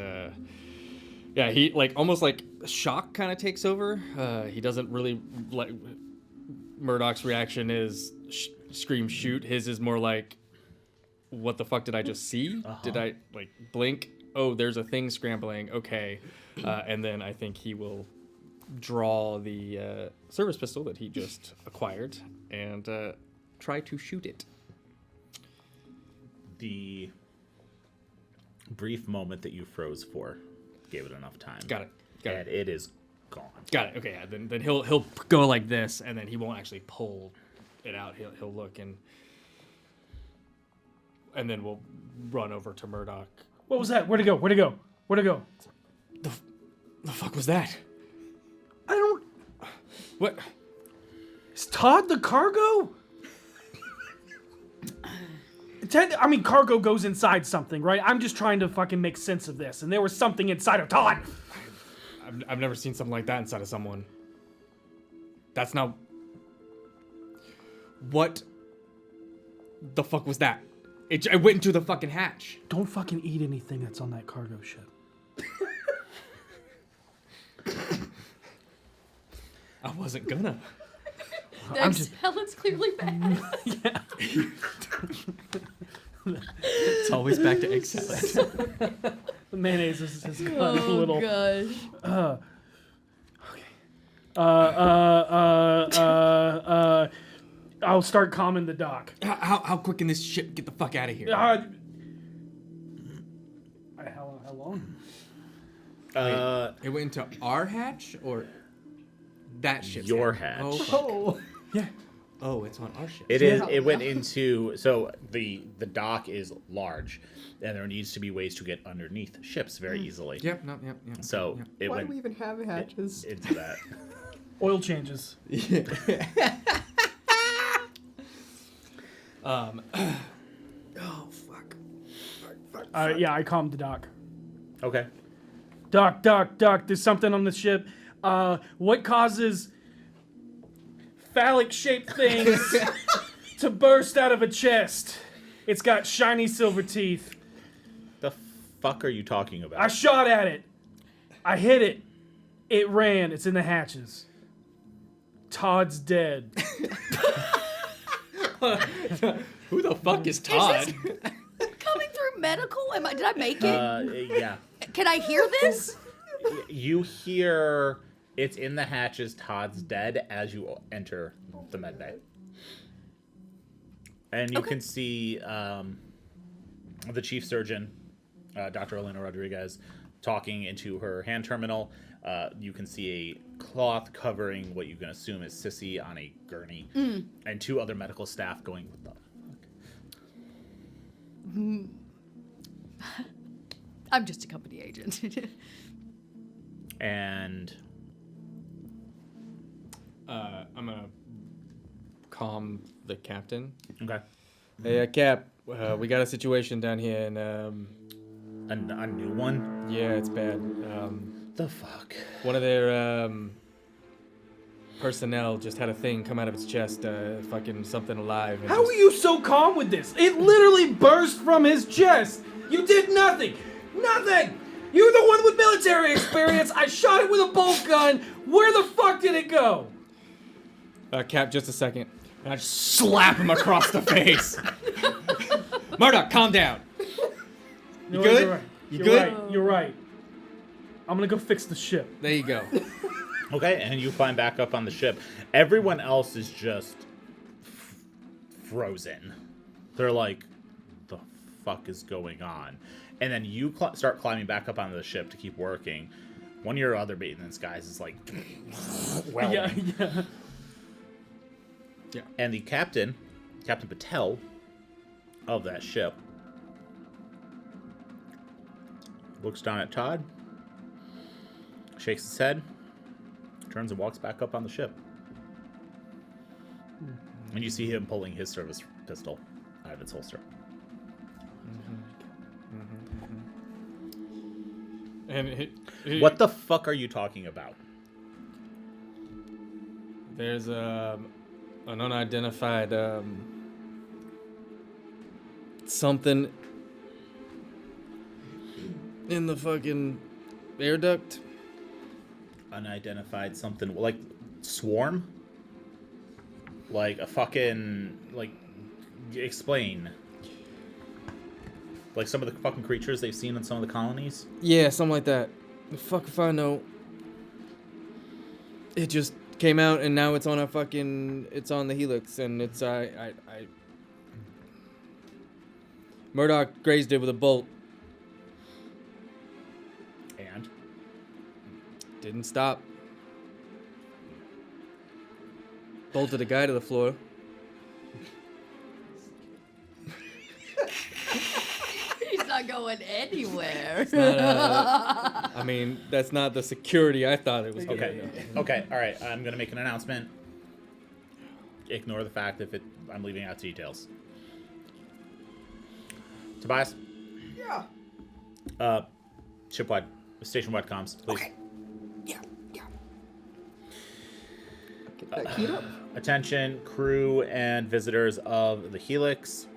yeah, he almost like shock kind of takes over. He doesn't really like Murdoch's reaction is scream shoot. His is more like, what the fuck did I just see? Did I blink? Oh, there's a thing scrambling. Okay, and then I think he will draw the service pistol that he just acquired and try to shoot it. The brief moment that you froze for gave it enough time. Got it. And it is gone. Got it. Okay, yeah. Then he'll go like this, and then he won't actually pull it out. He'll look and then we'll run over to Murdoch. What was that? Where'd it go? Where'd it go? Where'd it go? The fuck was that? I don't... What? Is Todd the cargo? I mean, cargo goes inside something, right? I'm just trying to fucking make sense of this. And there was something inside of Todd. I've never seen something like that inside of someone. That's not... What the fuck was that? It went into the fucking hatch. Don't fucking eat anything that's on that cargo ship. I wasn't gonna. Helen's clearly bad. It's always back to egg salad. The mayonnaise has gone a little... gosh. I'll start calming the doc. How quick can this ship get the fuck out of here? How long? It went into our hatch or that ship's Your hatch? hatch. Oh, yeah. Oh, it's on our ship. It is. It went into. So the dock is large, and there needs to be ways to get underneath ships very easily. Yep. So it Why went do we even have hatches? into that. Oil changes. Oh fuck. Yeah, I calmed the doc. Okay. Doc, there's something on the ship. What causes phallic-shaped things to burst out of a chest? It's got shiny silver teeth. The fuck are you talking about? I shot at it. I hit it. It ran. It's in the hatches. Todd's dead. Who the fuck is Todd? Coming through medical? Did I make it? Yeah. Can I hear this? You hear it's in the hatches. Todd's dead as you enter the med bay, and you can see the chief surgeon, Dr. Elena Rodriguez, talking into her hand terminal. You can see a cloth covering what you can assume is Sissy on a gurney, and two other medical staff going, "What the fuck?" I'm just a company agent. And I'm gonna calm the captain. Okay. Hey, Cap. We got a situation down here, and a new one. Yeah, it's bad. The fuck. One of their personnel just had a thing come out of its chest, fucking something alive. And How are you so calm with this? It literally burst from his chest. You did nothing. Nothing. You're the one with military experience. I shot it with a bolt gun. Where the fuck did it go? Cap, just a second. And I just slap him across the face. Murdoch, calm down. You good? You're right. You You're good? Right. You're right. I'm gonna go fix the ship. There you go. Okay, and you climb back up on the ship. Everyone else is just frozen. They're like, the fuck is going on? And then you start climbing back up onto the ship to keep working. One of your other maintenance guys is like, welding. Yeah. And the Captain Patel of that ship, looks down at Todd, shakes his head, turns and walks back up on the ship. And you see him pulling his service pistol out of its holster. And What the fuck are you talking about? There's an unidentified something in the fucking air duct. Unidentified something like swarm? Like a fucking explain. Like some of the fucking creatures they've seen in some of the colonies? Yeah, something like that. The fuck if I know. It just came out and now it's on it's on the Helix and it's Murdoch grazed it with a bolt. And? Didn't stop. Bolted a guy to the floor. He's not going anywhere. It's not, I mean, that's not the security I thought it was going to be. Okay, alright. I'm going to make an announcement. Ignore the fact if I'm leaving out details. Tobias? Yeah. Shipwide, station-wide comms, please. Okay. Yeah. Get that keyed up. Attention, crew and visitors of the Helix.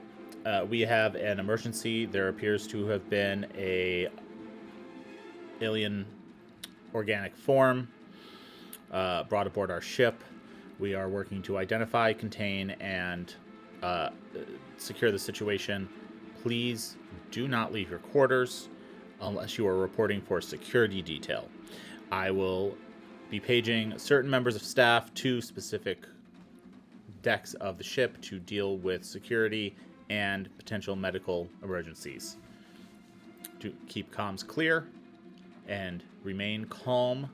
We have an emergency. There appears to have been a alien organic form brought aboard our ship. We are working to identify, contain, and secure the situation. Please do not leave your quarters unless you are reporting for security detail. I will be paging certain members of staff to specific decks of the ship to deal with security and potential medical emergencies. To keep comms clear and remain calm.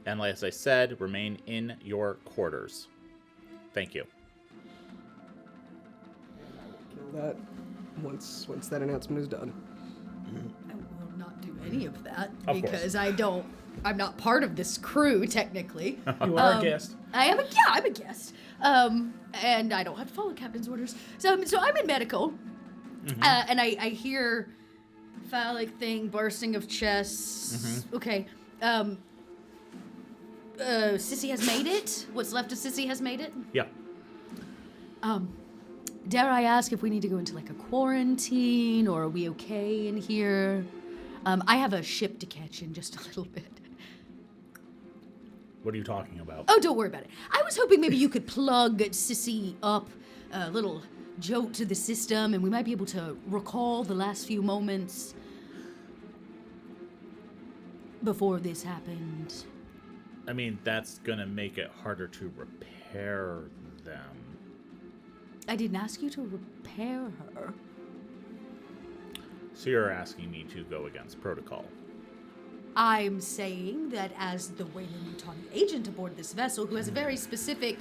And as I said, remain in your quarters. Thank you. That once that announcement is done. I will not do any of that Of course. because I'm not part of this crew technically. You are a guest. I'm a guest. And I don't have to follow captain's orders. So I'm in medical. And I hear phallic thing, bursting of chests. Okay. Sissy has made it. What's left of Sissy has made it. Yeah. Dare I ask if we need to go into like a quarantine, or are we okay in here? I have a ship to catch in just a little bit. What are you talking about? Oh, don't worry about it. I was hoping maybe you could plug Sissy up a little jolt to the system, and we might be able to recall the last few moments before this happened. I mean, that's gonna make it harder to repair them. I didn't ask you to repair her. So you're asking me to go against protocol. I'm saying that as the Weyland-Yutani agent aboard this vessel, who has a very specific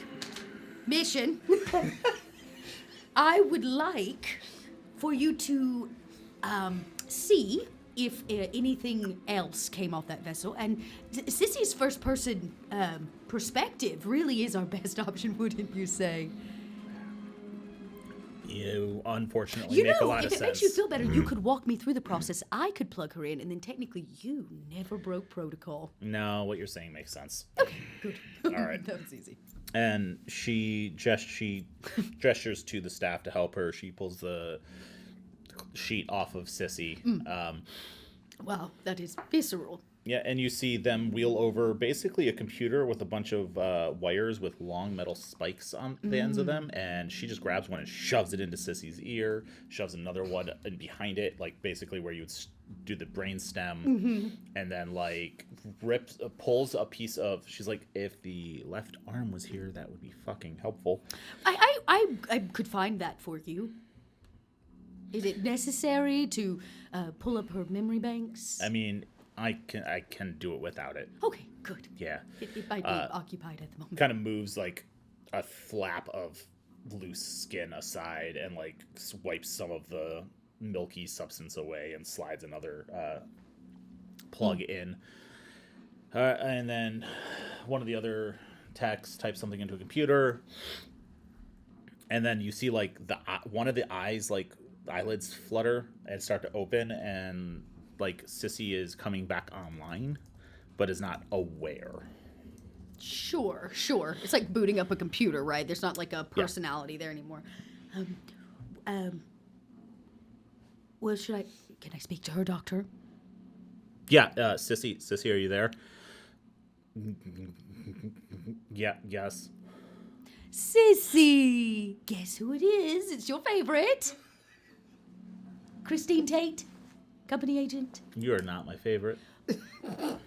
mission, I would like for you to see if anything else came off that vessel. And Sissy's first-person perspective really is our best option, wouldn't you say? You unfortunately make a lot of sense. If it makes you feel better, you could walk me through the process. I could plug her in, and then technically you never broke protocol. No, what you're saying makes sense. Okay, good. All right. That was easy. And she gestures to the staff to help her. She pulls the sheet off of Sissy. Wow, that is visceral. Yeah, and you see them wheel over basically a computer with a bunch of wires with long metal spikes on the ends of them, and she just grabs one and shoves it into Sissy's ear, shoves another one in behind it, like basically where you would do the brain stem, and then like pulls a piece of. She's like, if the left arm was here, that would be fucking helpful. I could find that for you. Is it necessary to pull up her memory banks? I mean, I can do it without it. Okay, good. Yeah. It might be occupied at the moment. Kind of moves like a flap of loose skin aside and like wipes some of the milky substance away and slides another plug in. And then one of the other techs types something into a computer, and then you see like one of the eyes, like eyelids flutter and start to open, and like Sissy is coming back online, but is not aware. Sure. It's like booting up a computer, right? There's not like a personality there anymore. Well, can I speak to her, doctor? Yeah, Sissy, are you there? Yeah, yes. Sissy! Guess who it is? It's your favorite. Christine Tate, company agent. You are not my favorite.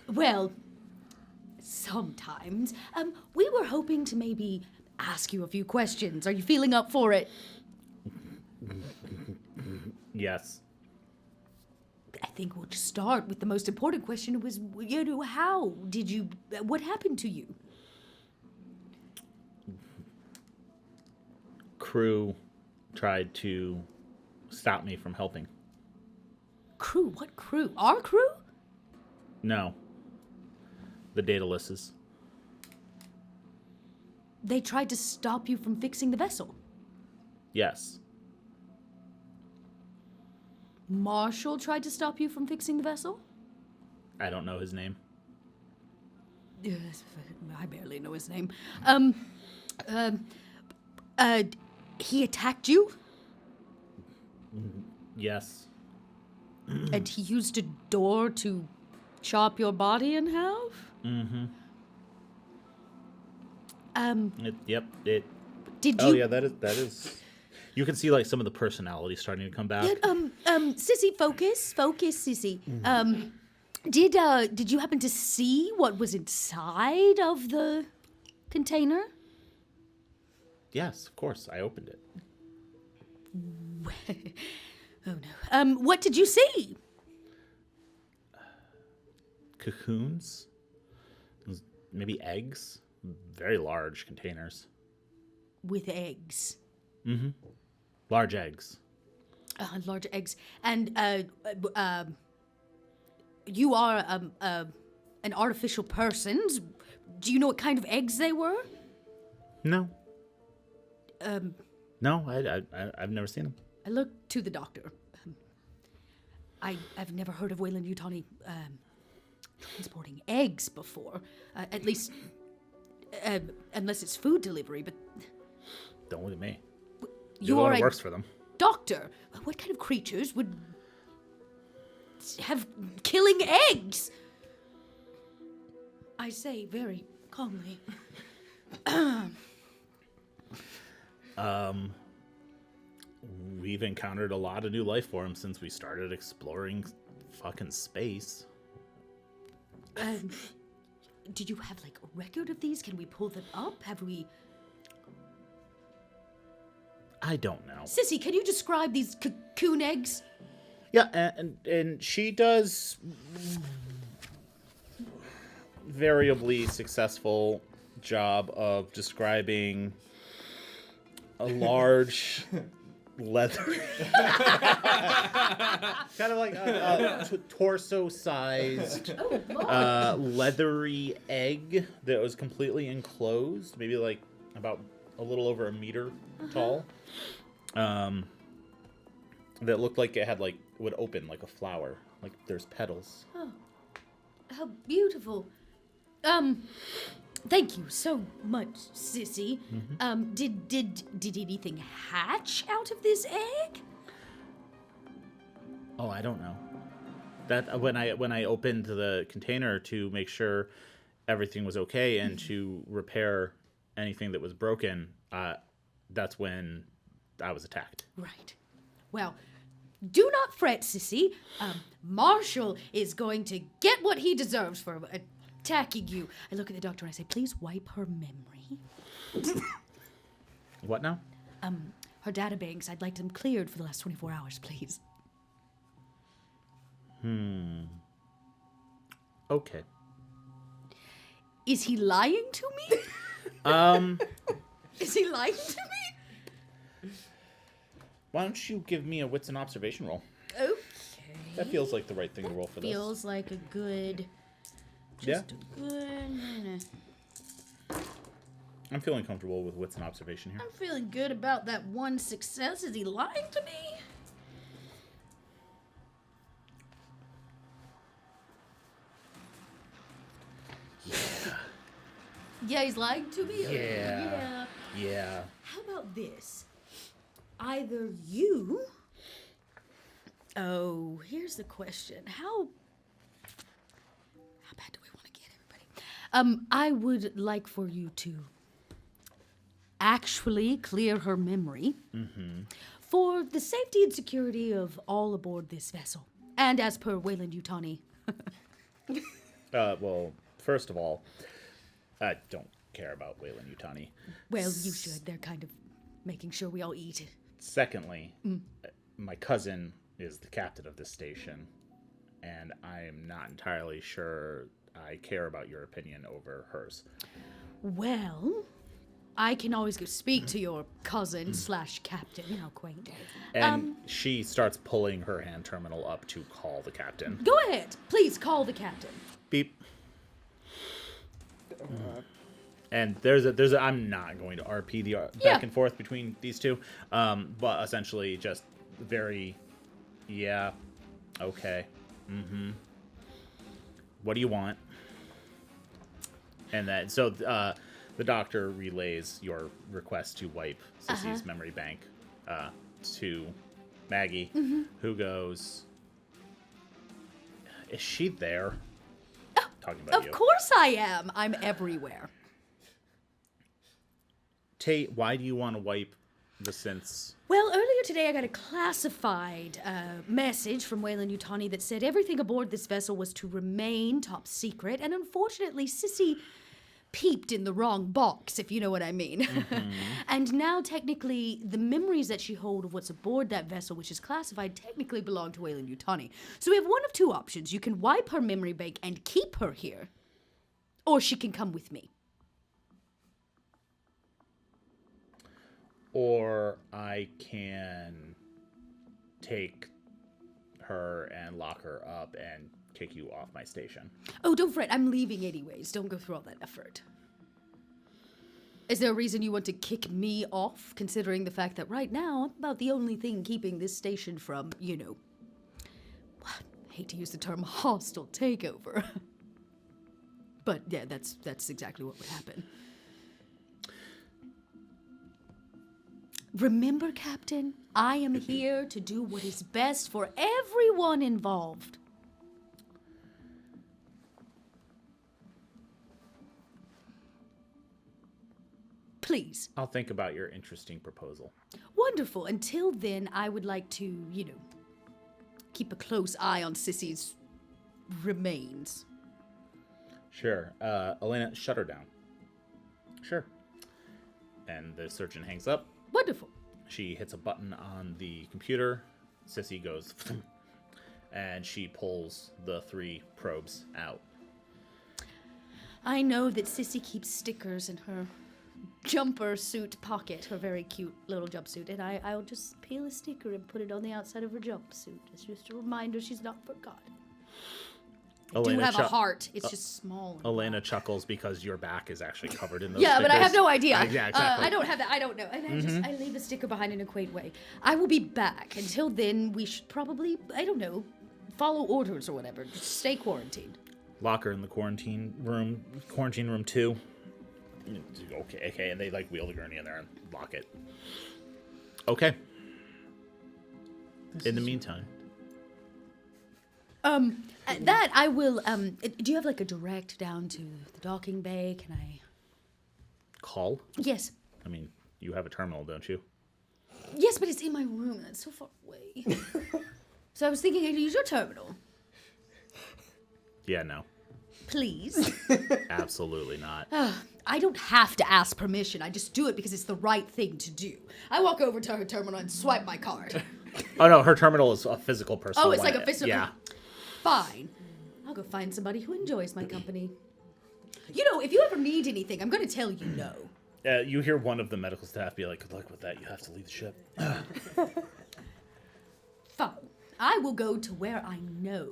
Well, sometimes. We were hoping to maybe ask you a few questions. Are you feeling up for it? Yes. I think we'll just start with the most important question. It was, what happened to you? Crew tried to stop me from helping. Crew? What crew? Our crew? No. The Daedalus. They tried to stop you from fixing the vessel. Yes. Marshall tried to stop you from fixing the vessel? I don't know his name. Yes, I barely know his name. He attacked you? Yes. And he used a door to chop your body in half? Mm-hmm. Did Oh you... yeah, that is. You can see like some of the personality starting to come back. Sissy, focus, Sissy. Did you happen to see what was inside of the container? Yes, of course. I opened it. Oh no. What did you see? Cocoons? Maybe eggs? Very large containers. With eggs. Mm-hmm. Large eggs. Large eggs. And you are an artificial person. Do you know what kind of eggs they were? No. No, I've never seen them. I looked to the doctor. I've never heard of Wayland Yutani transporting eggs before. At least, unless it's food delivery, but... Don't look at me. You are are works for them. Doctor. What kind of creatures would have killing eggs? I say very calmly. We've encountered a lot of new life forms since we started exploring fucking space. Did you have like a record of these? Can we pull them up? Have we... I don't know. Sissy, can you describe these cocoon eggs? Yeah, and she does variably successful job of describing a large leather kind of like a torso-sized leathery egg that was completely enclosed, maybe like about a little over a meter tall, that looked like it had like would open like a flower, like there's petals. Oh, how beautiful. Thank you so much, Sissy. Mm-hmm. Did anything hatch out of this egg? Oh, I don't know. That when I opened the container to make sure everything was okay and to repair anything that was broken, that's when I was attacked. Right. Well, do not fret, Sissy. Marshall is going to get what he deserves for attacking you. I look at the doctor and I say, please wipe her memory. What now? Her databanks, I'd like them cleared for the last 24 hours, please. Okay. Is he lying to me? Is he lying to me? Why don't you give me a wits and observation roll? Okay. That feels like the right thing to roll for this. Feels like a good. Yeah. A good. I'm feeling comfortable with wits and observation here. I'm feeling good about that one success. Is he lying to me? Yeah, he's lying to me? Yeah. How about this? Either you... Oh, here's the question. How bad do we want to get everybody? I would like for you to actually clear her memory for the safety and security of all aboard this vessel. And as per Wayland Yutani. Well, first of all, I don't care about Wayland Yutani. Well, you should. They're kind of making sure we all eat. Secondly, my cousin is the captain of this station, and I am not entirely sure I care about your opinion over hers. Well, I can always go speak to your cousin / captain. How quaint. And she starts pulling her hand terminal up to call the captain. Go ahead. Please call the captain. Beep. And there's a I'm not going to RP the back and forth between these two, but essentially just very, okay, what do you want? And then so the doctor relays your request to wipe Sissy's memory bank to Maggie, who goes, "Is she there?" Talking about you. Of course I am. I'm everywhere. Tate, why do you want to wipe the synths? Well, earlier today I got a classified message from Wayland Yutani that said everything aboard this vessel was to remain top secret, and unfortunately Sissy peeped in the wrong box, if you know what I mean. And now technically the memories that she holds of what's aboard that vessel, which is classified, technically belong to Wayland Yutani. So we have one of two options. You can wipe her memory bank and keep her here, or she can come with me. Or I can take her and lock her up and kick you off my station. Oh, don't fret. I'm leaving anyways. Don't go through all that effort. Is there a reason you want to kick me off, considering the fact that right now I'm about the only thing keeping this station from, I hate to use the term hostile takeover. But yeah, that's exactly what would happen. Remember, Captain, I am here to do what is best for everyone involved. Please. I'll think about your interesting proposal. Wonderful. Until then, I would like to, keep a close eye on Sissy's remains. Sure. Elena, shut her down. Sure. And the surgeon hangs up. Wonderful. She hits a button on the computer. Sissy goes, and she pulls the 3 probes out. I know that Sissy keeps stickers in her jumper suit pocket, her very cute little jumpsuit, and I'll just peel a sticker and put it on the outside of her jumpsuit. It's just a reminder she's not forgotten. I do have a heart. It's just small. Elena chuckles because your back is actually covered in those Yeah, stickers. but I have no idea. Yeah, exactly. I don't have that. I don't know. And I leave a sticker behind in a quaint way. I will be back. Until then, we should probably, follow orders or whatever. Just stay quarantined. Lock her in the quarantine room 2. Okay, and they wheel the gurney in there and lock it. Okay. In the meantime. That I will, do you have a direct down to the docking bay? Can I? Call? Yes. I mean, you have a terminal, don't you? Yes, but it's in my room and it's so far away. So I was thinking I could use your terminal. Yeah, no. Please. Absolutely not. I don't have to ask permission. I just do it because it's the right thing to do. I walk over to her terminal and swipe my card. Oh, no, her terminal is a physical personal Oh, it's one. like a physical. Yeah. Fine. I'll go find somebody who enjoys my company. If you ever need anything, I'm going to tell you no. You hear one of the medical staff be like, "Good luck with that. You have to leave the ship." Fine. I will go to where I know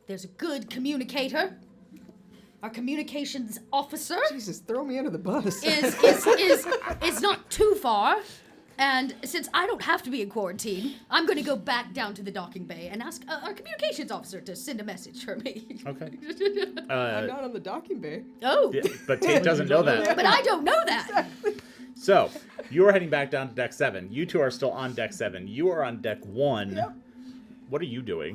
there's a good communicator. Our communications officer. Jesus, throw me under the bus. is not too far. And since I don't have to be in quarantine, I'm going to go back down to the docking bay and ask our communications officer to send a message for me. Okay. I'm not on the docking bay. Oh. Yeah, but Tate doesn't know that. But I don't know that. So, you are heading back down to deck 7. You two are still on deck 7. You are on deck 1. Yep. What are you doing?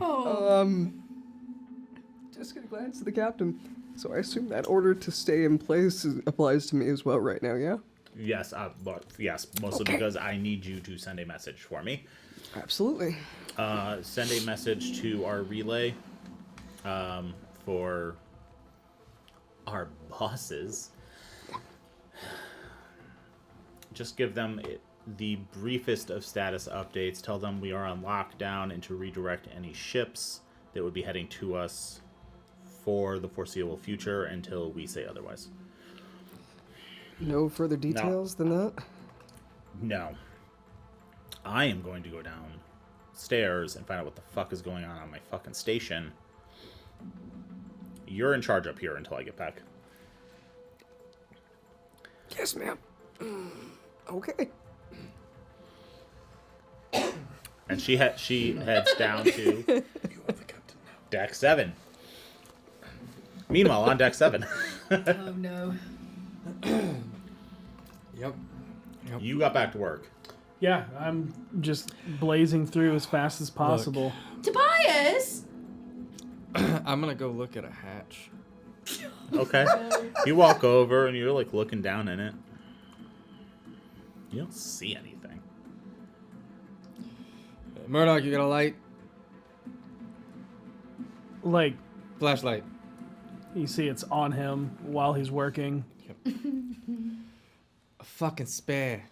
Just gonna glance at the captain. So I assume that order to stay in place applies to me as well right now, yeah? Yes, yes, mostly because I need you to send a message for me. Absolutely. Send a message to our relay for our bosses. Just give them the briefest of status updates. Tell them we are on lockdown and to redirect any ships that would be heading to us for the foreseeable future until we say otherwise. No further details than that? No. I am going to go downstairs and find out what the fuck is going on my fucking station. You're in charge up here until I get back. Yes, ma'am. Okay. And she heads down to deck 7. Meanwhile, on deck 7. Oh, no. Yep. You got back to work. Yeah, I'm just blazing through as fast as possible. Tobias! I'm gonna go look at a hatch. Okay. You walk over and you're like looking down in it. You don't see anything. Murdoch, you got a light? Like, flashlight. You see it's on him while he's working. Yep. A fucking spare.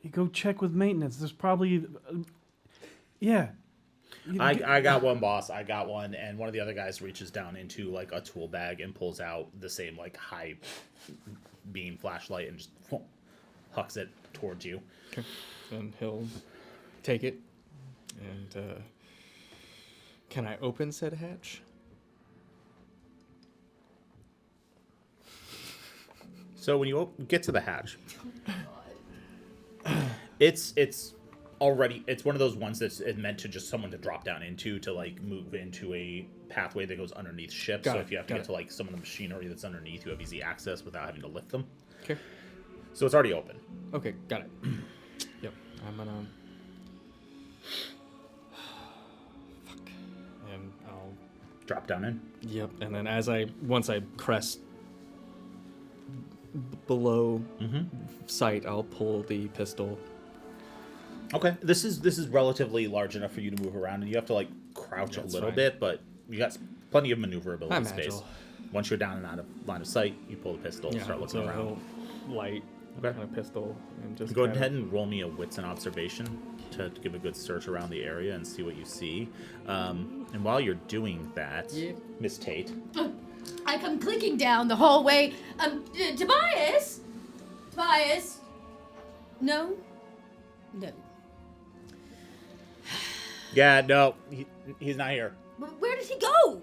You go check with maintenance. There's probably... yeah. I got one, boss. I got one, and one of the other guys reaches down into like a tool bag and pulls out the same like high beam flashlight and just hucks it towards you. Okay. And he'll take it. And can I open said hatch? So when you get to the hatch, it's already, it's one of those ones that's meant to just someone to drop down into to like move into a pathway that goes underneath ships. So if you have to get to like some of the machinery that's underneath, you have easy access without having to lift them. Okay. So it's already open. Okay, got it. Yep. I'm gonna. Fuck. And I'll drop down in. Yep. And then once I crest below sight, I'll pull the pistol. Okay, this is relatively large enough for you to move around, and you have to like crouch a little bit, but you got plenty of maneuverability space. Once you're down and out of line of sight, you pull the pistol, start looking around. He'll light my pistol and just go ahead and roll me a wits and observation to give a good search around the area and see what you see. And while you're doing that, Miss Tate. I come clicking down the hallway. Tobias? Tobias? No? No. Yeah, no, he's not here. Where did he go?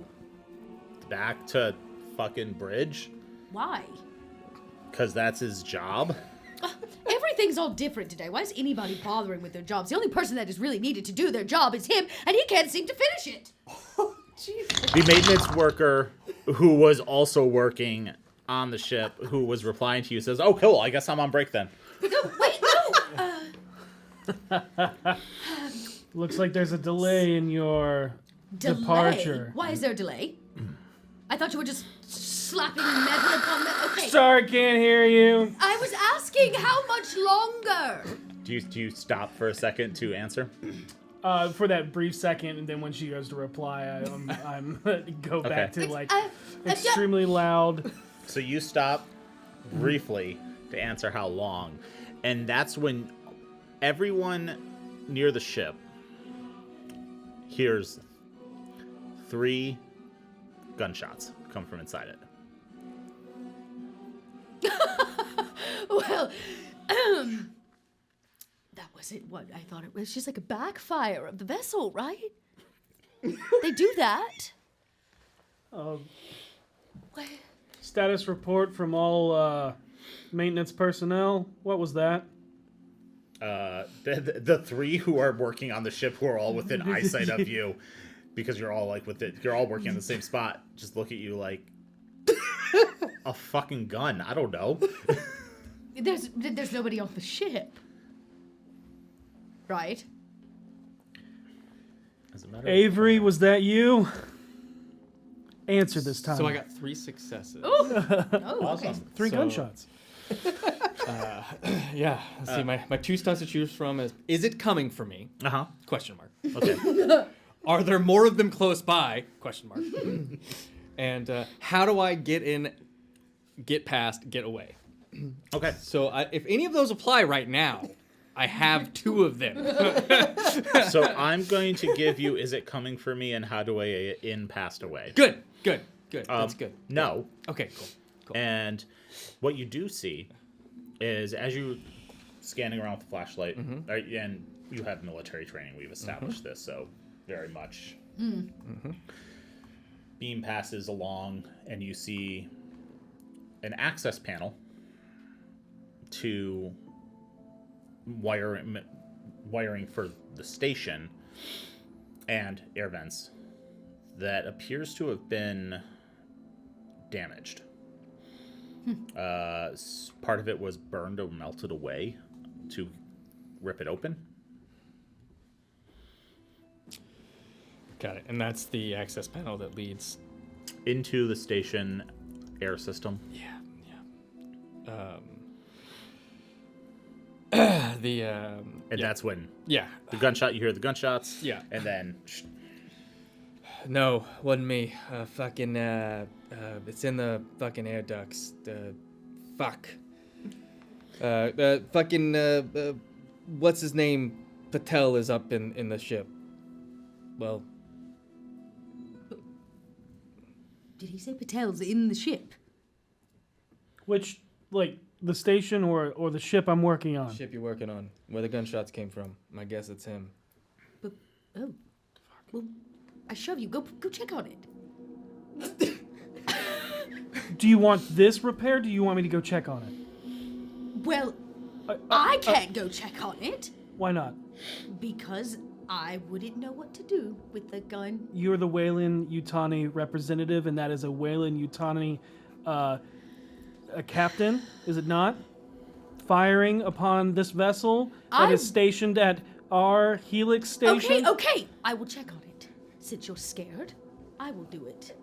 Back to fucking bridge. Why? Because that's his job. Everything's all different today. Why is anybody bothering with their jobs? The only person that is really needed to do their job is him, and he can't seem to finish it. The maintenance worker who was also working on the ship, who was replying to you, says, "Oh, cool. I guess I'm on break then." No, wait, no. Looks like there's a delay in your departure. Why is there a delay? I thought you were just slapping metal upon metal. Okay. Sorry, can't hear you. I was asking how much longer. Do you stop for a second to answer? For that brief second, and then when she goes to reply, I'm go back to like extremely loud. So you stop briefly to answer how long, and that's when everyone near the ship hears 3 gunshots come from inside it. Well, that was it? What? I thought it was just like a backfire of the vessel, right? They do that. Status report from all maintenance personnel. What was that? The three who are working on the ship, who are all within eyesight of you, because you're all like you're all working in the same spot, just look at you like a fucking gun. I don't know. There's nobody on the ship, right? As a matter Avery, was that you? Answer this time. So I got 3 successes. Okay. 3 gunshots. Yeah. Let's see. My 2 stunts to choose from is it coming for me? Question mark. Okay. Are there more of them close by? Question mark. And how do I get in, get past, get away? Okay. So if any of those apply right now, I have 2 of them. So I'm going to give you is it coming for me and how do I in passed away. Good. That's good. No. Okay, cool. And what you do see is as you scanning around with the flashlight, and you have military training, we've established this, so very much. Beam passes along and you see an access panel to wiring for the station and air vents that appears to have been damaged. Part of it was burned or melted away to rip it open. Got it. And that's the access panel that leads into the station air system. Yeah. That's when the gunshot. You hear the gunshots. Yeah. And then. No, wasn't me. It's in the fucking air ducts. What's his name? Patel is up in the ship. Well. Did he say Patel's in the ship? Which, like, the station or the ship I'm working on? Ship you're working on. Where the gunshots came from. My guess it's him. But, well, I shove you. Go check on it. Do you want this repaired? Do you want me to go check on it? Well, I can't go check on it. Why not? Because I wouldn't know what to do with the gun. You're the Weyland-Yutani representative, and that is a Weyland-Yutani a captain, is it not? Firing upon this vessel that is stationed at our Helix station. Okay. I will check on it. Since you're scared, I will do it.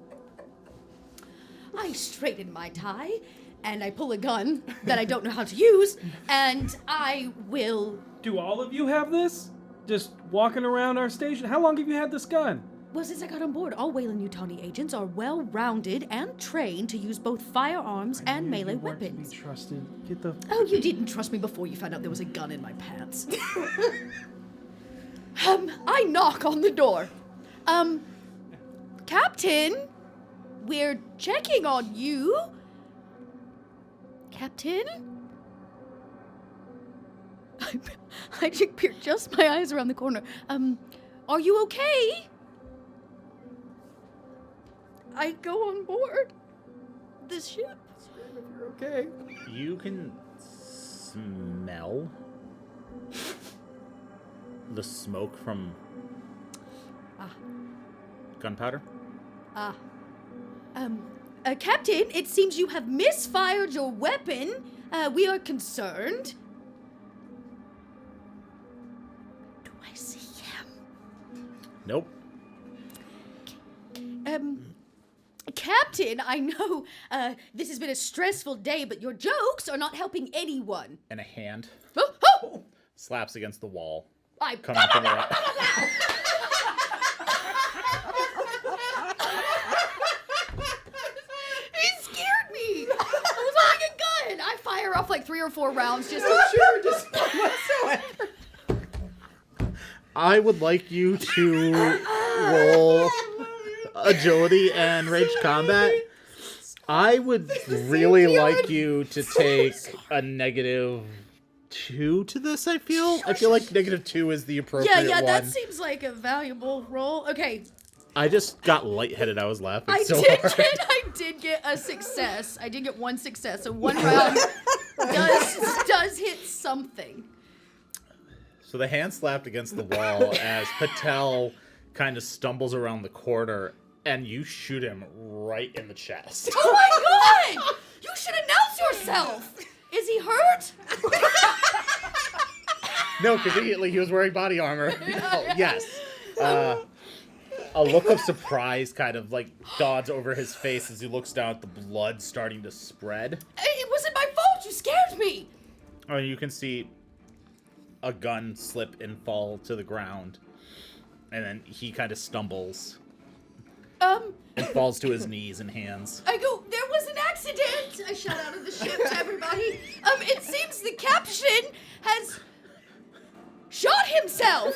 I straighten my tie, and I pull a gun that I don't know how to use, and I will... Do all of you have this? Just walking around our station? How long have you had this gun? Well, since I got on board, all Weyland-Yutani agents are well-rounded and trained to use both firearms and melee weapons. To be trusted. Get the... Oh, you didn't trust me before you found out there was a gun in my pants. I knock on the door. Captain, we're checking on you. Captain? I just my eyes around the corner. Are you okay? I go on board the ship. If you're okay. You can smell the smoke from gunpowder. Captain, it seems you have misfired your weapon. We are concerned. Do I see him? Nope. Captain, I know this has been a stressful day, but your jokes are not helping anyone. And a hand Oh! slaps against the wall. I Coming from the right. He scared me. I was holding a gun. I fire off like 3 or 4 rounds just to sure just whatsoever. I would like you to roll agility and ranged combat. I would really like you to take a negative 2 to this, I feel. I feel like -2 is the appropriate Yeah, one. that seems like a valuable roll. Okay. I just got lightheaded. I was laughing I so hard. did get a success. I did get 1 success. So 1 round does hit something. So the hand slapped against the wall as Patel kind of stumbles around the corner, and you shoot him right in the chest. Oh my god! You should announce yourself! Is he hurt? No, conveniently, he was wearing body armor. Oh, yes. A look of surprise kind of like dawns over his face as he looks down at the blood starting to spread. It wasn't my fault. You scared me. Oh, you can see a gun slip and fall to the ground. And then he kind of stumbles. And falls to his knees and hands. I go, there was an accident! I shout out of the ship to everybody. It seems the captain has shot himself!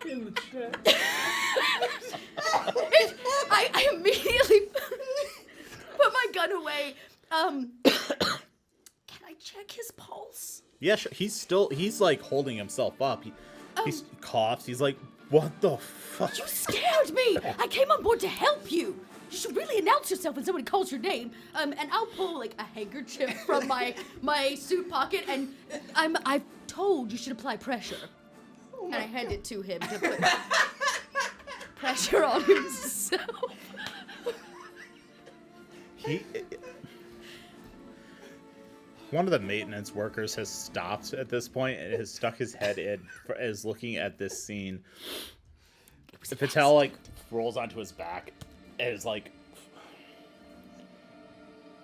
In the chat. I immediately put my gun away. Can I check his pulse? Yeah, sure. He's like holding himself up. He coughs. He's like, what the fuck? You scared me! I came on board to help you! You should really announce yourself when somebody calls your name. And I'll pull like a handkerchief from my suit pocket, and I've told you should apply pressure. And I hand it to him to put pressure on himself. One of the maintenance workers has stopped at this point and has stuck his head in, is looking at this scene. Patel like rolls onto his back and is like,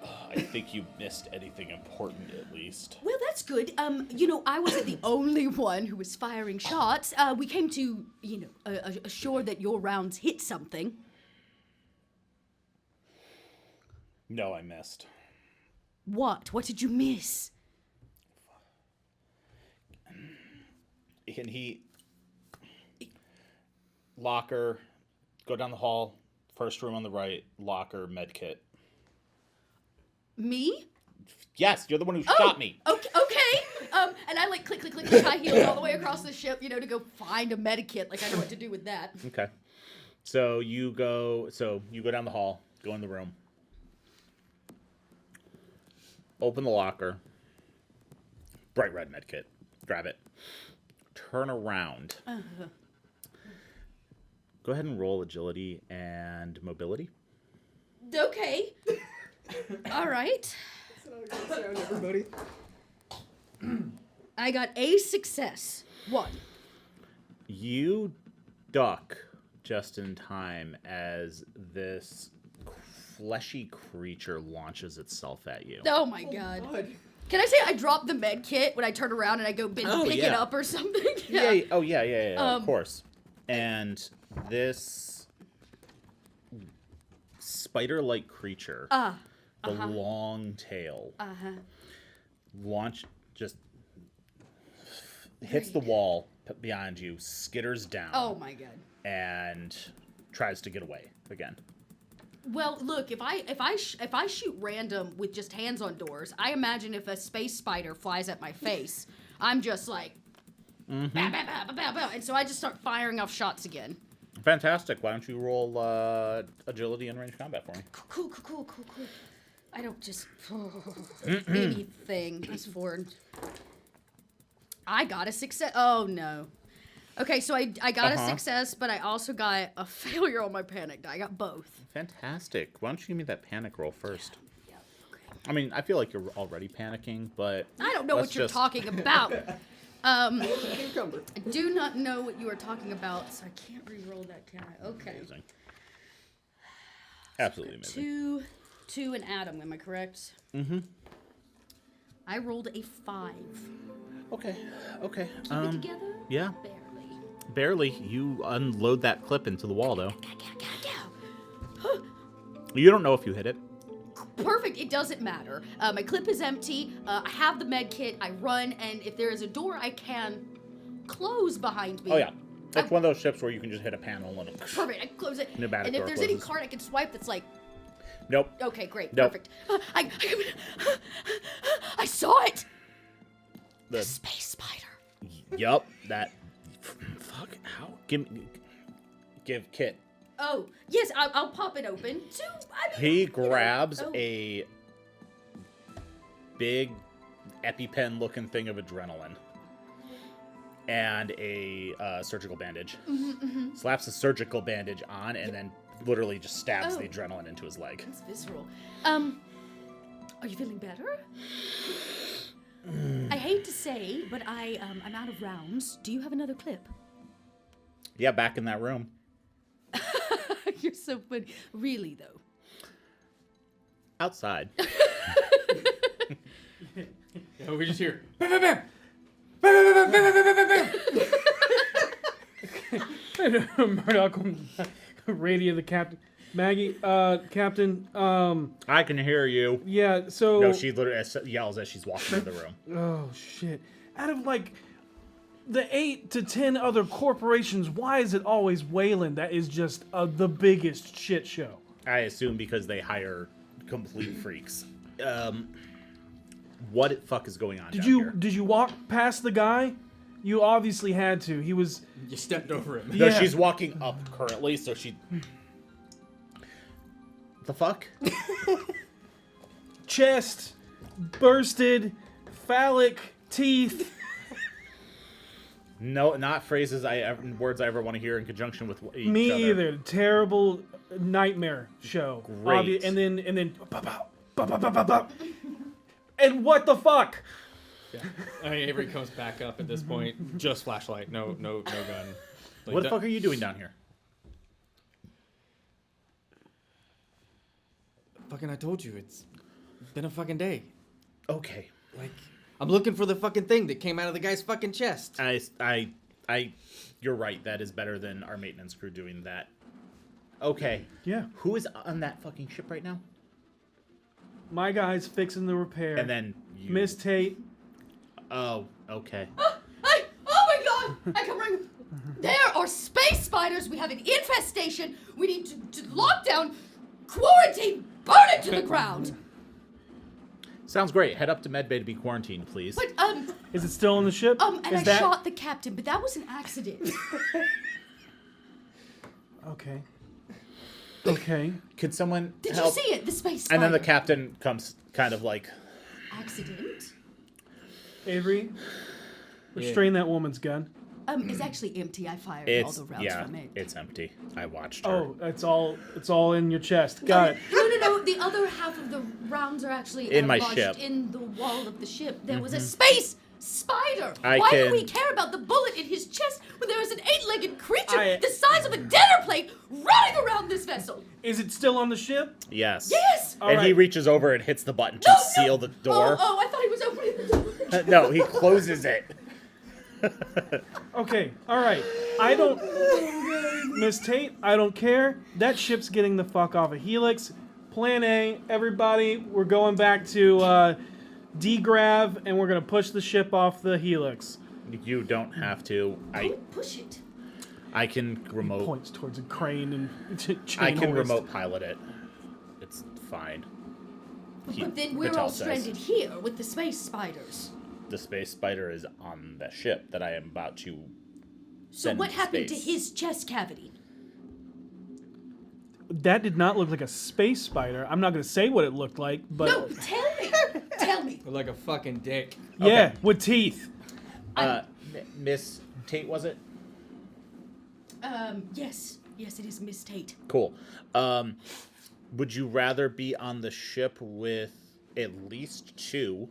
I think you missed anything important at least. Well, that's good. I wasn't the only one who was firing shots. We came to, assure that your rounds hit something. No, I missed. What? What did you miss? Can he... Locker, go down the hall, first room on the right, locker, medkit. Me? Yes, you're the one who shot me. Okay. And I like click, high heels all the way across the ship, to go find a medikit. Like I know what to do with that. Okay. So you go down the hall, go in the room. Open the locker. Bright red medkit. Grab it. Turn around. Go ahead and roll agility and mobility. Okay. All right. Everybody. I got a success. 1. You duck just in time as this fleshy creature launches itself at you. Oh my god. Can I say I dropped the med kit when I turn around and I go pick it up or something? Yeah. Oh, yeah, of course. And this spider-like creature, the long tail, hits the wall behind you, skitters down. Oh my god. And tries to get away again. Well, look, if I shoot random with just hands on doors, I imagine if a space spider flies at my face, I'm just like, bow, bow, bow, bow, bow, and so I just start firing off shots again. Fantastic. Why don't you roll agility and range combat for me? Cool. I don't just anything. That's foreign. I got a success. Oh no. Okay, so I got a success, but I also got a failure on my panic die. I got both. Fantastic. Why don't you give me that panic roll first? Yeah, okay. I mean, I feel like you're already panicking, but... I don't know what you're talking about. I do not know what you are talking about, so I can't re-roll that, can I? Okay. Amazing. Absolutely amazing. 2 and Adam, am I correct? Mm-hmm. I rolled a 5. Okay. Keep it together? Yeah. Barely. You unload that clip into the wall, though. You don't know if you hit it. Perfect. It doesn't matter. My clip is empty. I have the med kit. I run, and if there is a door, I can close behind me. Oh, yeah. It's one of those ships where you can just hit a panel and... Perfect. I close it. Pneumatic and if door there's closes. any card I can swipe that's like... Nope. Okay, great. Nope. Perfect. I saw it. The space spider. Yup, that. Fuck, how? Give Kit. Oh, yes, I'll pop it open. He grabs a big EpiPen-looking thing of adrenaline and a surgical bandage. Slaps a surgical bandage on and then literally just stabs the adrenaline into his leg. It's visceral. Are you feeling better? I hate to say, but I'm out of rounds. Do you have another clip? Yeah, back in that room. You're so funny. Really, though. Outside. Yeah, we just hear. Murdoch will radio the captain. Maggie, Captain, I can hear you. Yeah, so... No, she literally yells as she's walking into the room. Oh, shit. Out of, like, the 8 to 10 other corporations, why is it always Wayland that is just the biggest shit show? I assume because they hire complete freaks. What the fuck is going on down here? Did you walk past the guy? You obviously had to. He was... You stepped over him. No, she's walking up currently, so she... The fuck? Chest, bursted, phallic, teeth. No, not phrases words I ever want to hear in conjunction with each Me other. either. Terrible nightmare show. Great. And then and what the fuck? Yeah. I mean, Avery comes back up at this point. Just flashlight, no gun. Like, What the fuck are you doing down here? Fucking, I told you, it's been a fucking day. Okay. Like, I'm looking for the fucking thing that came out of the guy's fucking chest. You're right. That is better than our maintenance crew doing that. Okay. Yeah. Who is on that fucking ship right now? My guy's fixing the repair. And then you... Miss Tate. Oh, okay. Oh my god! I come right. There are space spiders. We have an infestation. We need to lock down, quarantine, burn it to the ground. Sounds great. Head up to medbay to be quarantined, please. But is it still on the ship? And is I shot the captain, but that was an accident. Okay. Okay. Could someone Did help? you see it? The space spider. And then the captain comes kind of like... Accident? Avery, restrain that woman's gun. It's actually empty. I fired all the rounds from it. It's empty. I watched her. Oh, it's all in your chest. Got it. No. The other half of the rounds are actually In my lodged ship. in the wall of the ship. There was a space spider. I Why can- do we care about the bullet in his chest when there is an 8-legged creature the size of a dinner plate running around this vessel? Is it still on the ship? Yes. Yes! And he reaches over and hits the button to seal the door. Oh, I thought he was opening the door. No, he closes it. Okay, all right. I don't... Miss Tate, I don't care. That ship's getting the fuck off of Helix. Plan A, everybody, we're going back to D-Grav, and we're going to push the ship off the Helix. You don't have to. Push it. I can remote... He points towards a crane and I can chain hoist. remote pilot it. It's fine. But then we're Patel all says. stranded here with the space spiders. The space spider is on the ship that I am about to So send what into happened space. to his chest cavity? That did not look like a space spider. I'm not going to say what it looked like, but... No, tell me. Tell me. Like a fucking dick. Yeah, with teeth. Miss Tate, was it? Yes, it is Miss Tate. Cool. Would you rather be on the ship with at least 2,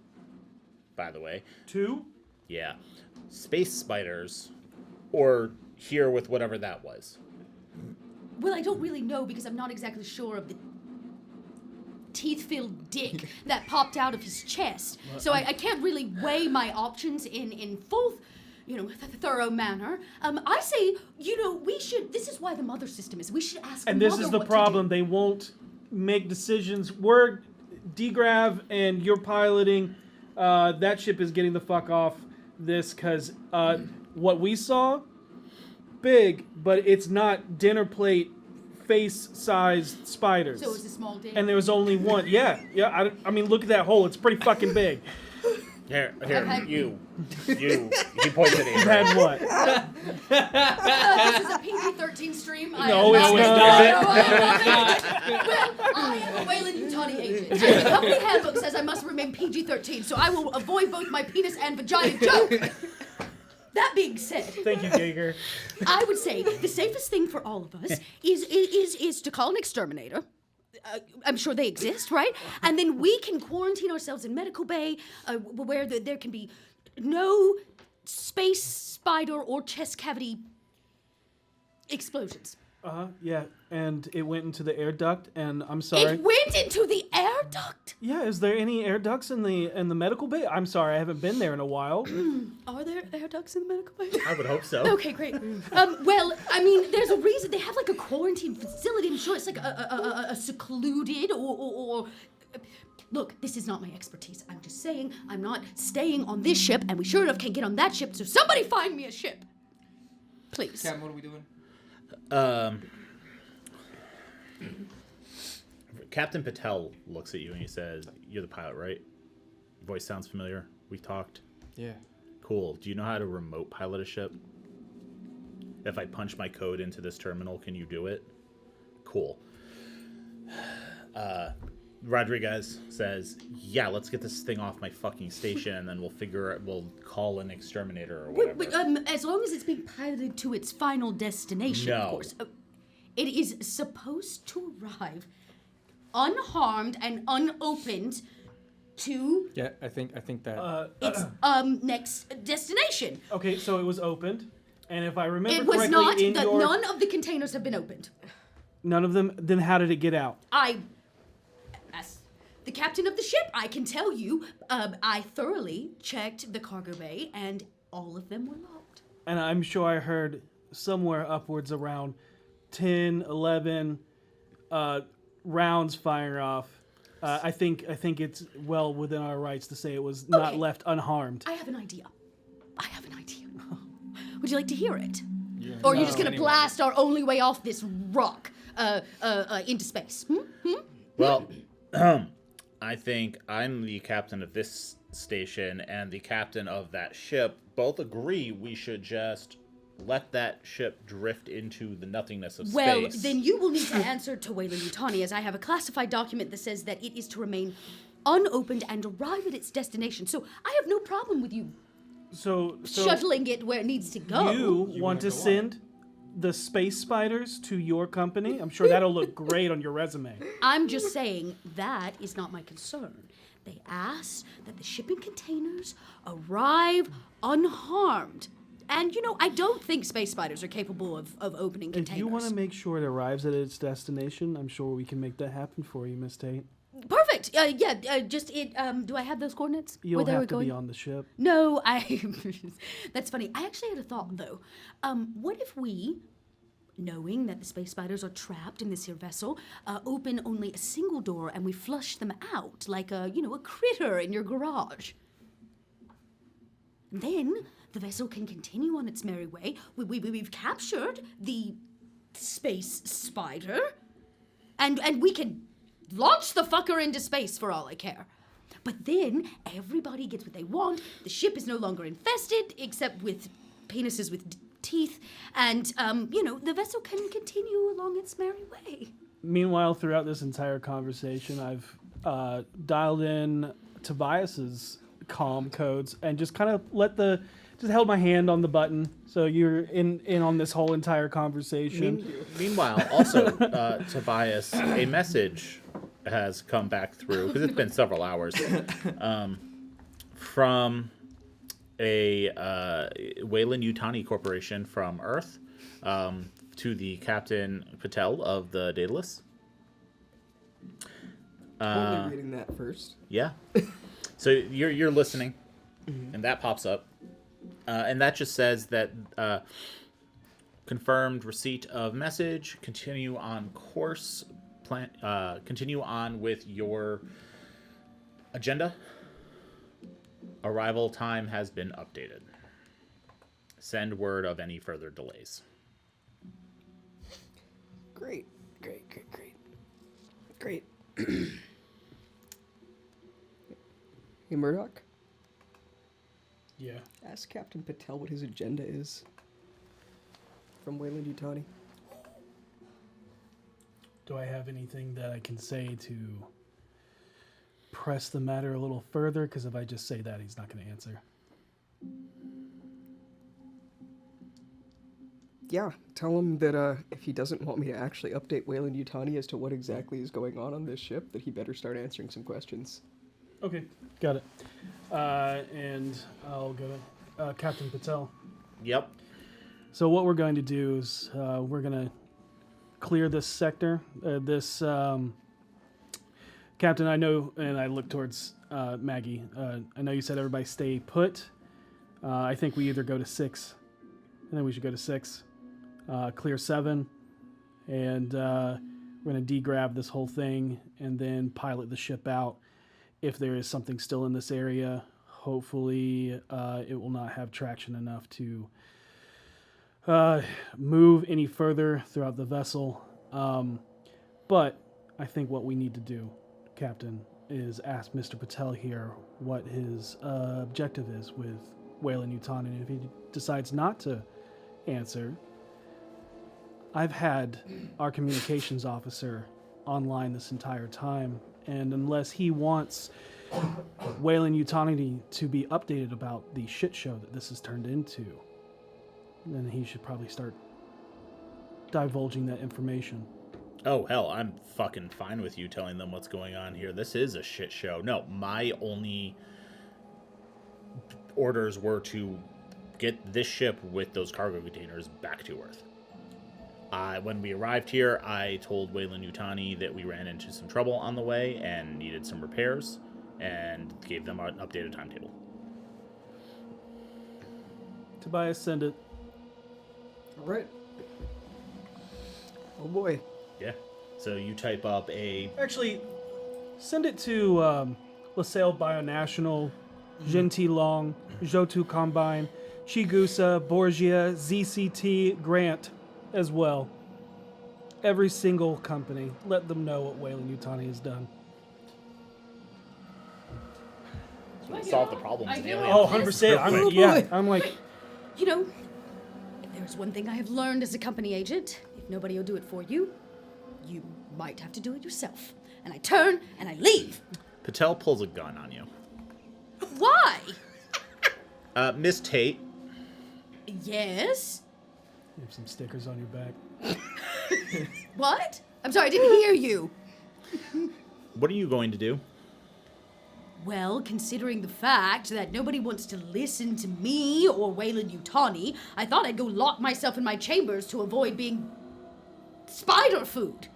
by the way? 2? Yeah. Space spiders, or here with whatever that was? Well, I don't really know because I'm not exactly sure of the teeth-filled dick that popped out of his chest. So I can't really weigh my options in full, thorough manner. I say, we should. This is why the mother system is. We should ask. And the this mother is the what problem. They won't make decisions. We're D-Grav and you're piloting. That ship is getting the fuck off this because what we saw, big, but it's not dinner plate face-sized spiders. So it's a small dick. And there was only one. Yeah. I mean, look at that hole. It's pretty fucking big. Here, Okay. you. He points at You Avery. had what? This is a PG-13 stream. No, it's not. Well, I am a Wayland-Yutani agent. And the company handbook says I must remain PG-13, so I will avoid both my penis and vagina joke. That being said, Thank you, Gager. I would say the safest thing for all of us is to call an exterminator. I'm sure they exist, right? And then we can quarantine ourselves in medical bay, where there can be no space spider or chest cavity explosions. Yeah, and it went into the air duct, and I'm sorry. It went into the air duct? Yeah, is there any air ducts in the medical bay? I'm sorry, I haven't been there in a while. Are there air ducts in the medical bay? I would hope so. Okay, great. Well, I mean, there's a reason they have like a quarantine facility. I'm sure it's like a secluded or. Look, this is not my expertise. I'm just saying I'm not staying on this ship, and we sure enough can't get on that ship. So somebody find me a ship, please. Cam, what are we doing? Captain Patel looks at you and he says, "You're the pilot, right? Your voice sounds familiar. We talked." Yeah. Cool. Do you know how to remote pilot a ship? If I punch my code into this terminal, can you do it? Cool. Rodriguez says, "Yeah, let's get this thing off my fucking station, and then we'll call an exterminator or whatever." Wait, as long as it's being piloted to its final destination, No. of course. It is supposed to arrive unharmed and unopened to Yeah, I think that. its next destination. Okay, so it was opened, and if I remember It was correctly, not. None of the containers have been opened. None of them. Then how did it get out? As the captain of the ship, I can tell you, I thoroughly checked the cargo bay, and all of them were locked. And I'm sure I heard somewhere upwards around 10, 11 rounds firing off. I think it's well within our rights to say it was not left unharmed. I have an idea. Would you like to hear it? Yeah. Or are you just gonna blast our only way off this rock into space? Well, I think I'm the captain of this station and the captain of that ship both agree we should just let that ship drift into the nothingness of space. Well, then you will need to answer to Wayland-Yutani, as I have a classified document that says that it is to remain unopened and arrive at its destination. So I have no problem with you So shuttling it where it needs to go. You want to send the space spiders to your company? I'm sure that'll look great on your resume. I'm just saying that is not my concern. They asked that the shipping containers arrive unharmed. And, I don't think space spiders are capable of opening containers. If you want to make sure it arrives at its destination, I'm sure we can make that happen for you, Miss Tate. Perfect. Do I have those coordinates? You'll where they have were to going? be on the ship. No, that's funny. I actually had a thought, though. What if we, knowing that the space spiders are trapped in this here vessel, open only a single door and we flush them out like a critter in your garage? Then the vessel can continue on its merry way. We've captured the space spider, and we can launch the fucker into space for all I care. But then everybody gets what they want. The ship is no longer infested, except with penises with teeth, and the vessel can continue along its merry way. Meanwhile, throughout this entire conversation, I've dialed in Tobias's comm codes and just kind of just held my hand on the button, so you're in on this whole entire conversation. Meanwhile, also, Tobias, a message has come back through, because it's been several hours, from a Wayland-Yutani Corporation from Earth to the Captain Patel of the Daedalus. Totally reading that first. Yeah. So you're listening, and that pops up. And that just says that confirmed receipt of message, continue on course, continue on with your agenda. Arrival time has been updated. Send word of any further delays. Great. Hey, Murdoch? Yeah. Ask Captain Patel what his agenda is. From Wayland Yutani. Do I have anything that I can say to press the matter a little further? Because if I just say that, he's not going to answer. Yeah, tell him that if he doesn't want me to actually update Wayland Yutani as to what exactly is going on this ship, that he better start answering some questions. Okay, got it. And I'll go to Captain Patel. Yep. So what we're going to do is we're going to clear this sector. Captain, I know, and I look towards Maggie. I know you said everybody stay put. I think we either go to 6. I think we should go to 6. Clear 7. And we're going to degrab this whole thing and then pilot the ship out. If there is something still in this area, hopefully it will not have traction enough to move any further throughout the vessel. But I think what we need to do, Captain, is ask Mr. Patel here what his objective is with Wayland Yutani. And if he decides not to answer, I've had our communications officer online this entire time, and unless he wants Wayland Yutani to be updated about the shit show that this has turned into, then he should probably start divulging that information. Oh, hell, I'm fucking fine with you telling them what's going on here. This is a shit show. No, my only orders were to get this ship with those cargo containers back to Earth. When we arrived here, I told Wayland Yutani that we ran into some trouble on the way and needed some repairs, and gave them an updated timetable. Tobias, send it. All right. Oh boy. Yeah. So you type up a... Actually, send it to LaSalle Bionational, Gentilong, Jotu Combine, Chigusa, Borgia, ZCT, Grant as well. Every single company. Let them know what Wayland Yutani has done. Solve the problems. I feel Oh, 100%. I'm like... You know, if there's one thing I have learned as a company agent, if nobody will do it for you, you might have to do it yourself. And I turn and I leave. Patel pulls a gun on you. Why? Miss Tate. Yes? You have some stickers on your back. What? I'm sorry, I didn't hear you. What are you going to do? Well, considering the fact that nobody wants to listen to me or Wayland Yutani, I thought I'd go lock myself in my chambers to avoid being spider food.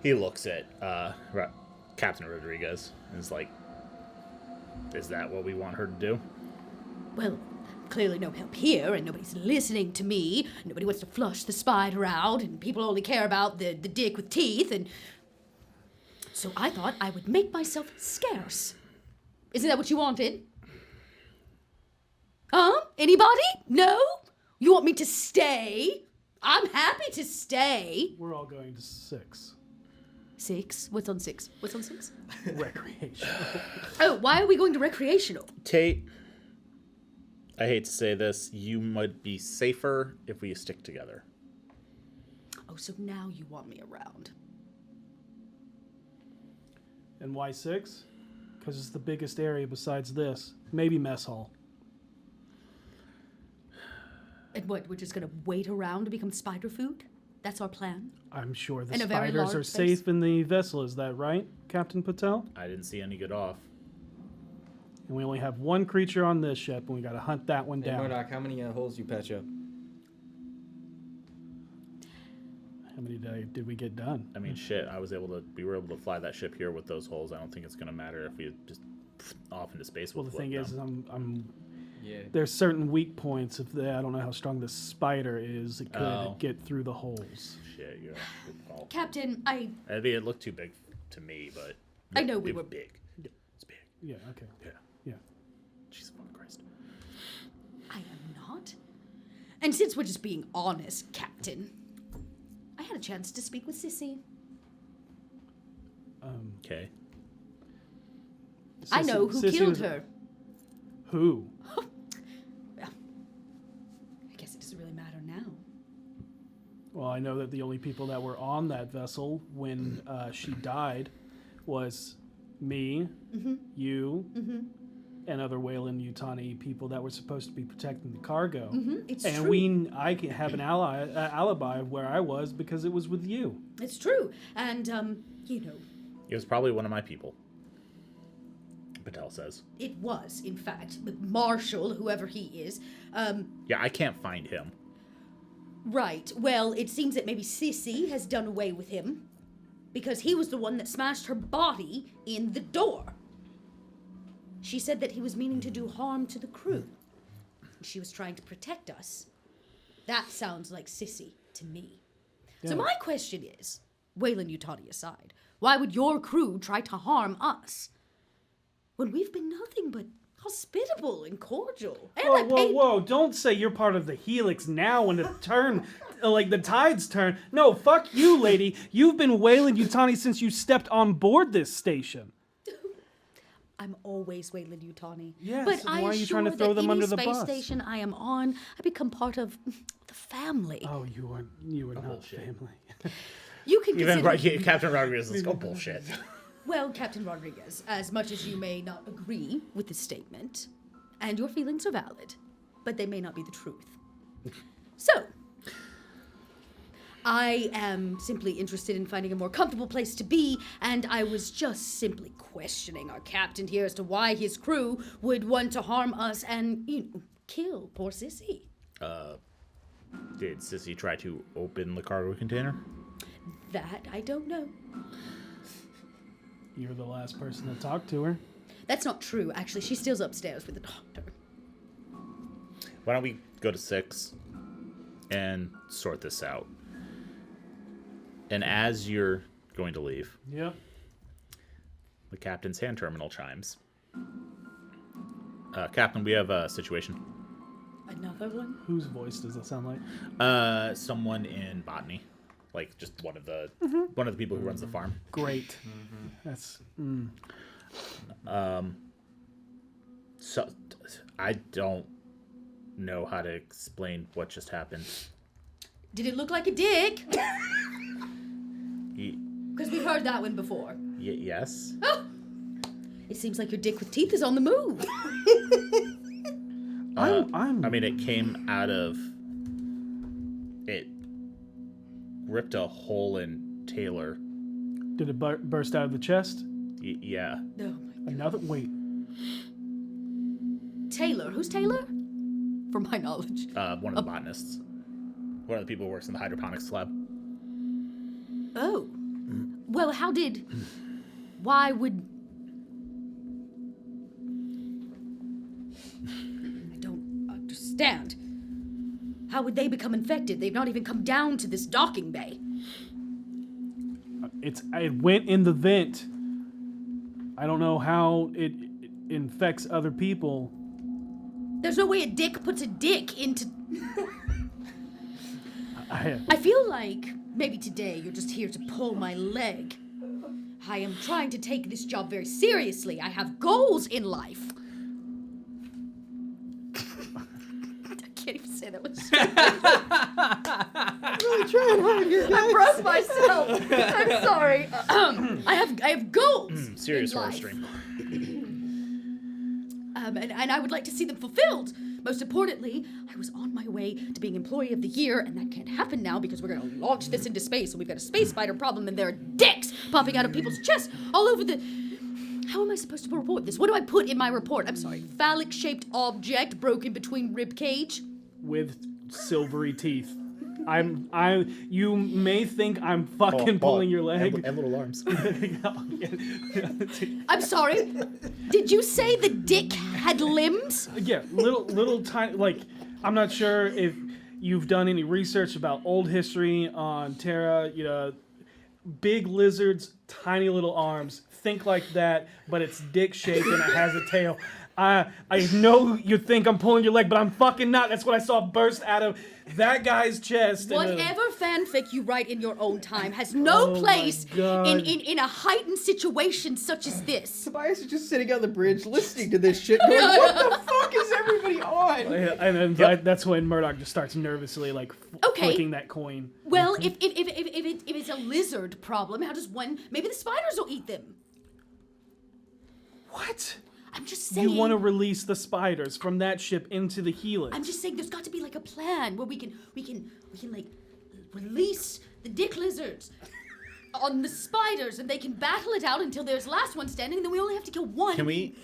He looks at Captain Rodriguez and is like, is that what we want her to do? Well, clearly no help here, and nobody's listening to me. Nobody wants to flush the spider out, and people only care about the dick with teeth, and... So I thought I would make myself scarce. Isn't that what you wanted? Huh? Anybody? No? You want me to stay? I'm happy to stay. We're all going to 6. 6? What's on 6? What's on 6? Recreational. Oh, why are we going to recreational? Tate, I hate to say this, you might be safer if we stick together. Oh, so now you want me around. And why 6? Because it's the biggest area besides this. Maybe mess hall. And what, we're just going to wait around to become spider food? That's our plan? I'm sure the In a very spiders large are space? safe in the vessel. Is that right, Captain Patel? I didn't see any get off. And we only have one creature on this ship, and we got to hunt that one Hey, down. Murdoch, how many holes you patch up? How many did we get done? I mean, shit, we were able to fly that ship here with those holes. I don't think it's going to matter if we just off into space. Well, the thing is, Yeah. there's certain weak points. I don't know how strong the spider is. It could get through the holes. Shit, you're good call. Captain, I mean, it looked too big to me, but I know we it were was big. It's big. Yeah, okay. Yeah. Jesus fucking Christ. I am not. And since we're just being honest, Captain, I had a chance to speak with Sissy. Okay. I know who Sissy killed was- her. Who? I guess it doesn't really matter now. Well, I know that the only people that were on that vessel when she died was me, you, and other Weyland-Yutani people that were supposed to be protecting the cargo. It's and true. I can have an alibi of where I was because it was with you. It's true. And, you know, It was probably one of my people. Patel says. it was, in fact, Marshall, whoever he is. Yeah, I can't find him. Right. Well, it seems that maybe Sissy has done away with him because he was the one that smashed her body in the door. She said that he was meaning to do harm to the crew. She was trying to protect us. That sounds like Sissy to me. So Yeah. my question is, Weyland-Yutani aside, why would your crew try to harm us when we've been nothing but hospitable and cordial? And Whoa, don't say you're part of the Helix now when the the tides turn. No, fuck you, lady. You've been Weyland-Yutani since you stepped on board this station. I'm always Weyland-Yutani. Yes, but so I why are you trying to assure throw that them any under the space bus? station I am on, I become part of the family. Oh, you are not family. You can Even consider... Captain Rodriguez is, oh, bullshit. Well, Captain Rodriguez, as much as you may not agree with this statement, and your feelings are valid, but they may not be the truth. So, I am simply interested in finding a more comfortable place to be, and I was just simply questioning our captain here as to why his crew would want to harm us and, you know, kill poor Sissy. Did Sissy try to open the cargo container? That I don't know. You're the last person to talk to her. That's not true, actually. She's still upstairs with the doctor. Why don't we go to 6 and sort this out? And as you're going to leave, Yep. the captain's hand terminal chimes. Captain, we have a situation. Another one? Whose voice does that sound like? Someone in botany, like just one of the people who runs the farm. Great. That's. So I don't know how to explain what just happened. Did it look like a dick? Because we heard that one before. Yes. Oh! It seems like your dick with teeth is on the move. I mean, it came out of... It ripped a hole in Taylor. Did it burst out of the chest? Yeah. Oh my Another. Wait. Taylor. Who's Taylor? From my knowledge. One of the botanists. One of the people who works in the hydroponics lab. Oh. Well, why would... I don't understand. How would they become infected? They've not even come down to this docking bay. It went in the vent. I don't know how it infects other people. There's no way a dick puts a dick into... I I feel like maybe today you're just here to pull my leg. I am trying to take this job very seriously. I have goals in life. I can't even say that with Really trying hard here, guys. I broke myself. I'm sorry. I have goals. Serious in horror life. stream. And I would like to see them fulfilled. Most importantly, I was on my way to being Employee of the Year, and that can't happen now because we're going to launch this into space, and we've got a space spider problem, and there are dicks popping out of people's chests all over the... How am I supposed to report this? What do I put in my report? I'm sorry. Phallic-shaped object broken between rib cage. with silvery teeth. You may think I'm fucking pulling your leg. And little arms. I'm sorry. Did you say the dick had limbs? Yeah, little tiny, like, I'm not sure if you've done any research about old history on Terra, you know, big lizards, tiny little arms. Think like that, but it's dick shaped and it has a tail. I know you think I'm pulling your leg, but I'm fucking not. That's what I saw burst out of that guy's chest. Whatever fanfic you write in your own time has no place in a heightened situation such as this. Tobias is just sitting on the bridge listening to this shit going, what the fuck fuck is everybody on? And then that's when Murdoch just starts nervously like flicking that coin. Well, if it's a lizard problem, how does one? Maybe the spiders will eat them. What? I'm just saying. You want to release the spiders from that ship into the Helix? I'm just saying, there's got to be like a plan where we can like release the dick lizards on the spiders, and they can battle it out until there's last one standing, and then we only have to kill one. Can we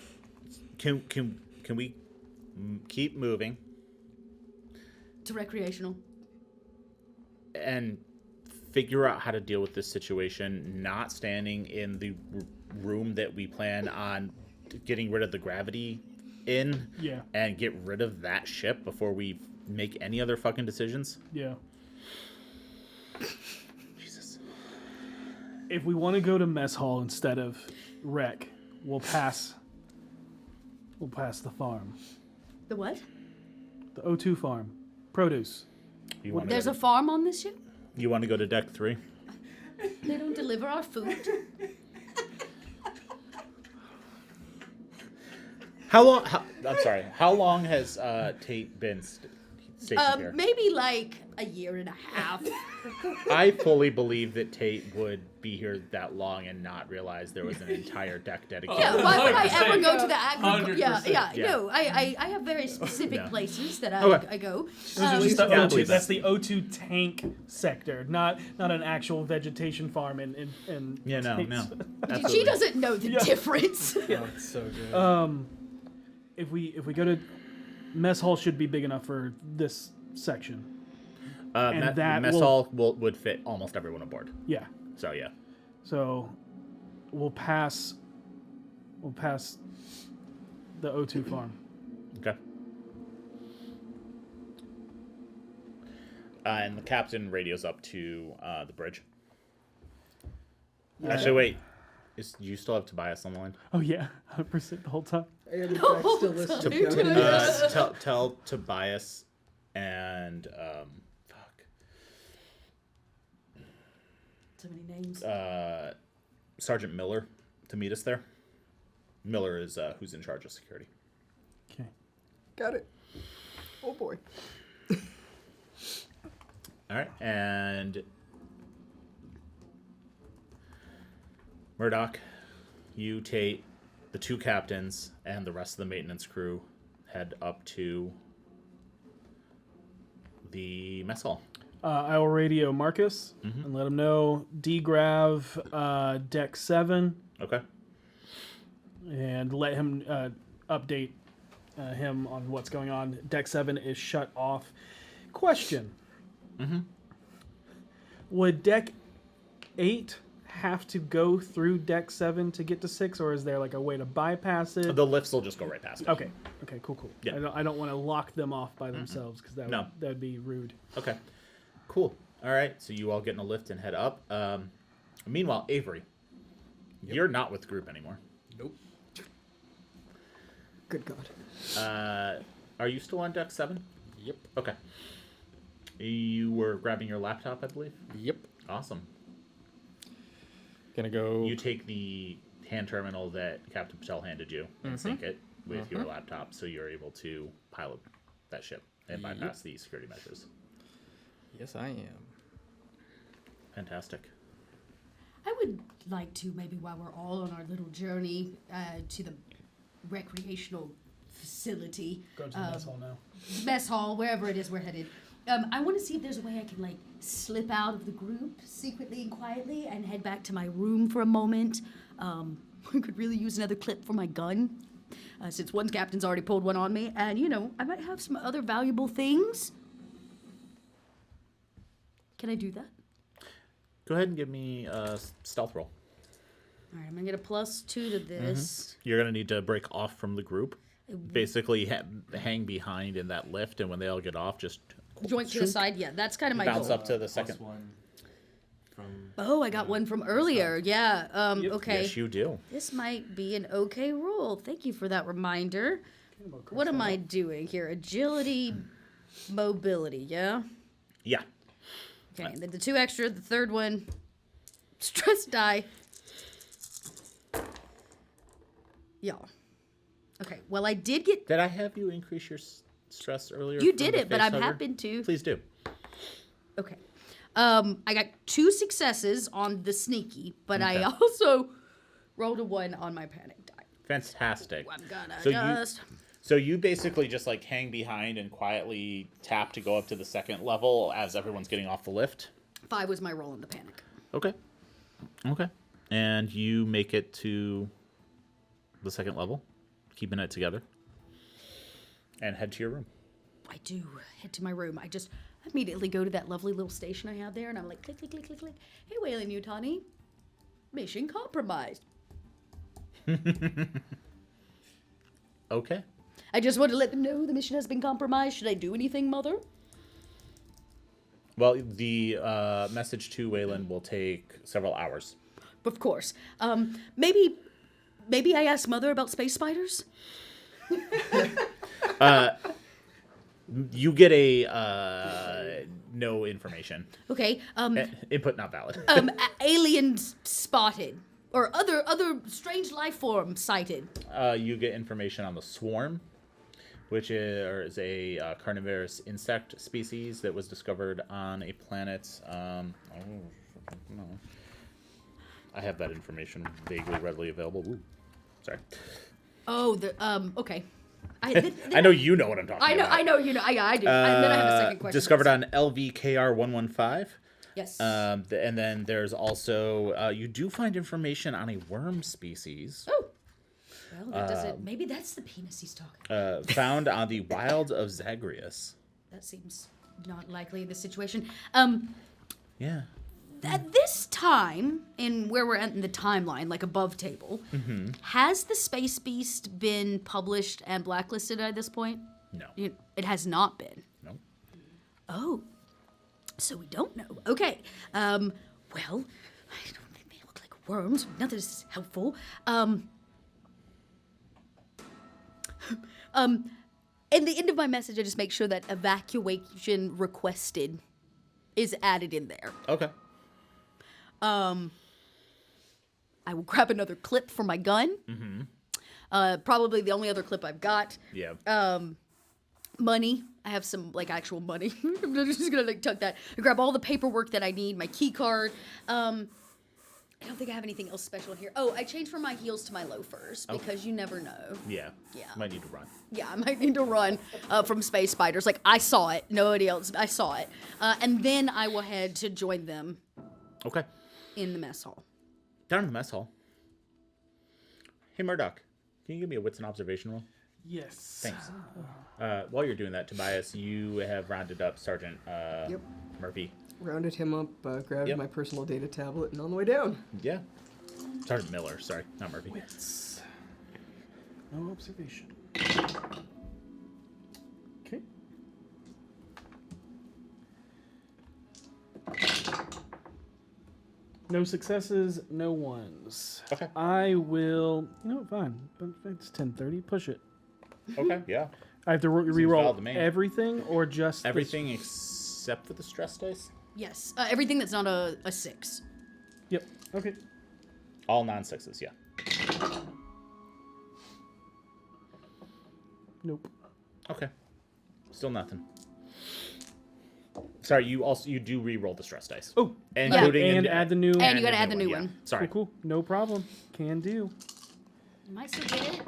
keep moving to recreational and figure out how to deal with this situation, not standing in the room that we plan on getting rid of the gravity in, and get rid of that ship before we make any other fucking decisions? Yeah. Jesus. If we want to go to mess hall instead of rec, we'll pass the farm. The what? The O2 farm. Produce. There's a farm on this ship? You want to go to deck 3? They don't deliver our food. How long has Tate been stationed here? Maybe like a year and a half. I fully believe that Tate would be here that long and not realize there was an entire deck dedicated. Yeah, why would I ever go to the agri? 100%. No, I have very specific places that I go. That's the O2 tank sector, not an actual vegetation farm in no. She doesn't know the difference. Oh, it's so good. If we go to mess hall, should be big enough for this section. And that mess hall would fit almost everyone aboard. Yeah. So yeah. So we'll pass the O2 farm. Okay. And the captain radios up to the bridge. Yeah. Actually, wait. You still have Tobias on the line? Oh yeah, 100% the whole time. I am in fact still listening. Tell Tobias and So many names. Sergeant Miller to meet us there. Miller is who's in charge of security. Okay. Got it. Oh boy. All right, and Murdoch, you, Tate, the 2 captains, and the rest of the maintenance crew head up to the mess hall. I will radio Marcus and let him know degrav deck 7. Okay. And let him update him on what's going on. Deck 7 is shut off. Question. Would deck 8 have to go through deck 7 to get to 6, or is there like a way to bypass it? The lifts will just go right past it. Okay, cool. Yeah. I don't want to lock them off by themselves because that would be rude. Okay, cool. All right, so you all get in a lift and head up. Meanwhile, Avery, you're not with the group anymore. Nope. Good God. Are you still on deck 7? Yep. Okay. You were grabbing your laptop, I believe? Yep. Awesome. Gonna go. You take the hand terminal that Captain Patel handed you and sync it with your laptop, so you're able to pilot that ship and bypass the security measures. Yes, I am. Fantastic. I would like to, maybe while we're all on our little journey to the recreational facility. Go to the mess hall now. Mess hall, wherever it is we're headed. I want to see if there's a way I can like slip out of the group secretly and quietly and head back to my room for a moment. I could really use another clip for my gun, since one captain's already pulled one on me, and I might have some other valuable things. Can I do that? Go ahead and give me a stealth roll. All right, I'm gonna get a +2 to this. You're going to need to break off from the group. Basically, hang behind in that lift, and when they all get off, just Joint to the side, yeah, that's kind of my bounce goal. up to the second. One from. Oh, I got one from earlier. Yeah. Okay. Yes, you do. This might be an okay roll. Thank you for that reminder. What am I doing here? Agility, mobility. Yeah. Yeah. Okay. And then the 2 extra. The third one. Stress die. Y'all. Okay. Well, I did get. Did I have you increase your stress earlier? You from did the it, but face I'm hugger? happy to. Please do. Okay. I got 2 successes on the sneaky, but I Okay. also rolled a 1 on my panic die. Fantastic. I'm gonna So just. So you basically just like hang behind and quietly tap to go up to the second level as everyone's getting off the lift. 5 was my roll in the panic. Okay. Okay. And you make it to the second level, keeping it together, and head to your room. I do head to my room. I just immediately go to that lovely little station I have there, and I'm like, click, click, click, click, click. Hey, Waylon Yutani. Mission compromised. Okay. I just want to let them know the mission has been compromised. Should I do anything, Mother? Well, the message to Waylon will take several hours. Of course. Maybe I ask Mother about space spiders? You get a no information. Okay. Input not valid. Aliens spotted. Or other strange life form sighted. You get information on the swarm, which is a carnivorous insect species that was discovered on a planet. No. I have that information vaguely readily available. Ooh, sorry. Oh, okay. I know you know what I'm talking about. I know you know. I do. And then I have a second question. Discovered on LVKR 115. Yes. And then there's also you do find information on a worm species. Oh. Well, that doesn't. Maybe that's the penis he's talking about. Found on the wilds of Zagreus. That seems not likely in this situation. Yeah. At this time, in where we're at in the timeline, like above table, has the Space Beast been published and blacklisted at this point? No. It has not been. No. Oh. So we don't know. Okay. Well, I don't think they look like worms. None of this is helpful. In the end of my message, I just make sure that evacuation requested is added in there. Okay. I will grab another clip for my gun. Probably the only other clip I've got. Yeah. Money. I have some actual money. I'm just gonna tuck that. I grab all the paperwork that I need. My key card. I don't think I have anything else special here. Oh, I changed from my heels to my loafers because you never know. Yeah. Yeah. Might need to run. Yeah, I might need to run from space spiders. I saw it. Nobody else. I saw it. And then I will head to join them. Okay. In the mess hall. Down in the mess hall. Hey, Murdoch, can you give me a wits and observation roll? Yes. Thanks. While you're doing that, Tobias, you have rounded up Sergeant Yep. Murphy. Rounded him up, grabbed Yep. my personal data tablet, and on the way down. Yeah. Sergeant Miller, sorry, not Murphy. Wits. No observation. Okay. No successes, no ones. Okay. I will. You know what? Fine. But it's 10:30. Push it. Okay, yeah. I have to valid re-roll to me. everything, or just Everything except for the stress dice? Yes. Everything that's not a 6. Yep. Okay. All non-sixes, yeah. Nope. Okay. Still nothing. Sorry, you do re-roll the stress dice. Oh, including and add the new. And you gotta add the new one. Yeah. Sorry. Cool. No problem. Can do. You might still get it.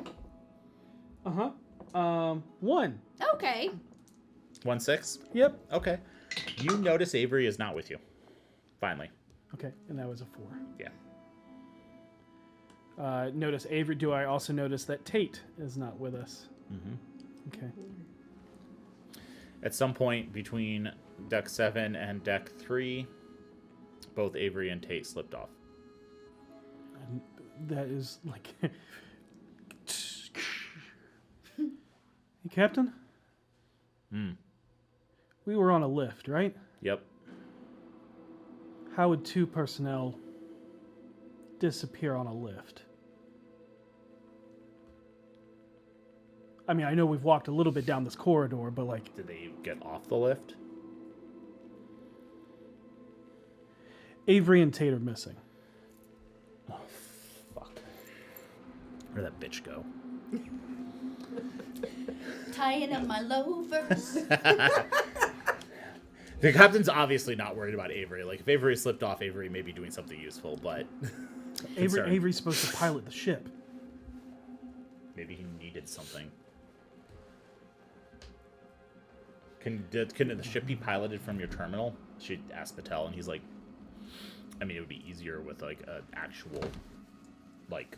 1. Okay. 1-6? Yep. Okay. You notice Avery is not with you. Finally. Okay, and that was a 4. Yeah. Notice Avery. Do I also notice that Tate is not with us? Okay. At some point between deck 7 and deck 3, both Avery and Tate slipped off. And that is like. Hey, Captain? We were on a lift, right? Yep. How would 2 personnel disappear on a lift? I mean, I know we've walked a little bit down this corridor, but Did they get off the lift? Avery and Tate are missing. Oh, fuck. Where'd that bitch go? tying up my loafers. The captain's obviously not worried about Avery. Like, if Avery slipped off, Avery may be doing something useful, but... Avery's supposed to pilot the ship. Maybe he needed something. Can the ship be piloted from your terminal? She asked Patel, and he's like, I mean, it would be easier with, like, an actual, like,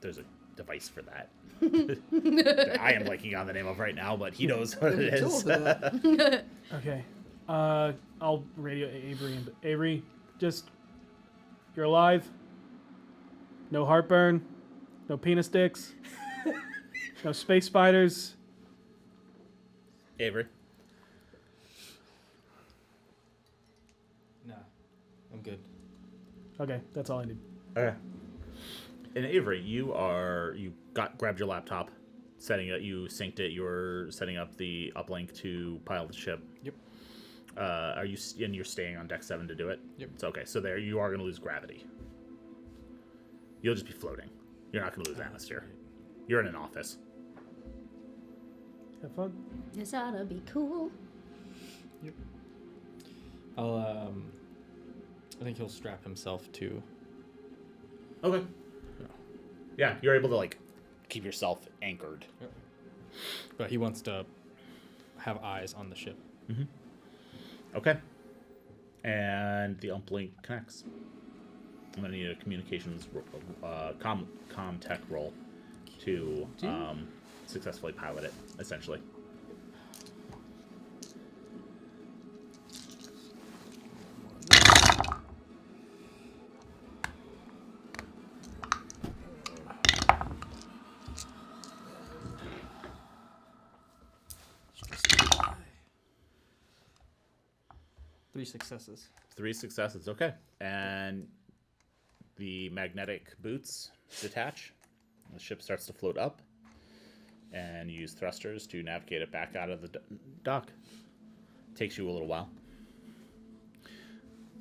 there's a device for that. I am blanking on the name of right now, but he knows what it is. Okay. I'll radio Avery. And Avery, just, you're alive. No heartburn. No penis sticks. No space spiders. Avery. Nah, I'm good. Okay, that's all I need. Okay. And Avery, you grabbed your laptop, you synced it. You're setting up the uplink to pilot the ship. Yep. You're staying on deck 7 to do it? Yep. It's okay. So there, you are going to lose gravity. You'll just be floating. You're not going to lose atmosphere. You're in an office. Have fun. This ought to be cool. Yep. I think he'll strap himself to. Okay. Yeah, you're able to, like, keep yourself anchored. Yep. But he wants to have eyes on the ship. Mm-hmm. Okay. And the uplink connects. I'm gonna need a communications com tech roll to successfully pilot it, essentially. Three successes. 3 successes, okay. And the magnetic boots detach. The ship starts to float up, and you use thrusters to navigate it back out of the dock. Takes you a little while.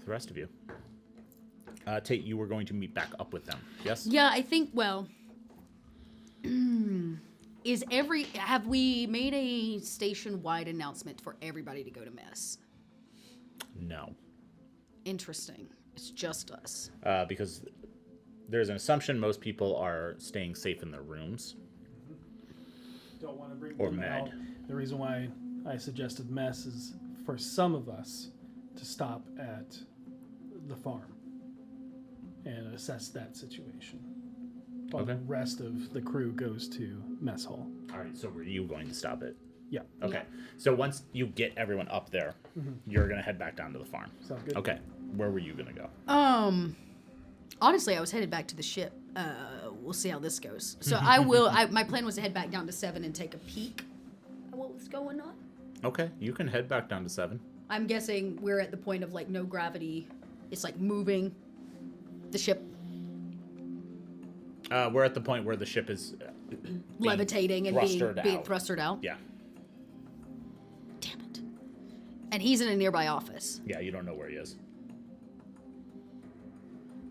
The rest of you. Tate, you were going to meet back up with them, yes? Yeah, I think, well... have we made a station-wide announcement for everybody to go to mess? No. Interesting. It's just us. Because there's an assumption most people are staying safe in their rooms. Don't want to bring or them med. out. The reason why I suggested mess is for some of us to stop at the farm and assess that situation. While the rest of the crew goes to mess hall. All right, so were you going to stop it? Yeah. Okay. So once you get everyone up there, you're going to head back down to the farm. Sounds good. Okay. Where were you going to go? Honestly, I was headed back to the ship. We'll see how this goes. So my plan was to head back down to 7 and take a peek at what was going on. Okay, you can head back down to 7. I'm guessing we're at the point of, like, no gravity. It's, like, moving the ship. We're at the point where the ship is levitating and being thrustered out. Yeah. Damn it. And he's in a nearby office. Yeah, you don't know where he is.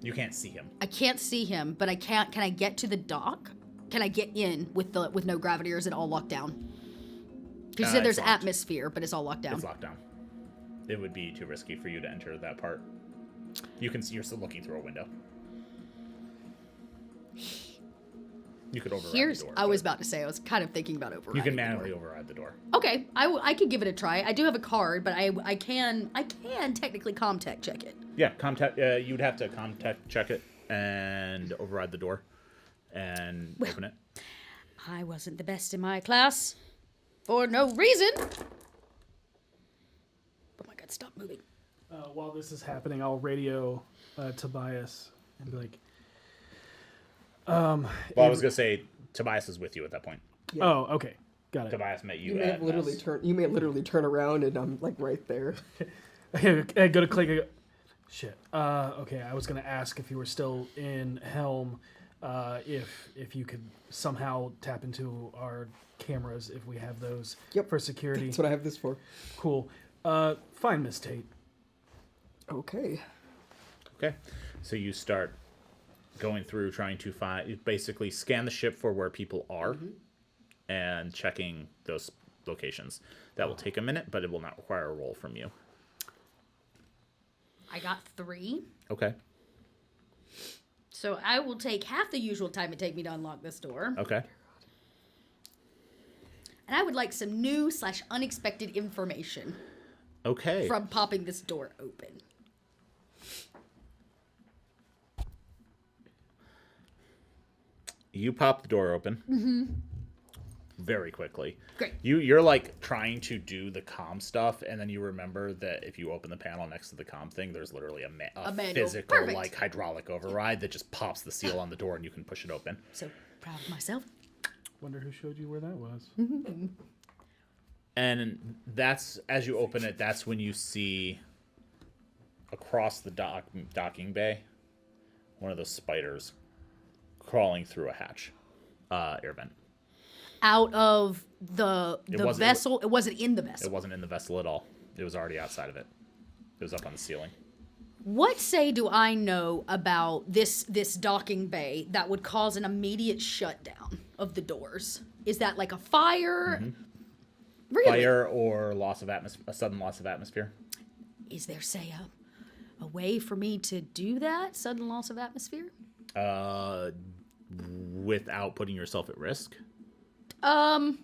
You can't see him. I can't see him, but I can't. Can I get to the dock? Can I get in with no gravity, or is it all locked down? Because you said there's atmosphere, but it's all locked down. It's locked down. It would be too risky for you to enter that part. You can see you're still looking through a window. You could override the door. I was about to say, I was kind of thinking about overriding. You can manually override the door. Okay, I could give it a try. I do have a card, but I can technically Comtech check it. Yeah, Comtech. You'd have to Comtech check it and override the door and open it. I wasn't the best in my class for no reason. Oh my God! Stop moving. While this is happening, I'll radio Tobias and be like, well, I was gonna say Tobias is with you at that point. Yeah. Oh, okay, got it. Tobias met you. You may literally turn around, and I'm like right there. I go to click. I go, shit. Okay, I was gonna ask if you were still in Helm, if you could somehow tap into our cameras if we have those for security. That's what I have this for. Cool. Fine, Miss Tate. Okay. Okay, so you start going through trying to basically scan the ship for where people are, and checking those locations. That will take a minute, but it will not require a roll from you. I got 3. Okay. So I will take half the usual time it take me to unlock this door. Okay. And I would like some new / unexpected information. Okay. From popping this door open. You pop the door open. Mm-hmm. Very quickly. Great. You're like trying to do the comm stuff, and then you remember that if you open the panel next to the comm thing, there's literally a manual. physical Perfect. like hydraulic override that just pops the seal on the door, and you can push it open. So proud of myself. Wonder who showed you where that was. And that's, as you open it, that's when you see across the docking bay one of those spiders crawling through a hatch, air vent. Out of the vessel? It wasn't in the vessel. It wasn't in the vessel at all. It was already outside of it. It was up on the ceiling. What do I know about this docking bay that would cause an immediate shutdown of the doors? Is that like a fire? Mm-hmm. Really? Fire or a sudden loss of atmosphere. Is there, say, a way for me to do that? Sudden loss of atmosphere? Without putting yourself at risk. I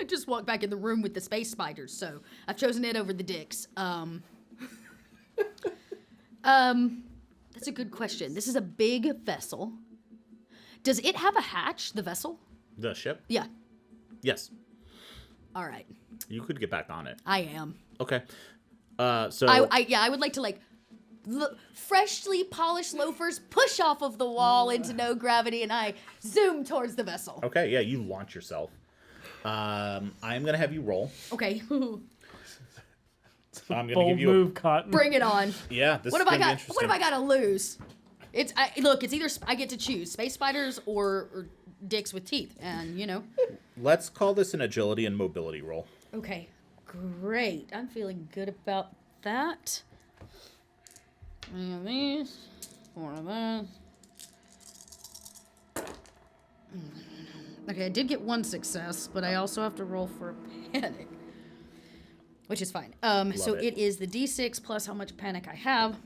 just walked back in the room with the space spiders, so I've chosen it over the dicks. That's a good question. This is a big vessel. Does it have a hatch, the vessel? The ship? Yeah. Yes. All right. You could get back on it. I am. Okay. So I would like to freshly polished loafers push off of the wall into no gravity, and I zoom towards the vessel. Okay, yeah, you launch yourself. I am gonna have you roll. Okay. I'm gonna Bold give you move, Cotton. Bring it on. Yeah, this What is have I gonna be got? interesting. What have I got to lose? It's either I get to choose space spiders or dicks with teeth, and Let's call this an agility and mobility roll. Okay, great. I'm feeling good about that. 3 of these, 4 of those. Okay, I did get 1 success, but I also have to roll for a panic, which is fine. So it is the D6 plus how much panic I have.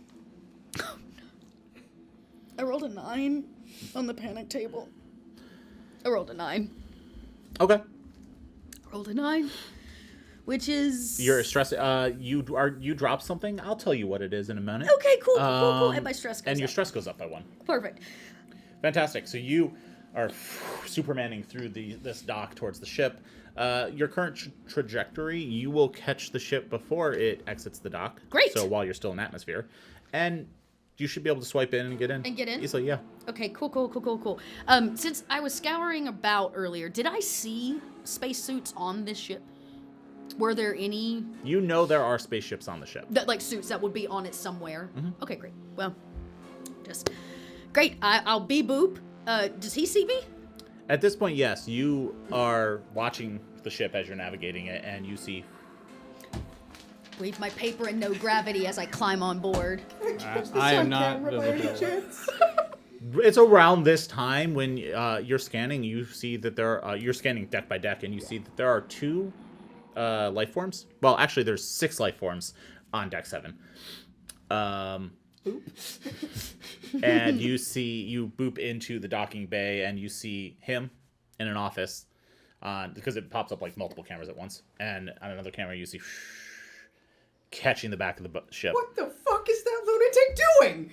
I rolled a 9 on the panic table. I rolled a 9. Okay. Rolled a 9, which is You're stressed. You drop something. I'll tell you what it is in a minute. Okay, cool. And my stress goes And your up. stress goes up by 1. Perfect. Fantastic. So you are Supermaning through this dock towards the ship. Your current trajectory, you will catch the ship before it exits the dock. Great. So while you're still in atmosphere, and you should be able to swipe in and get in. And get in? Easily, yeah. Okay, cool. Since I was scouring about earlier, did I see spacesuits on this ship? Were there any You know there are spaceships on the ship. suits that would be on it somewhere? Mhm. Okay, great. Well, great. I'll be Boop. Does he see me? At this point, yes, you are watching the ship as you're navigating it, and you see. Leave my paper in no gravity as I climb on board. I am not visible. It's around this time when you're scanning. You see that you're scanning deck by deck, and you see that there are 2 life forms. Well, actually, there's 6 life forms on deck 7. And you boop into the docking bay, and you see him in an office, because it pops up like multiple cameras at once. And on another camera, you see catching the back of the ship. What the fuck is that lunatic doing?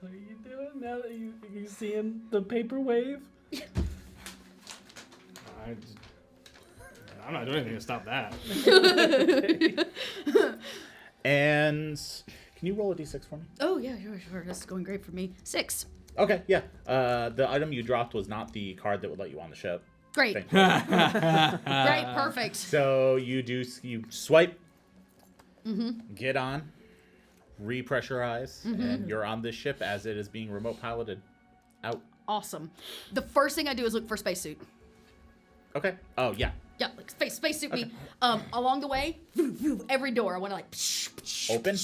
What are you doing now that you seeing the paper wave? I'm not doing anything to stop that. And can you roll a d6 for me? Oh yeah, sure. This is going great for me. 6. Okay, yeah. The item you dropped was not the card that would let you on the ship. Great. Thank you. Great, perfect. So you swipe, Mm-hmm. get on, repressurize, and you're on this ship as it is being remote piloted out. Awesome. The first thing I do is look for spacesuit. Okay. Oh, yeah. Yeah, like spacesuit me. Along the way, every door I want to Open?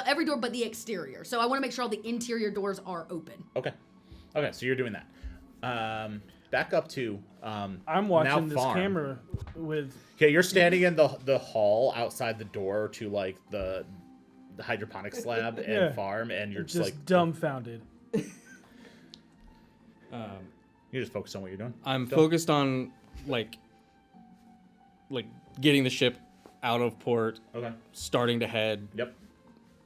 every door but the exterior. So I want to make sure all the interior doors are open. Okay. Okay, so you're doing that. Back up to I'm watching now this farm. camera with. Okay, you're standing in the hall outside the door to like the hydroponic slab and Yeah. farm, and you're just like dumbfounded. You're just focused on what you're doing. I'm Still? focused on like getting the ship out of port. Okay. Starting to head. Yep.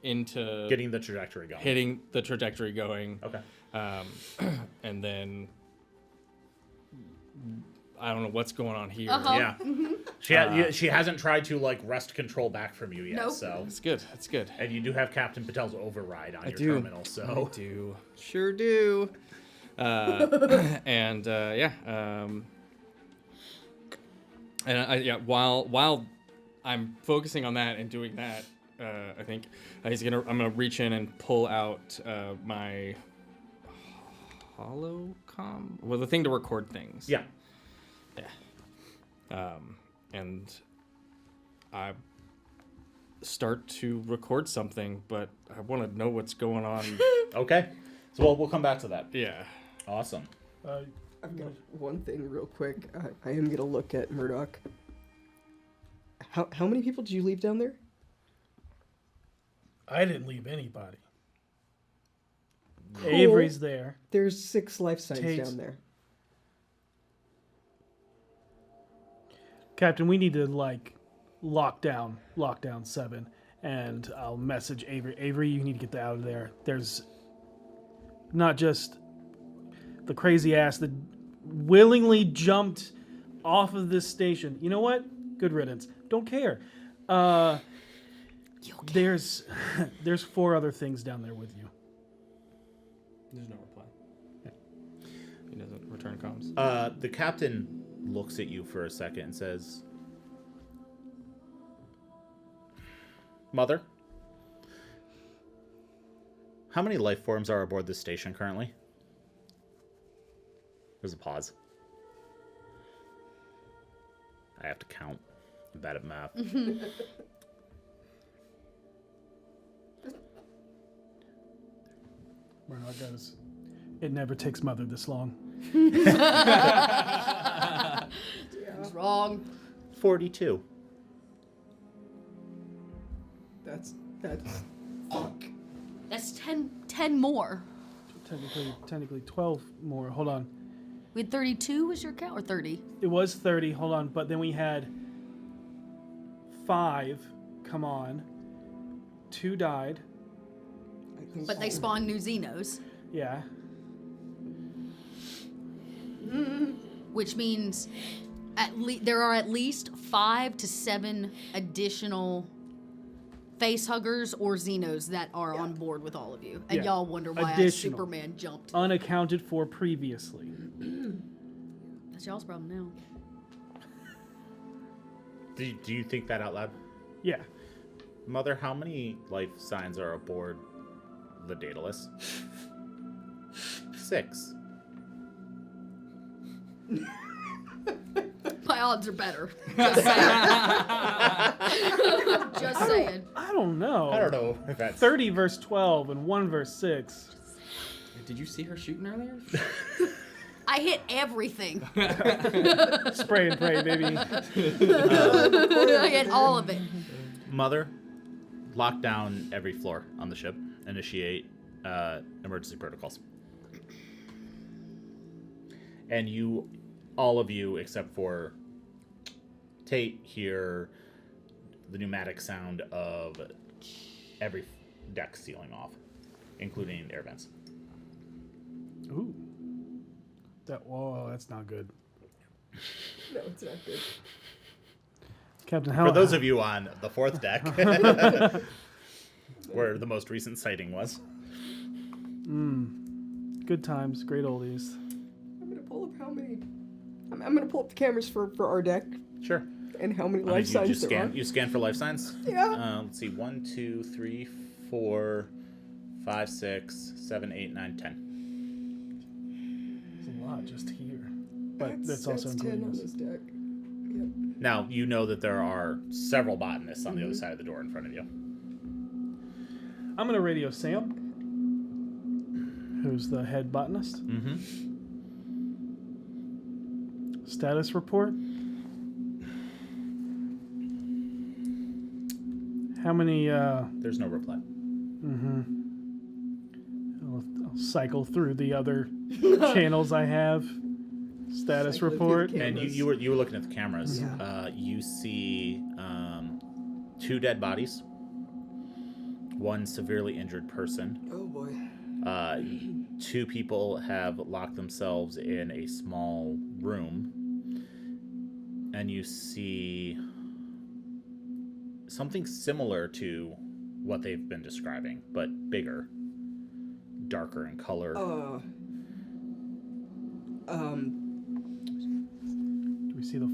Into getting the trajectory going. Hitting the trajectory going. Okay. And then I don't know what's going on here. Yeah. She hasn't tried to like wrest control back from you yet. Nope. So it's good. It's good. And you do have Captain Patel's override on your do. terminal. So I do. Sure do. And while I'm focusing on that and doing that, I think I'm gonna reach in and pull out my holocom, well, the thing to record things. Yeah. And I start to record something, but I want to know what's going on. Okay. So we'll come back to that. Yeah. Awesome. I've got one thing real quick. I am gonna look at Murdoch. How many people did you leave down there? I didn't leave anybody. Cool. Avery's there. There's 6 life signs Tate's- down there. Captain, we need to lockdown 7, and I'll message Avery. Avery, you need to get out of there. There's not just the crazy ass that willingly jumped off of this station. You know what? Good riddance. Don't care. There's 4 other things down there with you. There's no reply. He doesn't return comms. The captain looks at you for a second and says, "Mother, how many life forms are aboard this station currently?" There's a pause. I have to count. I'm bad at math. Murdoch goes, "It never takes Mother this long." It's wrong. 42. That's fuck. That's 10 more. Technically 12 more. Hold on. We had 32 was your count, or 30? It was 30. Hold on. But then we had 5 come on. 2 died. But they spawn new Xenos. Yeah. Which means there are at least 5 to 7 additional face huggers or Xenos that are on board with all of you. And Yeah. y'all wonder why Additional. Superman jumped. Unaccounted for previously. That's y'all's problem now. Do you think that out loud? Yeah. Mother, how many life signs are aboard the Daedalus? 6. My odds are better. Just saying. Just saying. I don't know. I don't know if that's 30 verse 12 and 1 verse 6. Did you see her shooting earlier? I hit everything. Spray and pray, baby. I hit all of it. Mother, lock down every floor on the ship. Initiate emergency protocols. And you, all of you except for Tate, hear the pneumatic sound of every deck sealing off, including air vents. Ooh. Whoa, that's not good. No, it's not good. Captain, how... For those of you on the 4th deck, where the most recent sighting was. Good times, great oldies. I'm gonna pull up how many. I'm gonna pull up the cameras for our deck. Sure. And how many You life signs just there scan. are. You scan for life signs. Yeah. Let's see. 1, 2, 3, 4, 5, 6, 7, 8, 9, 10. There's a lot just here. But that's also 10 including on us. this deck. Now you know that there are several botanists on the other side of the door in front of you. I'm gonna radio Sam, who's the head botanist. Status report. How many? There's no reply. I'll cycle through the other channels I have. Status report. And you were looking at the cameras. You see 2 dead bodies, 1 severely injured person. Oh boy. 2 people have locked themselves in a small room, and you see something similar to what they've been describing, but bigger, darker in color. Do we see the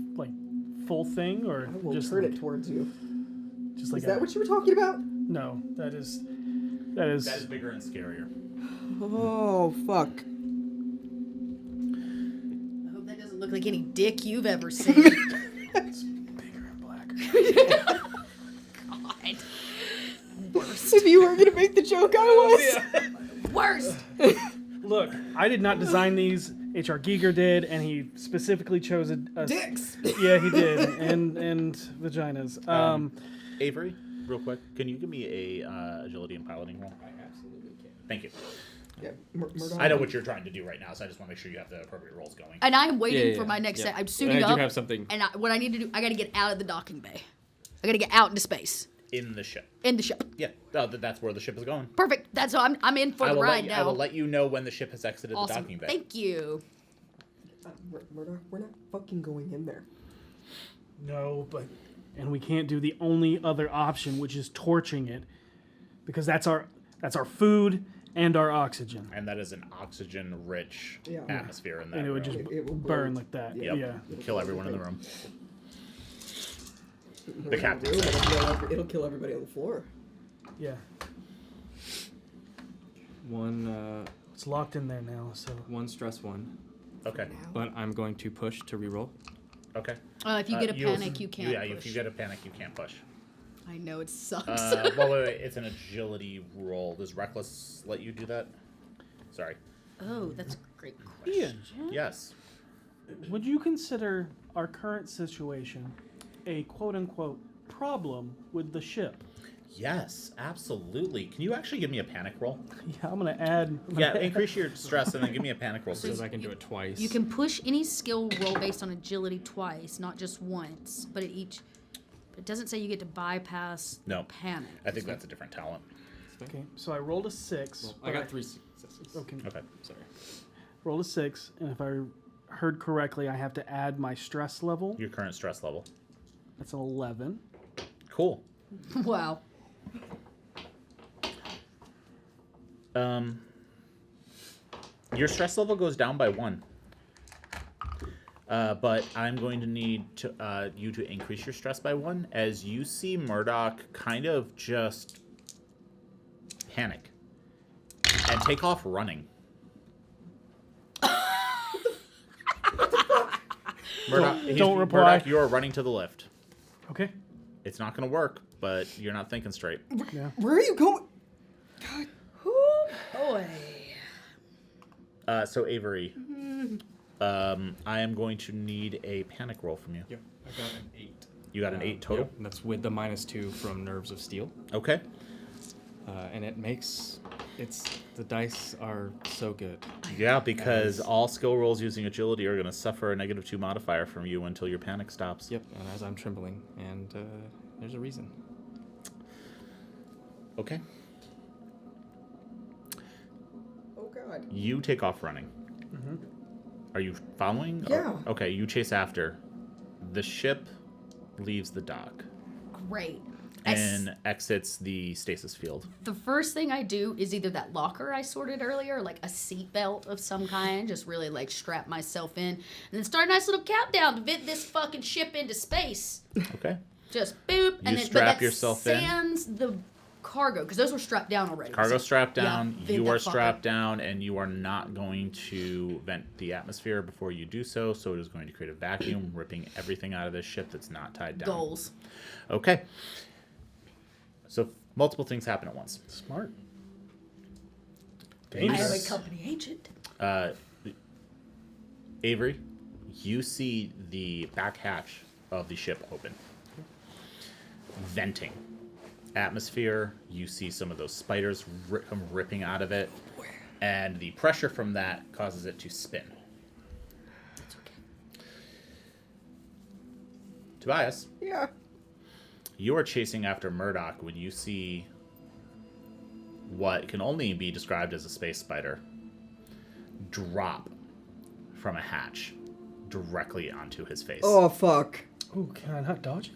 full thing, or I will just turn it towards you. Just like Is that what you were talking about? No, that is That is bigger and scarier. Oh fuck. I hope that doesn't look like any dick you've ever seen. It's bigger and blacker. God. If you were gonna make the joke, I was. Worst. Look, I did not design these. H.R. Giger did, and he specifically chose a dicks. Yeah, he did, and vaginas. Avery, real quick, can you give me a agility and piloting roll? I absolutely can. Thank you. Yeah, I know what you're trying to do right now, so I just want to make sure you have the appropriate rolls going. And I am waiting for my next set. I'm suiting I up. do have something. And what I need to do, I got to get out of the docking bay. I got to get out into space. In the ship. In the ship. Yeah, that's where the ship is going. Perfect. That's what I'm in for the ride now. I will let you know when the ship has exited Awesome. the docking bay. Thank you. We're not fucking going in there. No, and we can't do the only other option, which is torching it, because that's our food and our oxygen. And that is an oxygen-rich atmosphere in that And it would room. just It will burn like that. Yep. Yeah. Kill everyone in the room. The The captain. It'll kill everybody on the floor. Yeah. One. It's locked in there now, so. One stress 1. Okay. But I'm going to push to reroll. Okay. If you get a panic, you can't Yeah, push. if you get a panic, you can't push. I know it sucks. Wait, it's an agility roll. Does Reckless let you do that? Sorry. Oh, that's a great question. Yes. Would you consider our current situation a quote-unquote problem with the ship? Yes, absolutely. Can you actually give me a panic roll? Yeah, I'm gonna add. Increase your stress and then give me a panic roll. So I can do it twice. You can push any skill roll based on agility twice, not just once, but it doesn't say you get to bypass panic. I think that's a different talent. Okay, so I rolled a 6. Well, I got 3 successes. Okay. Sorry. Rolled a 6, and if I heard correctly, I have to add my stress level. Your current stress level. That's an 11. Cool. Wow. Your stress level goes down by 1. But I'm going to need you to increase your stress by 1 as you see Murdoch kind of just panic and take off running. Don't reply. Murdoch, you're running to the lift. Okay. It's not going to work, but you're not thinking straight. Yeah. Where are you going? Oh boy. So Avery, I am going to need a panic roll from you. Yep, I got an 8. You got an 8 total? Yep, that's with the -2 from Nerves of Steel. Okay. And it makes the dice are so good. Yeah, because all skill rolls using agility are going to suffer a -2 modifier from you until your panic stops. Yep, and as I'm trembling, and there's a reason. Okay. Oh god. You take off running. Mm-hmm. Are you following? Yeah. Okay, you chase after. The ship leaves the dock Great. and exits the stasis field. The first thing I do is either that locker I sorted earlier, like a seatbelt of some kind, just really like strap myself in, and then start a nice little countdown to vent this fucking ship into space. Okay. Just boop, and then strap but that yourself in. sans the cargo because those were strapped down already. Cargo So, strapped yeah, down. vent You that are fucker. strapped down, and you are not going to vent the atmosphere before you do so. So it is going to create a vacuum, ripping everything out of this ship that's not tied down. Goals. Okay. So multiple things happen at once. Smart. I am a company agent. Avery, you see the back hatch of the ship open. Venting. Atmosphere, you see some of those spiders come ripping out of it. And the pressure from that causes it to spin. That's okay. Tobias. Yeah. You are chasing after Murdoch when you see what can only be described as a space spider drop from a hatch directly onto his face. Oh, fuck. Ooh, can I not dodge it?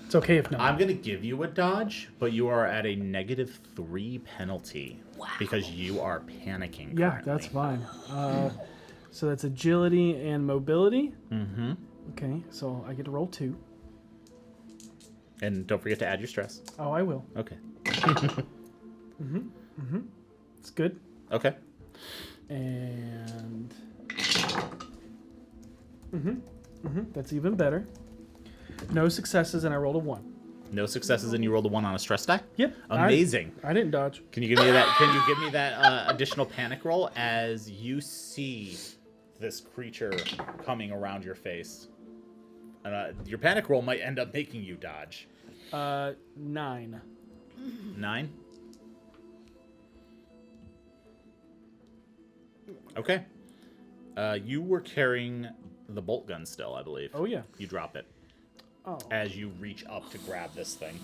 It's okay if not. I'm going to give you a dodge, but you are at a -3 penalty because you are panicking. Yeah, currently. that's fine. So that's agility and mobility. Mm-hmm. Okay, so I get to roll 2. And don't forget to add your stress. Oh, I will. Okay. It's good. Okay. And that's even better. No successes, and I rolled a 1. No successes, and you rolled a 1 on a stress die? Yep. Amazing. I didn't dodge. Can you give me that? Can you give me that additional panic roll as you see this creature coming around your face? Your panic roll might end up making you dodge. 9. 9. Okay. You were carrying the bolt gun still, I believe. Oh yeah. You drop it. Oh. As you reach up to grab this thing.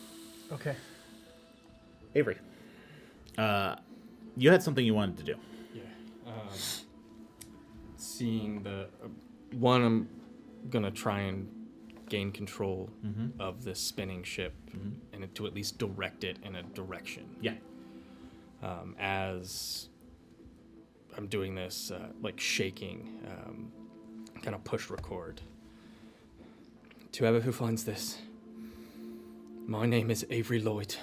Okay. Avery. You had something you wanted to do. Yeah. Seeing the one, I'm gonna try and gain control of this spinning ship and to at least direct it in a direction. Yeah. As I'm doing this, like shaking, kind of push record. To whoever who finds this, my name is Avery Lloyd.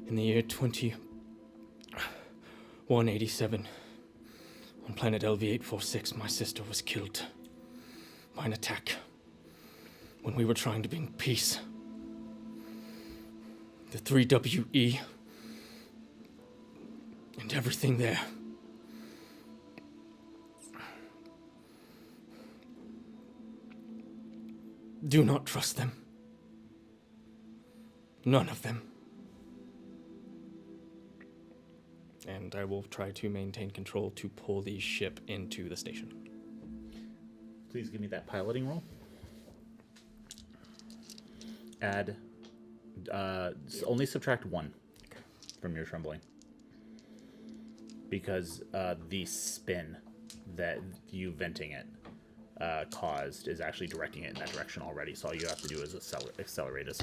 In the year 2187, on planet LV-846, my sister was killed by an attack when we were trying to bring peace. The 3WE and everything there. Do not trust them. None of them. And I will try to maintain control to pull the ship into the station. Please give me that piloting roll. Add, only subtract 1 from your trembling. Because the spin that you venting it caused is actually directing it in that direction already. So all you have to do is accelerate it.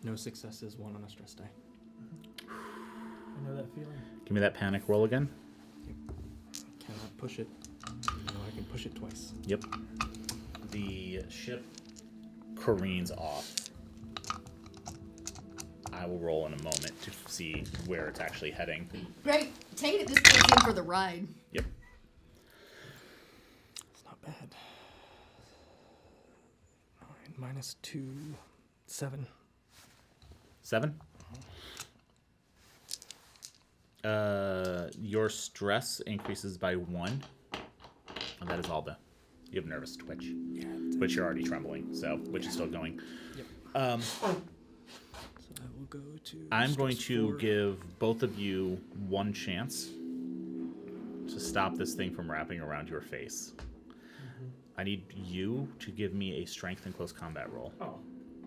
No successes, 1 on a stress die. I know that feeling. Give me that panic roll again. Cannot push it. No, I can push it twice. Yep. The ship careens off. I will roll in a moment to see where it's actually heading. Great. Take it. This goes in for the ride. Yep. It's not bad. 9 - 2, 7. 7? Your stress increases by 1. And that is all the... You have nervous twitch. Yeah. But you're already trembling, so... Which is still going. Yep. So I will go to... I'm going stress to 4. give both of you 1 chance to stop this thing from wrapping around your face. I need you to give me a strength and close combat roll. Oh,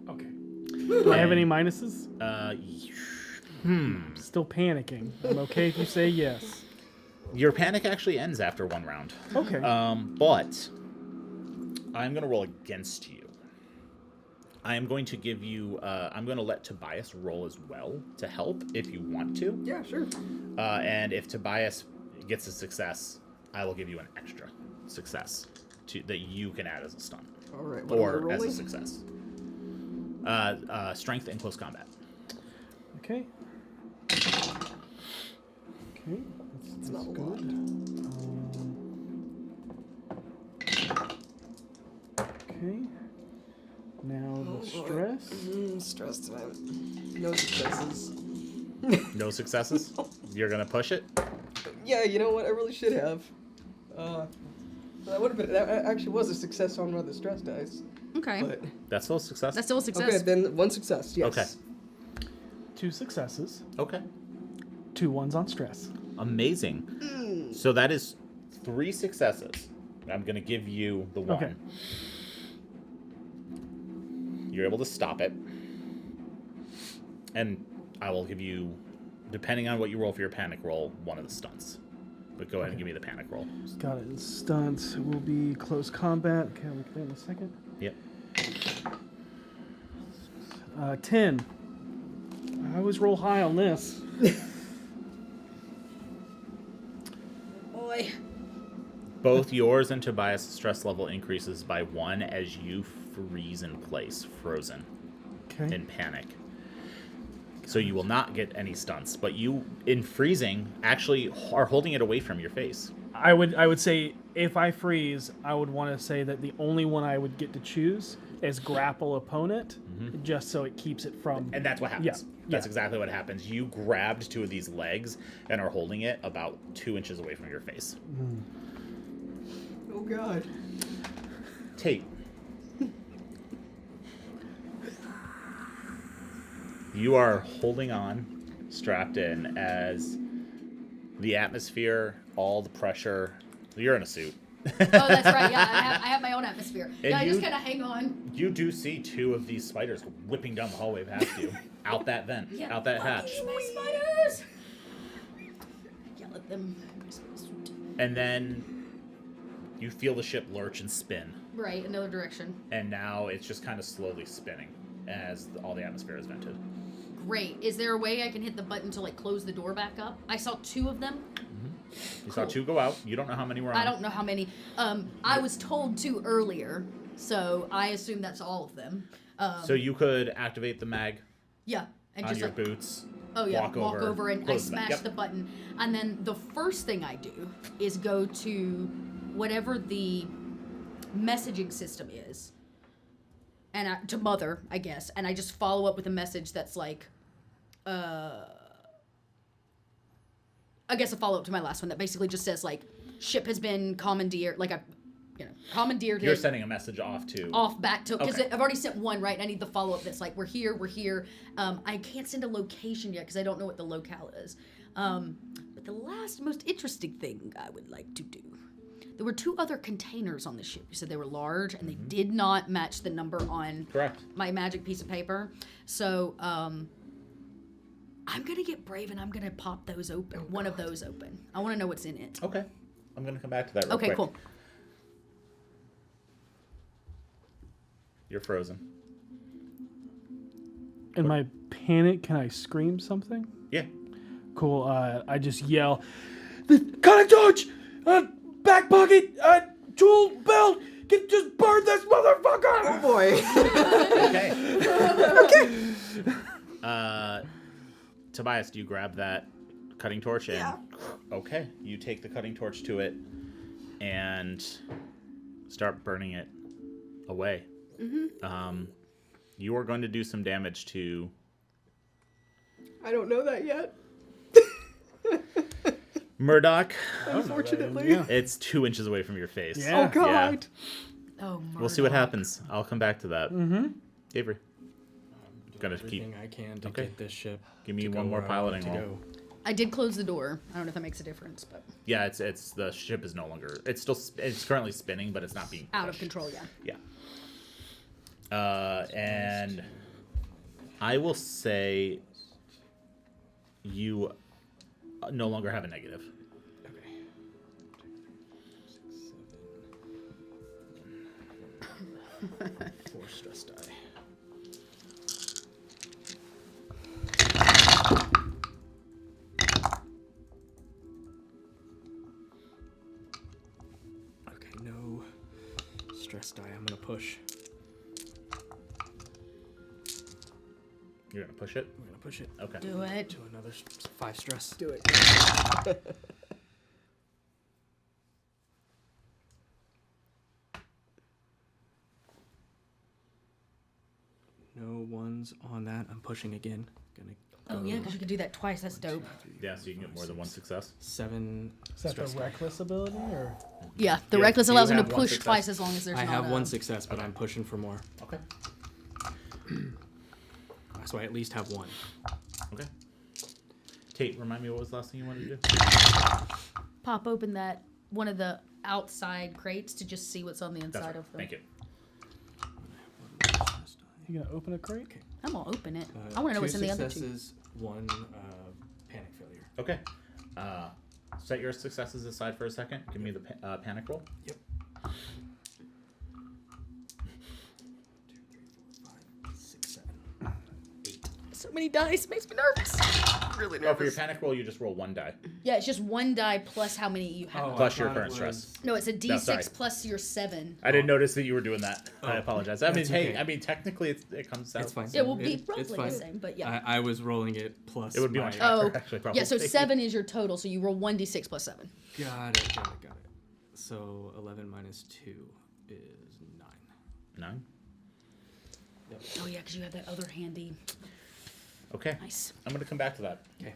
okay. Do I have any minuses? Still panicking. I'm okay if you say yes. Your panic actually ends after 1 round. Okay. But I'm going to roll against you. I am going to give you... I'm going to let Tobias roll as well to help if you want to. Yeah, sure. And if Tobias gets a success, I will give you an extra success that you can add as a stunt. All right. What Or am I as a rolling? success. Strength and close combat. Okay. Okay. That's not good. Okay. Now the stress. stress tonight. No successes. No successes? You're gonna push it? Yeah, you know what? I really should have. That would have been. That actually was a success on one of the stress dice. Okay. But That's still a success? That's still a success. okay, then one success. Yes. Okay. 2 successes. Okay. 2 ones on stress. Amazing. So that is 3 successes. I'm gonna give you the 1. Okay. You're able to stop it. And I will give you, depending on what you roll for your panic roll, one of the stunts. But go ahead and give me the panic roll. Got it. Stunts will be close combat. Okay, I'll look at that in a second. Yep. 10. I always roll high on this. Boy. Both yours and Tobias' stress level increases by 1 as you freeze in place, frozen, Okay. in panic. So you will not get any stunts, but you, in freezing, actually are holding it away from your face. I would say if I freeze, I would want to say that the only one I would get to choose is grapple opponent, just so it keeps it from. And that's what happens. Yeah. That's exactly what happens. You grabbed 2 of these legs and are holding it about 2 inches away from your face. Oh God. Tate. You are holding on, strapped in, as the atmosphere, all the pressure. You're in a suit. Oh, that's right. Yeah, I have my own atmosphere. And Yeah, I just you- kind of hang on. You do see 2 of these spiders whipping down the hallway past you, out that vent, Yeah, out that fucking hatch. space spiders! Yell at them. And then you feel the ship lurch and spin. Right, another direction. And now it's just kind of slowly spinning as all the atmosphere is vented. Great. Is there a way I can hit the button to like close the door back up? I saw 2 of them. You saw 2 go out. You don't know how many were on. I don't know how many. I was told 2 earlier, so I assume that's all of them. So you could activate the mag Yeah, and on just your like boots. oh yeah, walk over and I close smash Yep. the button, and then the first thing I do is go to whatever the messaging system is, and to Mother, I guess, and I just follow up with a message that's like, I guess a follow up to my last one that basically just says like, ship has been commandeered, like commandeered. You're it sending a message off to. off back to because Okay. I've already sent one, right? I need the follow up that's like we're here. I can't send a location yet because I don't know what the locale is. But the last most interesting thing I would like to do. There were 2 other containers on the ship. You said they were large and they did not match the number on Correct. my magic piece of paper. So I'm gonna get brave and I'm gonna pop those open. One of those open. I want to know what's in it. Okay. I'm going to come back to that real Okay, quick. cool. You're frozen. In my panic, can I scream something? Yeah. Cool. I just yell, "The cutting torch! Back pocket! Tool belt! Just burn this motherfucker!" Oh boy. Okay. Tobias, do you grab that cutting torch? And, okay. You take the cutting torch to it and start burning it away. You are going to do some damage to. I don't know that yet. Murdoch. Unfortunately. It's 2 inches away from your face. Yeah. Oh God. Oh, We'll see what happens. I'll come back to that. Avery. Gonna Everything keep. I can to Okay. get this ship. Give me to one go more where I want it piloting to roll. go. I did close the door. I don't know if that makes a difference, but Yeah, it's the ship is no longer. It's still. It's currently spinning, but it's not being out of pushed. control. Yeah. Yeah. And I will say you no longer have a negative. Okay. 6, 7. 4 stress die. Okay, no stress die. I'm gonna push. You're gonna push it. I'm gonna push it. Okay. Do it. To another 5 stress. Do it. No ones on that. I'm pushing again. Gonna Oh yeah, because you can do that twice. That's dope. Yeah, so you can get more than one success. 7. Is that the reckless ability or? Yeah, the Yeah, reckless you allows him to have one push success. twice as long as there's I not have a... one success, but I'm pushing for more. Okay. So I at least have one. Okay. Tate, remind me what was the last thing you wanted to do? Pop open that one of the outside crates to just see what's on the inside That's right. of them. Thank you. You gonna open a crate? I'm gonna open it. I want to know what's in the other two. 2 successes, 1 panic failure. Okay. Set your successes aside for a second. Give me the panic roll. Yep. 2, 3, 4, 5, 6, 7, 8. So many dice makes me nervous. Really Oh, for your panic roll, you just roll 1 die. Yeah, it's just 1 die plus how many you have. Plus your current stress. No, it's a No, D6 sorry. plus your 7. I didn't notice that you were doing that. I apologize. I mean, That's hey, okay. I mean, technically, it comes out. It's fine. It will be It's roughly fine. the same, but yeah. I was rolling it plus. It would be my- much higher, actually, probably. Yeah, so 7 is your total, so you roll 1d6 plus 7. Got it. So 11 minus 2 is 9. 9? Yep. Oh yeah, because you have that other handy. Okay. Nice. I'm going to come back to that. Okay.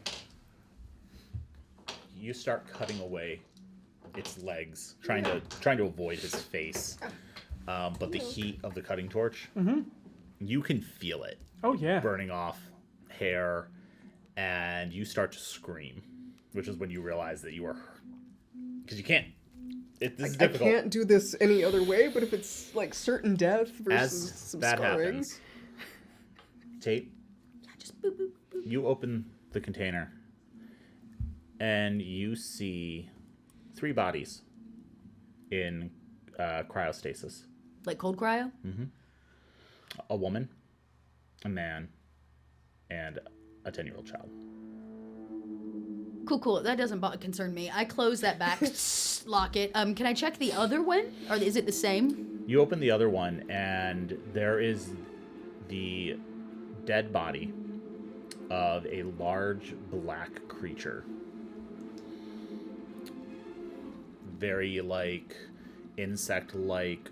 You start cutting away its legs, trying to avoid his face. But the heat of the cutting torch, you can feel it. Oh yeah. Burning off hair, and you start to scream, which is when you realize that you are, because you can't. This is I difficult. can't do this any other way, but if it's like certain death versus As some that scarring. happens, Tate, you open the container, and you see 3 bodies in cryostasis. Like cold cryo? Mm-hmm. A woman, a man, and a 10-year-old child. Cool. That doesn't concern me. I close that back, lock it. Can I check the other one? Or is it the same? You open the other one, and there is the dead body of a large black creature. Very like insect-like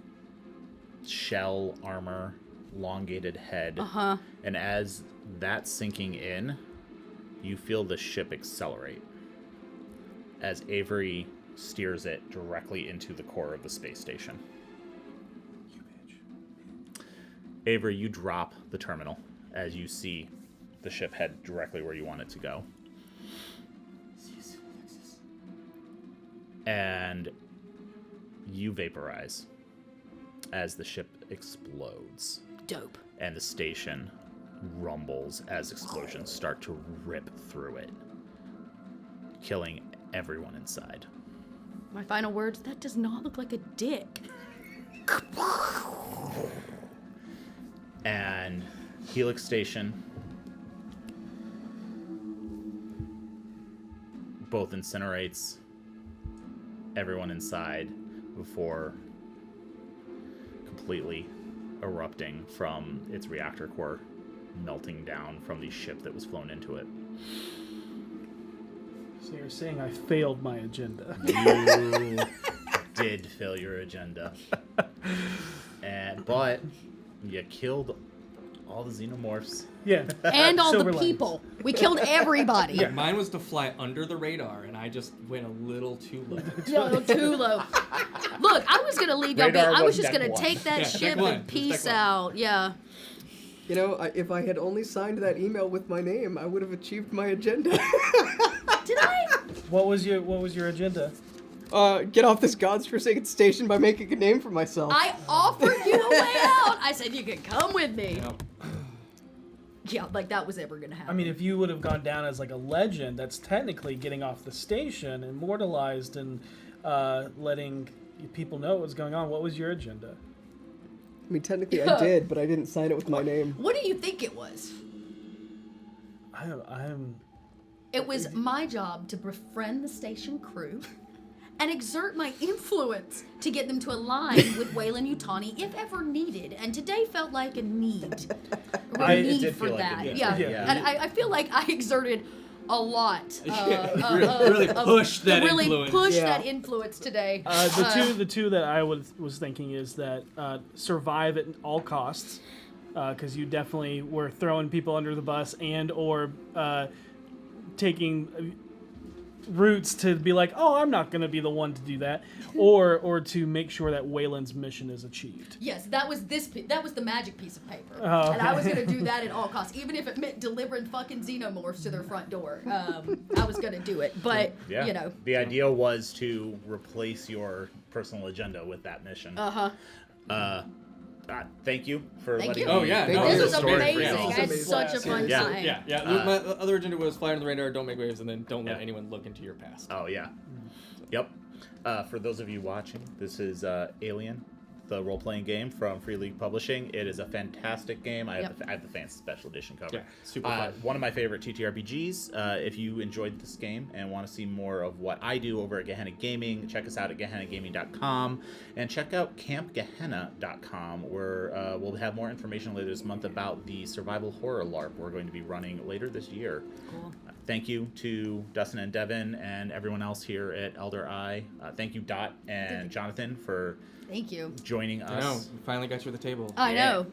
shell armor, elongated head. Uh-huh. And as that's sinking in, you feel the ship accelerate as Avery steers it directly into the core of the space station. Avery, you drop the terminal as you see the ship head directly where you want it to go. And you vaporize as the ship explodes. Dope. And the station rumbles as explosions start to rip through it, killing everyone inside. My final words, that does not look like a dick. And Helix Station both incinerates everyone inside before completely erupting from its reactor core, melting down from the ship that was flown into it. So you're saying I failed my agenda. You did fail your agenda. But you killed all the xenomorphs. Yeah. And all Silver the linings. people. We killed everybody. Yeah, mine was to fly under the radar, and I just went a little too low. Yeah, a little too low. Look, I was gonna leave y'all be. Radar I was was just deck gonna one. take that Yeah, ship deck one. and It was peace deck one. out. Yeah. You know, if I had only signed that email with my name, I would have achieved my agenda. Did I? What was your agenda? Get off this godforsaken station by making a name for myself. I offered you a way out. I said you could come with me. Yeah, like that was ever gonna happen. I mean, if you would have gone down as like a legend, that's technically getting off the station, immortalized, and letting people know what was going on. What was your agenda? I mean, technically I did, but I didn't sign it with my name. What do you think it was? I'm. It was my job to befriend the station crew and exert my influence to get them to align with Wayland Yutani if ever needed. And today felt like a need. A need for that. Yeah. And I feel like I exerted a lot. Really pushed that really influence. pushed that influence today. The two that I was thinking is that survive at all costs, because you definitely were throwing people under the bus and or taking routes to be like, oh, I'm not going to be the one to do that, or to make sure that Waylon's mission is achieved. Yes, that was the magic piece of paper, Oh, and I was okay. gonna do that at all costs, even if it meant delivering fucking xenomorphs to their front door. I was gonna do it, but Yeah. you know. The idea was to replace your personal agenda with that mission. Thank you for Thank letting you. me. Oh yeah, This no, was it's amazing. great. I had amazing. such a fun Yeah. time. Yeah. My other agenda was fly under the radar, don't make waves, and then don't let anyone look into your past. Oh yeah. Yep. For those of you watching, this is Alien, the role-playing game from Free League Publishing. It is a fantastic game. I have the Fantasy Special Edition cover. Yeah, super fun. One of my favorite TTRPGs. If you enjoyed this game and want to see more of what I do over at Gehenna Gaming, check us out at GehennaGaming.com and check out CampGehenna.com, where we'll have more information later this month about the survival horror LARP we're going to be running later this year. Cool. Thank you to Dustin and Devin and everyone else here at Elder Eye. Thank you, Dot and Jonathan, for Thank you. joining us. I know, we finally got you at the table. I know.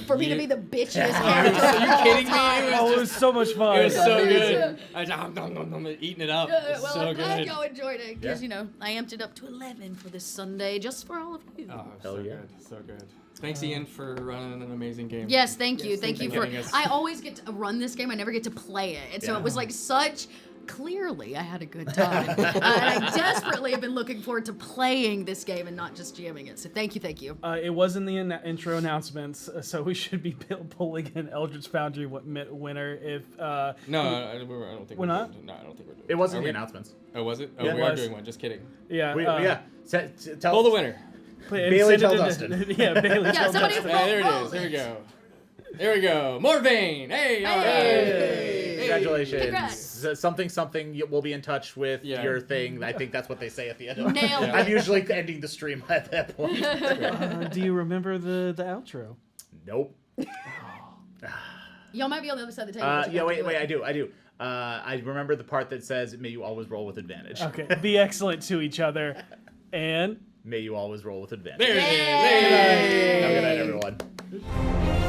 For me to be the bitchiest character. Are you kidding me? Oh, it was so much fun. It was so good. I'm eating it up. It's Well, so I'm glad good. y'all enjoyed it because I amped it up to 11 for this Sunday just for all of you. Oh, so good, so good. Thanks, Ian, for running an amazing game. Yes, thank you. Thank you for. getting us- I always get to run this game. I never get to play it, and so it was like such. Clearly, I had a good time, and I desperately have been looking forward to playing this game and not just jamming it. So thank you, thank you. It was in the intro announcements, so we should be pulling an Eldritch Foundry winner if. No, I don't think We're not? No, I don't think we're doing. It wasn't Are the we? announcements. Oh, was it? Oh, Yeah, we it are was. doing one. Just kidding. Yeah. Tell Pull the winner. Bailey, tell Dustin. Yeah, Bailey. Yeah, tell somebody Dustin. There it roll is. There we go. There we go. Morvain. Hey. All right. Hey, congratulations. Congrats. Something. We'll be in touch with Yeah. your thing. I think that's what they say at the end of it. Nailed it. I'm usually ending the stream at that point. Do you remember the outro? Nope. Y'all might be on the other side of the table. but you Yeah, have to wait, do it. I do. I remember the part that says, "May you always roll with advantage." Okay. Be excellent to each other, and May you always roll with advantage. There it is. Yay! Have a good night, everyone.